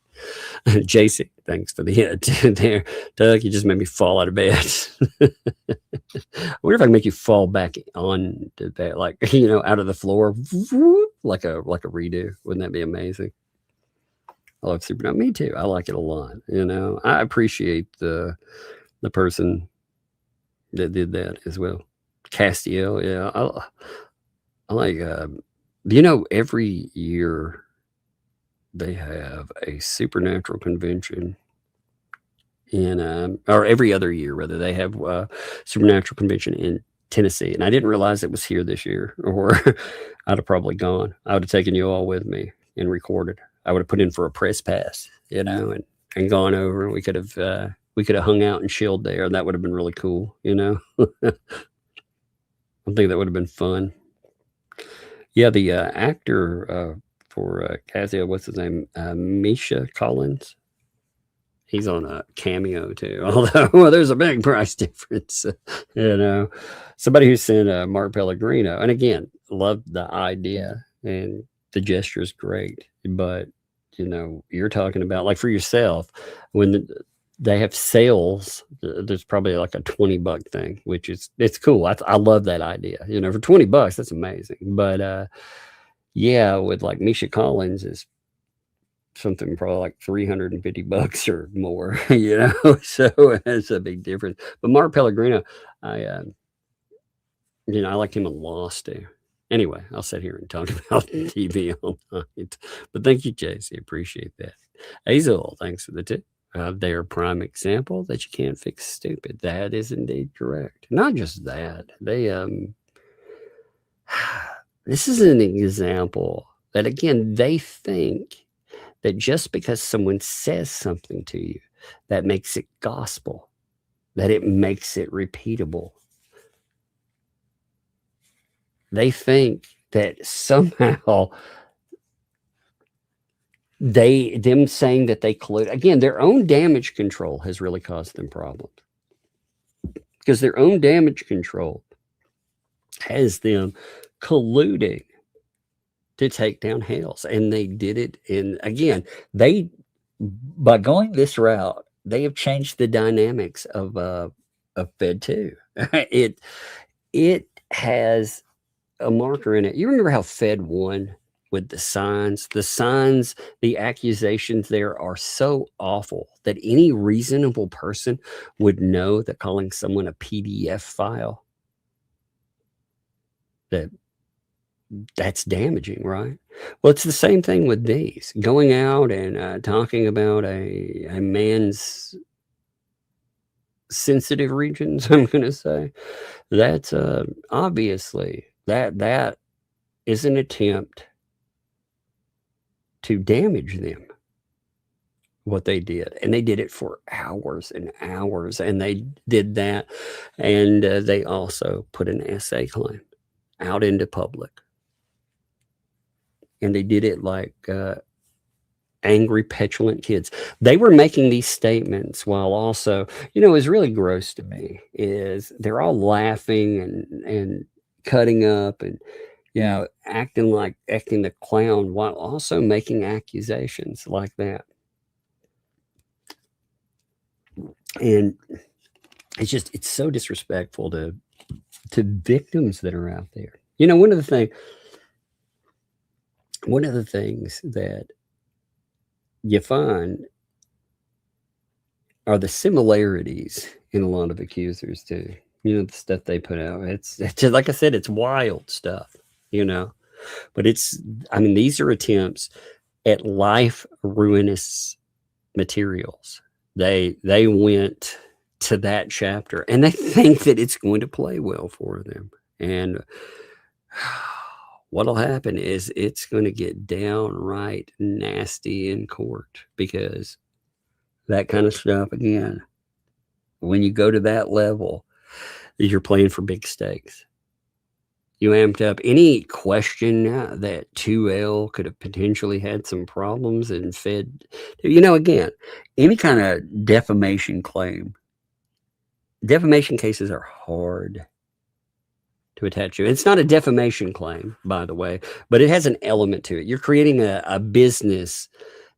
JC, thanks for the hit there. Doug, you just made me fall out of bed. I wonder if I can make you fall back on the bed, like, you know, out of the floor, like a redo. Wouldn't that be amazing? I love Supernatural. Me too. I like it a lot. You know, I appreciate the person that did that as well. Castiel, yeah. I like, you know, every year they have a supernatural convention in, or every other year, rather, they have a supernatural convention in Tennessee. And I didn't realize it was here this year, or I'd have probably gone. I would have taken you all with me and recorded. I would have put in for a press pass, you know, and gone over, and we could have hung out and chilled there. And that would have been really cool, you know. I think that would have been fun. Yeah, the actor for Casio, what's his name? Misha Collins. He's on a cameo too, although well, there's a big price difference. You know, somebody who sent Mark Pellegrino, and again, loved the idea and the gesture is great, but you know, you're talking about like for yourself when they have sales. There's probably like a $20 thing, which it's cool. I love that idea. You know, for $20, that's amazing. But yeah, with like Misha Collins is something probably like $350 or more, you know, so it's a big difference. But Mark Pellegrino, you know, I liked him a Lost too. Anyway, I'll sit here and talk about TV all night. But thank you, JC. Appreciate that. Hazel, thanks for the tip. They're a prime example that you can't fix stupid. That is indeed correct. Not just that. They this is an example that again, they think that just because someone says something to you, that makes it gospel, that it makes it repeatable. They think that somehow them saying that they collude, again, their own damage control has really caused them problems. Because their own damage control has them colluding to take down Hales. And they did it again, by going this route, they have changed the dynamics of Fed 2. It has a marker in it. You remember how Fed 1 with the signs, the accusations there are so awful that any reasonable person would know that calling someone a PDF file, that's damaging, right? Well, it's the same thing with these. Going out and talking about a man's sensitive regions, I'm going to say, that's obviously that is an attempt to damage them, what they did. And they did it for hours and hours, and they did that. And they also put an essay claim out into public. And they did it like angry, petulant kids. They were making these statements while also, you know, what's really gross to me is they're all laughing and cutting up and, you know, acting the clown while also making accusations like that. And it's so disrespectful to victims that are out there. You know, one of the things that you find are the similarities in a lot of accusers too. You know, the stuff they put out. It's just, like I said, it's wild stuff, you know. But I mean, these are attempts at life ruinous materials. They went to that chapter and they think that it's going to play well for them. And what'll happen is it's going to get downright nasty in court, because that kind of stuff, again, when you go to that level, you're playing for big stakes. You amped up any question that 2L could have potentially had some problems and Fed, you know, again, any kind of defamation claim. Defamation cases are hard to attach to. It's not a defamation claim, by the way, but it has an element to it. You're creating a business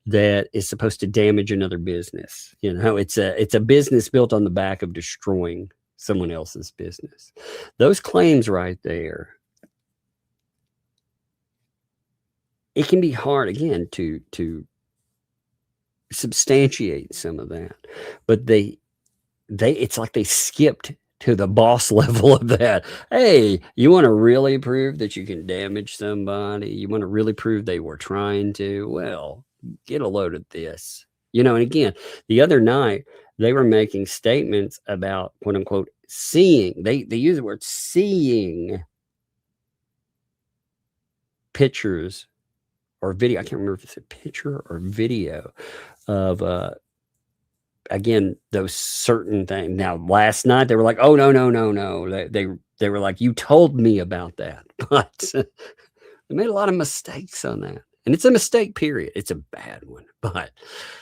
that is supposed to damage another business. You know, it's a business built on the back of destroying someone else's business. Those claims right there, it can be hard again to substantiate some of that, but it's like they skipped to the boss level of that. Hey, you want to really prove that you can damage somebody? You want to really prove they were trying to? Well, get a load of this. And again, the other night, they were making statements about, quote unquote, seeing. They use the word seeing pictures or video. I can't remember if it's a picture or video of again, those certain things. Now, last night they were like, "Oh no!" They were like, "You told me about that," but they made a lot of mistakes on that, and it's a mistake. Period. It's a bad one, but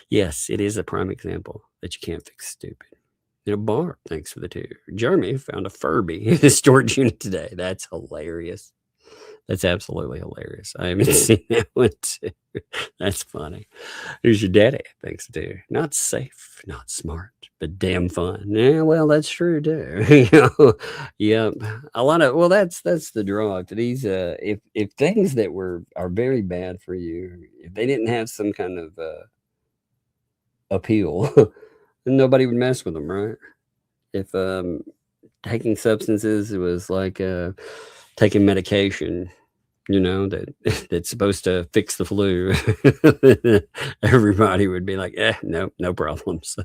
yes, it is a prime example that you can't fix stupid. Barb, thanks for the 2. Jeremy found a Furby in the storage unit today. That's hilarious. That's absolutely hilarious. I haven't seen that one too. That's funny. Who's your daddy? Thanks to not safe, not smart, but damn fun. Yeah, well, that's true too. Yep. A lot of that's the draw to these. If things that are very bad for you, if they didn't have some kind of appeal, then nobody would mess with them, right? If taking substances was like taking medication, that's supposed to fix the flu, everybody would be like, no problems.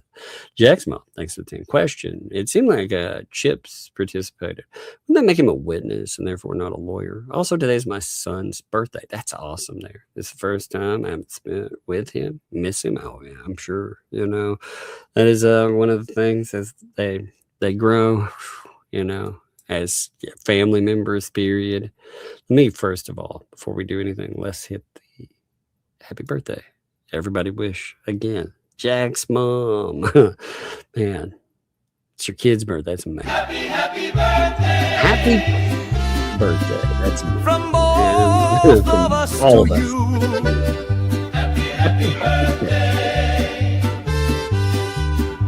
Jack's mom, thanks for the 10. Question. It seemed like Chips participated. Wouldn't that make him a witness and therefore not a lawyer? Also, today's my son's birthday. That's awesome there. It's the first time I haven't spent with him. Miss him? Oh, yeah, I'm sure. That is one of the things as they grow, as family members, period. Me, first of all, before we do anything, let's hit the happy birthday. Everybody wish again. Jack's mom. Man, it's your kid's birthday. That's amazing. Happy birthday. Happy birthday. That's amazing. From both of us all to you. Happy birthday.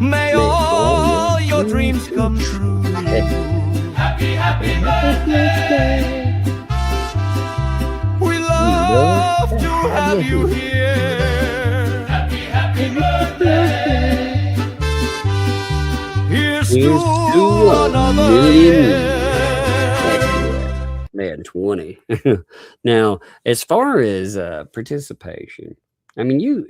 May all your dreams come true. Happy birthday. We love to have you here. Happy birthday. Here's to another year. Man, 20. Now, as far as participation, I mean, you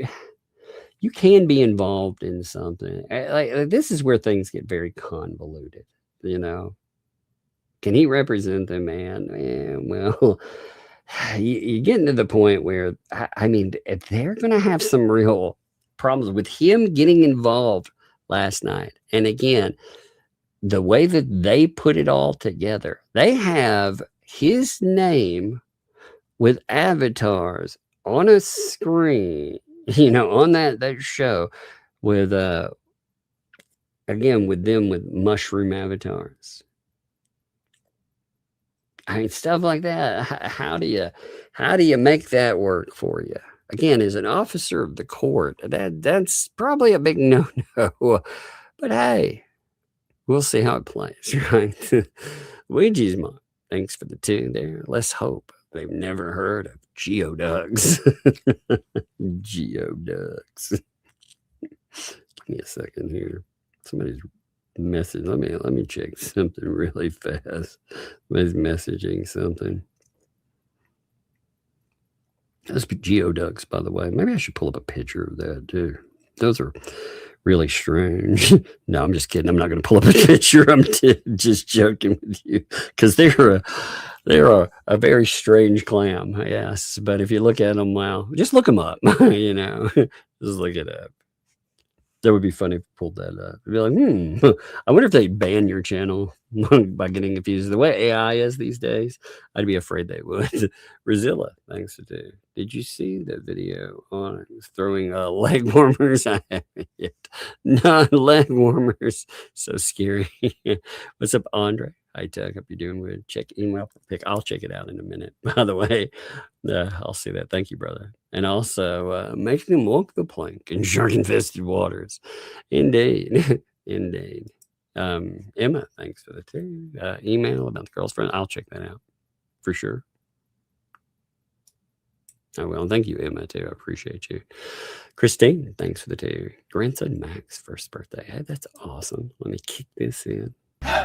can be involved in something. Like this is where things get very convoluted, Can he represent the man? Well, you're getting to the point where, I mean, if they're going to have some real problems with him getting involved last night. And again, the way that they put it all together, they have his name with avatars on a screen, on that show with, again, with them with mushroom avatars. I mean, stuff like that. How do you make that work for you? Again, as an officer of the court, that's probably a big no-no. But hey, we'll see how it plays, right? Ouija's mom, thanks for the 2 there. Let's hope they've never heard of geodugs. Geodugs. Give me a second here. Somebody's message. Let me check something really fast. Somebody's messaging something. Those geodugs, by the way. Maybe I should pull up a picture of that too. Those are really strange. No, I'm just kidding. I'm not going to pull up a picture. I'm just joking with you because they're a very strange clam. Yes, but if you look at them, well, just look them up. Just look it up. That would be funny if you pulled that up. It'd be like, I wonder if they ban your channel by getting confused. The way AI is these days, I'd be afraid they would. Razilla, thanks for two. Did you see the video on throwing leg warmers? I haven't yet. No, leg warmers. So scary. What's up, Andre? Hi, Tech. Hope you're doing good. Check email pick. I'll check it out in a minute. By the way, I'll see that. Thank you, brother. And also, making them walk the plank in shark-infested waters. Indeed. Indeed. Emma, thanks for the two. Email about the girlfriend. I'll check that out for sure. I will. And thank you, Emma, too. I appreciate you. Christine, thanks for the two. Grandson Max, first birthday. Hey, that's awesome. Let me kick this in.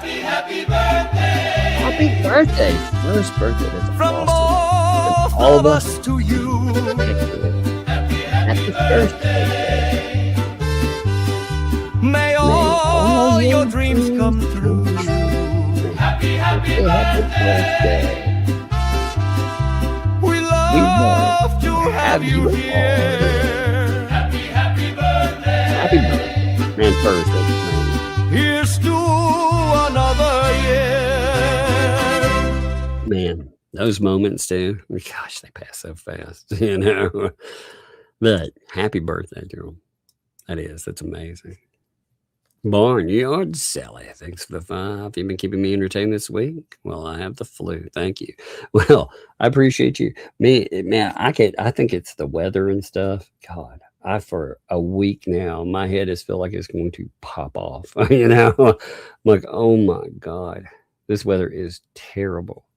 Happy birthday. First birthday. That's From awesome. both All of us to you. Happy birthday. May all your dreams come true. Happy birthday. We love to have you here. Happy birthday. Man, first, man. Here's to another year. Man, those moments too. Gosh, they pass so fast, you know. But happy birthday to them. That's amazing. Barnyard Sally, thanks for the 5. You've been keeping me entertained this week. Well, I have the flu. Thank you. Well, I appreciate you. Man, I think it's the weather and stuff. God, for a week now, my head has felt like it's going to pop off. You know, I'm like, oh my God, this weather is terrible.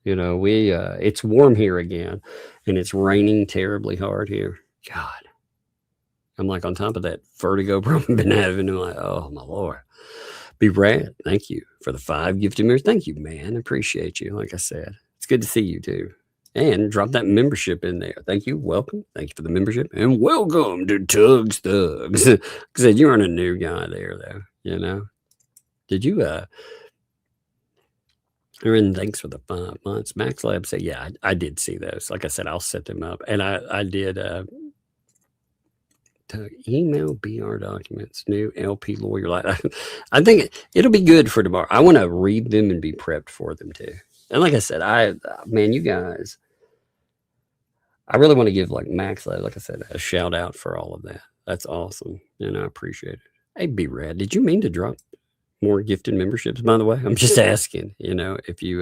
You know, it's warm here again, and it's raining terribly hard here. God. I'm like on top of that vertigo problem I've been having. I'm like, oh my Lord. Be rad. Thank you for the 5 gifted mirrors. Thank you, man. Appreciate you. Like I said, it's good to see you too. And drop that membership in there. Thank you. Welcome. Thank you for the membership. And welcome to Tugs Thugs. Because you aren't a new guy there, though. You know? Did you, and thanks for the 5 months. Max Lab said, yeah, I did see those. Like I said, I'll set them up. And I did, to email BR documents, new LP lawyer. I think it'll be good for tomorrow. I want to read them and be prepped for them too. And like I said, man, you guys, I really want to give like Max, like I said, a shout out for all of that. That's awesome. And I appreciate it. Hey, B-Rad, did you mean to drop more gifted memberships, by the way? I'm just asking, you know, if you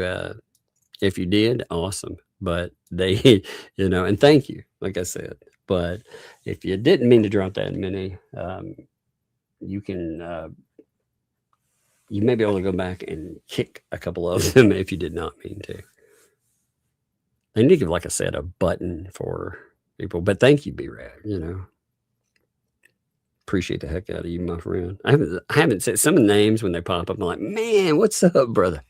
did, awesome. But they, you know, and thank you, like I said. But if you didn't mean to drop that many, you can, you may be able to go back and kick a couple of them if you did not mean to. They need to give, like I said, a button for people. But thank you, B-Rad, you know. Appreciate the heck out of you, my friend. I haven't said some of the names when they pop up. I'm like, man, what's up, brother?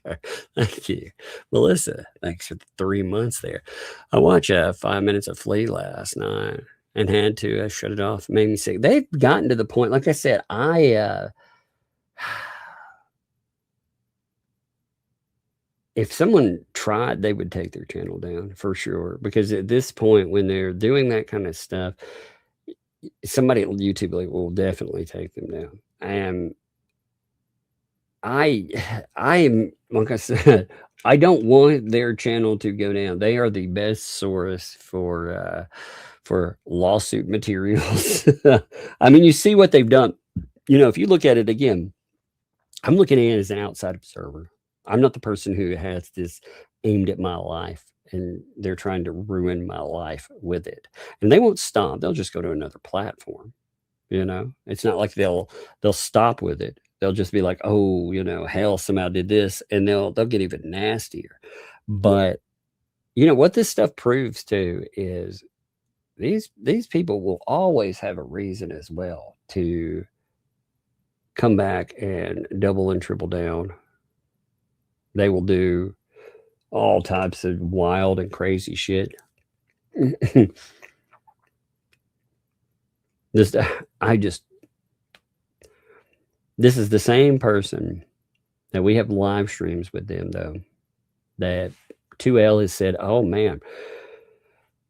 Thank you. Melissa, thanks for the 3 months there. I watched 5 minutes of Flea last night and had to shut it off. It made me sick. They've gotten to the point, like I said, if someone tried, they would take their channel down for sure. Because at this point, when they're doing that kind of stuff, somebody at YouTube will definitely take them down. And I am, like I said, I don't want their channel to go down. They are the best source for lawsuit materials. I mean, you see what they've done. You know, if you look at it again, I'm looking at it as an outside observer. I'm not the person who has this aimed at my life and they're trying to ruin my life with it. And they won't stop. They'll just go to another platform. You know, it's not like they'll stop with it. They'll just be like, oh, you know, Hale somehow did this, and they'll get even nastier. But you know what this stuff proves too is these people will always have a reason as well to come back and double and triple down. They will do all types of wild and crazy shit. This is the same person that we have live streams with them, though, that 2L has said, oh man,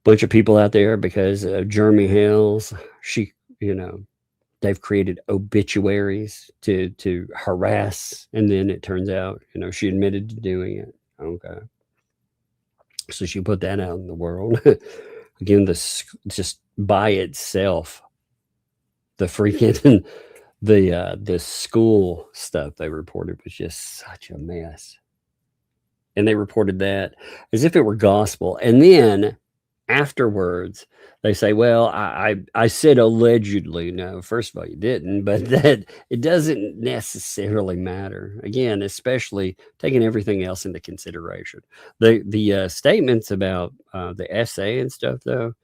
bunch of people out there because of Jeremy Hales, she, you know, they've created obituaries to harass, and then it turns out, you know, she admitted to doing it. Okay. So she put that out in the world. Again, just by itself, the freaking the school stuff they reported was just such a mess. And they reported that as if it were gospel. And then afterwards, they say, well, I said allegedly. No, first of all, you didn't, but that it doesn't necessarily matter. Again, especially taking everything else into consideration. The statements about the essay and stuff, though,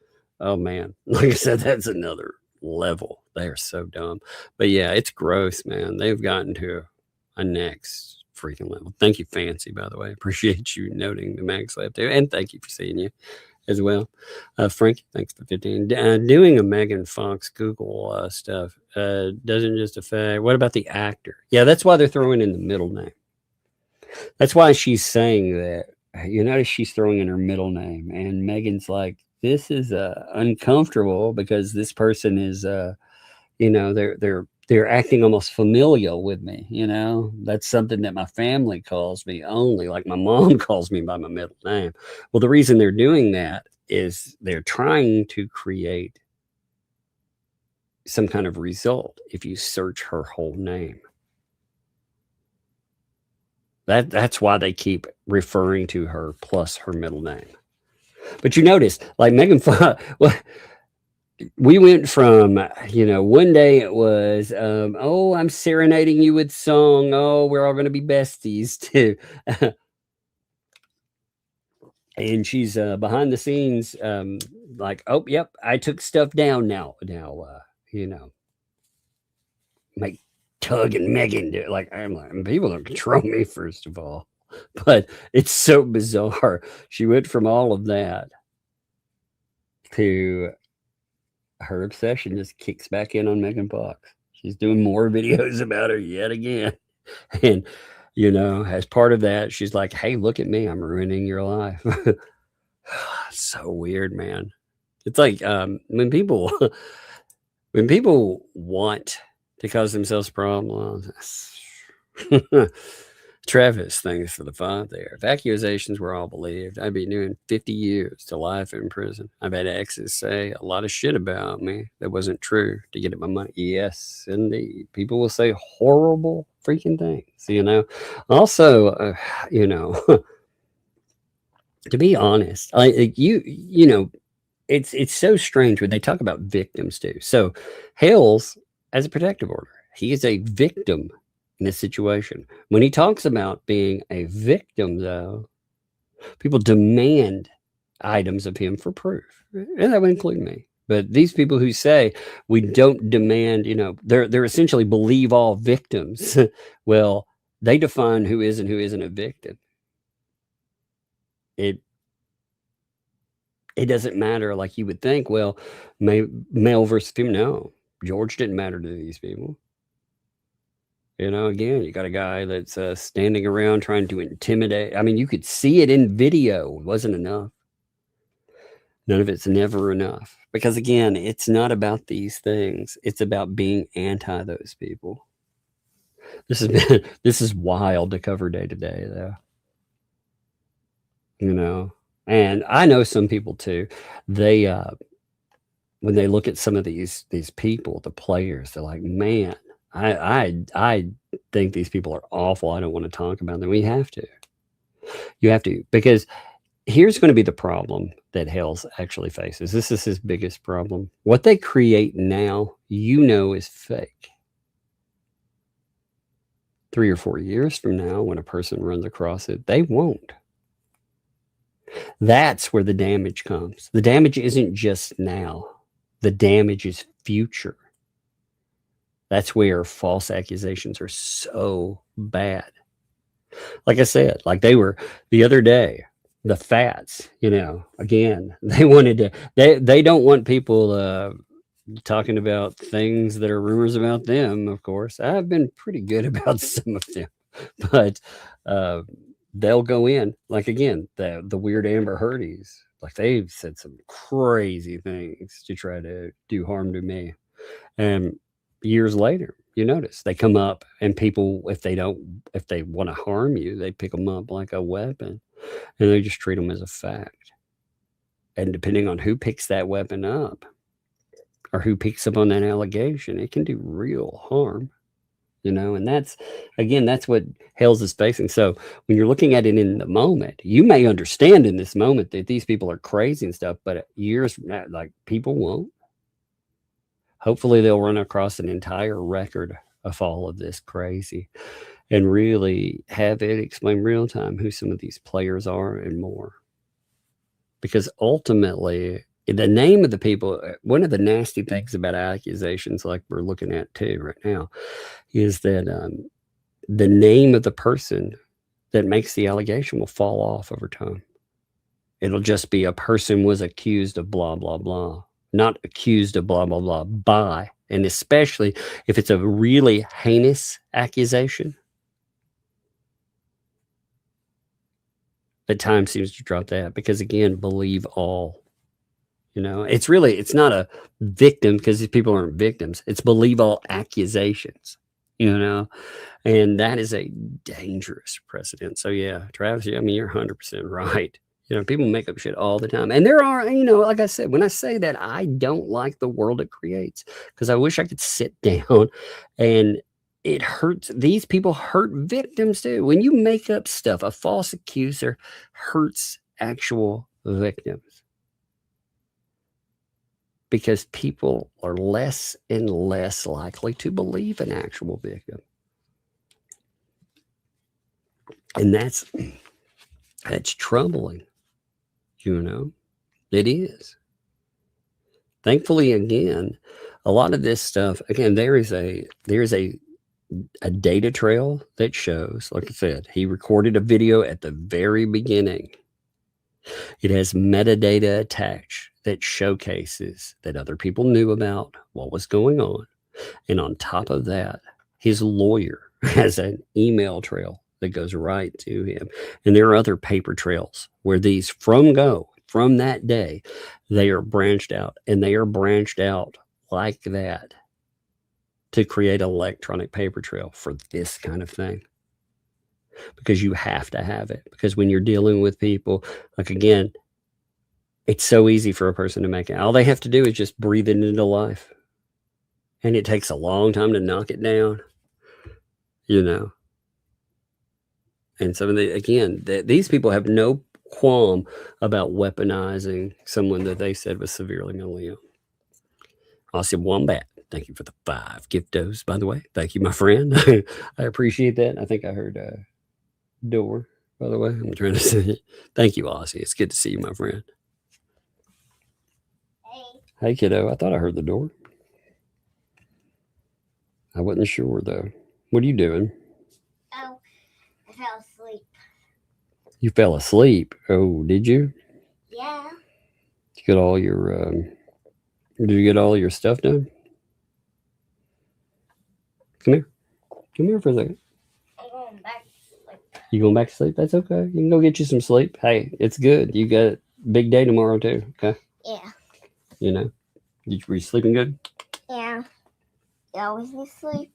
oh man, like I said, that's another level. They are so dumb. But yeah, it's gross, man. They've gotten to a next freaking level. Thank you, Fancy, by the way. Appreciate you noting the mag slap there. And thank you for seeing you as well. Frank, thanks for 15. Doing a Megan Fox Google stuff doesn't just affect. What about the actor? Yeah, that's why they're throwing in the middle name. That's why she's saying that. You notice she's throwing in her middle name. And Megan's like, this is uncomfortable because this person is, they're acting almost familial with me. That's something that my family calls me only, like my mom calls me by my middle name. Well, the reason they're doing that is they're trying to create some kind of result if you search her whole name. That's why they keep referring to her plus her middle name. But you notice, like Megan Fox, well, we went from, one day it was, oh, I'm serenading you with song. Oh, we're all going to be besties too. And she's behind the scenes, like, oh, yep, I took stuff down now, make Tug and Megan do it. Like, I'm like, people don't control me, first of all. But it's so bizarre. She went from all of that to her obsession just kicks back in on Megan Fox. She's doing more videos about her yet again. And, as part of that, she's like, hey, look at me. I'm ruining your life. So weird, man. It's like when people want to cause themselves problems. Travis, thanks for the 5 there. If accusations were all believed, I'd be doing 50 years to life in prison. I've had exes say a lot of shit about me that wasn't true to get at my money. Yes, indeed. People will say horrible freaking things, Also, to be honest, it's so strange when they talk about victims too. So Hale's as a protective order. He is a victim in this situation. When he talks about being a victim, though, people demand items of him for proof. And that would include me. But these people who say we don't demand, they're essentially believe all victims. Well, they define who is and who isn't a victim. It doesn't matter like you would think. Well, male versus female. No, George didn't matter to these people. Again, you got a guy that's standing around trying to intimidate. I mean, you could see it in video. It wasn't enough. None of it's never enough. Because again, it's not about these things. It's about being anti those people. This is wild to cover day to day, though. And I know some people too. They when they look at some of these people, the players, they're like, man, I think these people are awful. I don't want to talk about them. You have to, because here's going to be the problem that Hale's actually faces. This is his biggest problem. What they create now, is fake. 3 or 4 years from now, when a person runs across it, they won't. That's where the damage comes. The damage isn't just now. The damage is future. That's where false accusations are so bad. Like I said, like they were the other day, the Fats, again, they wanted to, they don't want people talking about things that are rumors about them, of course. I've been pretty good about some of them, but they'll go in, like again, the weird Amber Heardies, like they've said some crazy things to try to do harm to me. And years later, you notice they come up and people, if they want to harm you, they pick them up like a weapon and they just treat them as a fact. And depending on who picks that weapon up or who picks up on that allegation, it can do real harm, and that's what Hales is facing. So when you're looking at it in the moment, you may understand in this moment that these people are crazy and stuff, but years from now, like people won't. Hopefully they'll run across an entire record of all of this crazy and really have it explain real time who some of these players are and more. Because ultimately, the name of the people, one of the nasty things about accusations like we're looking at too right now, is that the name of the person that makes the allegation will fall off over time. It'll just be a person was accused of blah, blah, blah, not accused of blah, blah, blah by. And especially if it's a really heinous accusation, the time seems to drop that because, again, believe all. You know, it's not a victim because these people aren't victims. It's believe all accusations, you know, and that is a dangerous precedent. So, yeah, Travis, I mean, you're 100% right. You know, people make up shit all the time. And there are, you know, like I said, when I say that, I don't like the world it creates because I wish I could sit down and it hurts. These people hurt victims too. When you make up stuff, a false accuser hurts actual victims because people are less and less likely to believe an actual victim. And that's troubling. You know, it is. Thankfully, again, a lot of this stuff, again, there is a data trail that shows, like I said, he recorded a video at the very beginning. It has metadata attached that showcases that other people knew about what was going on. And on top of that, his lawyer has an email trail that goes right to him. And there are other paper trails where these from that day, they are branched out, and they are branched out like that to create an electronic paper trail for this kind of thing. Because you have to have it. Because when you're dealing with people, like, again, it's so easy for a person to make it. All they have to do is just breathe it into life. And it takes a long time to knock it down, you know. And so, again, these people have no qualm about weaponizing someone that they said was severely mentally ill. Awesome Wombat, thank you for the 5 giftos, by the way. Thank you, my friend. I appreciate that. I think I heard a door, by the way. I'm trying to say it. Thank you, Aussie. It's good to see you, my friend. Hey, kiddo. I thought I heard the door. I wasn't sure, though. What are you doing? Oh, I fell asleep. You fell asleep? Oh, did you? Yeah. Did you get all your stuff done? Come here. Come here for a second. I'm going back to sleep. You going back to sleep? That's okay. You can go get you some sleep. Hey, it's good. You got a big day tomorrow, too. Okay? Yeah. You know? Were you sleeping good? Yeah. You always need sleep.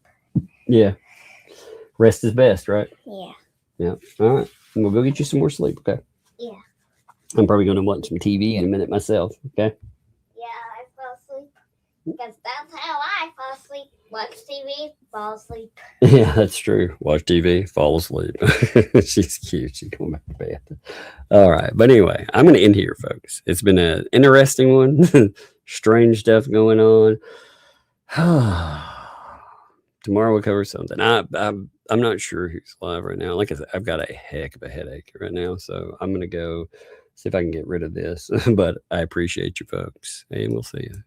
Yeah. Rest is best, right? Yeah. Yeah. All right. We'll go get you some more sleep, okay? Yeah. I'm probably going to watch some TV in a minute myself, okay? Yeah, I fell asleep. Because that's how I fall asleep. Watch TV, fall asleep. Yeah, that's true. Watch TV, fall asleep. She's cute. She's going back to bed. All right. But anyway, I'm going to end here, folks. It's been an interesting one. Strange stuff going on. Tomorrow we'll cover something. I'm not sure who's live right now. Like I said, I've got a heck of a headache right now. So I'm going to go see if I can get rid of this. But I appreciate you folks. And we'll see you.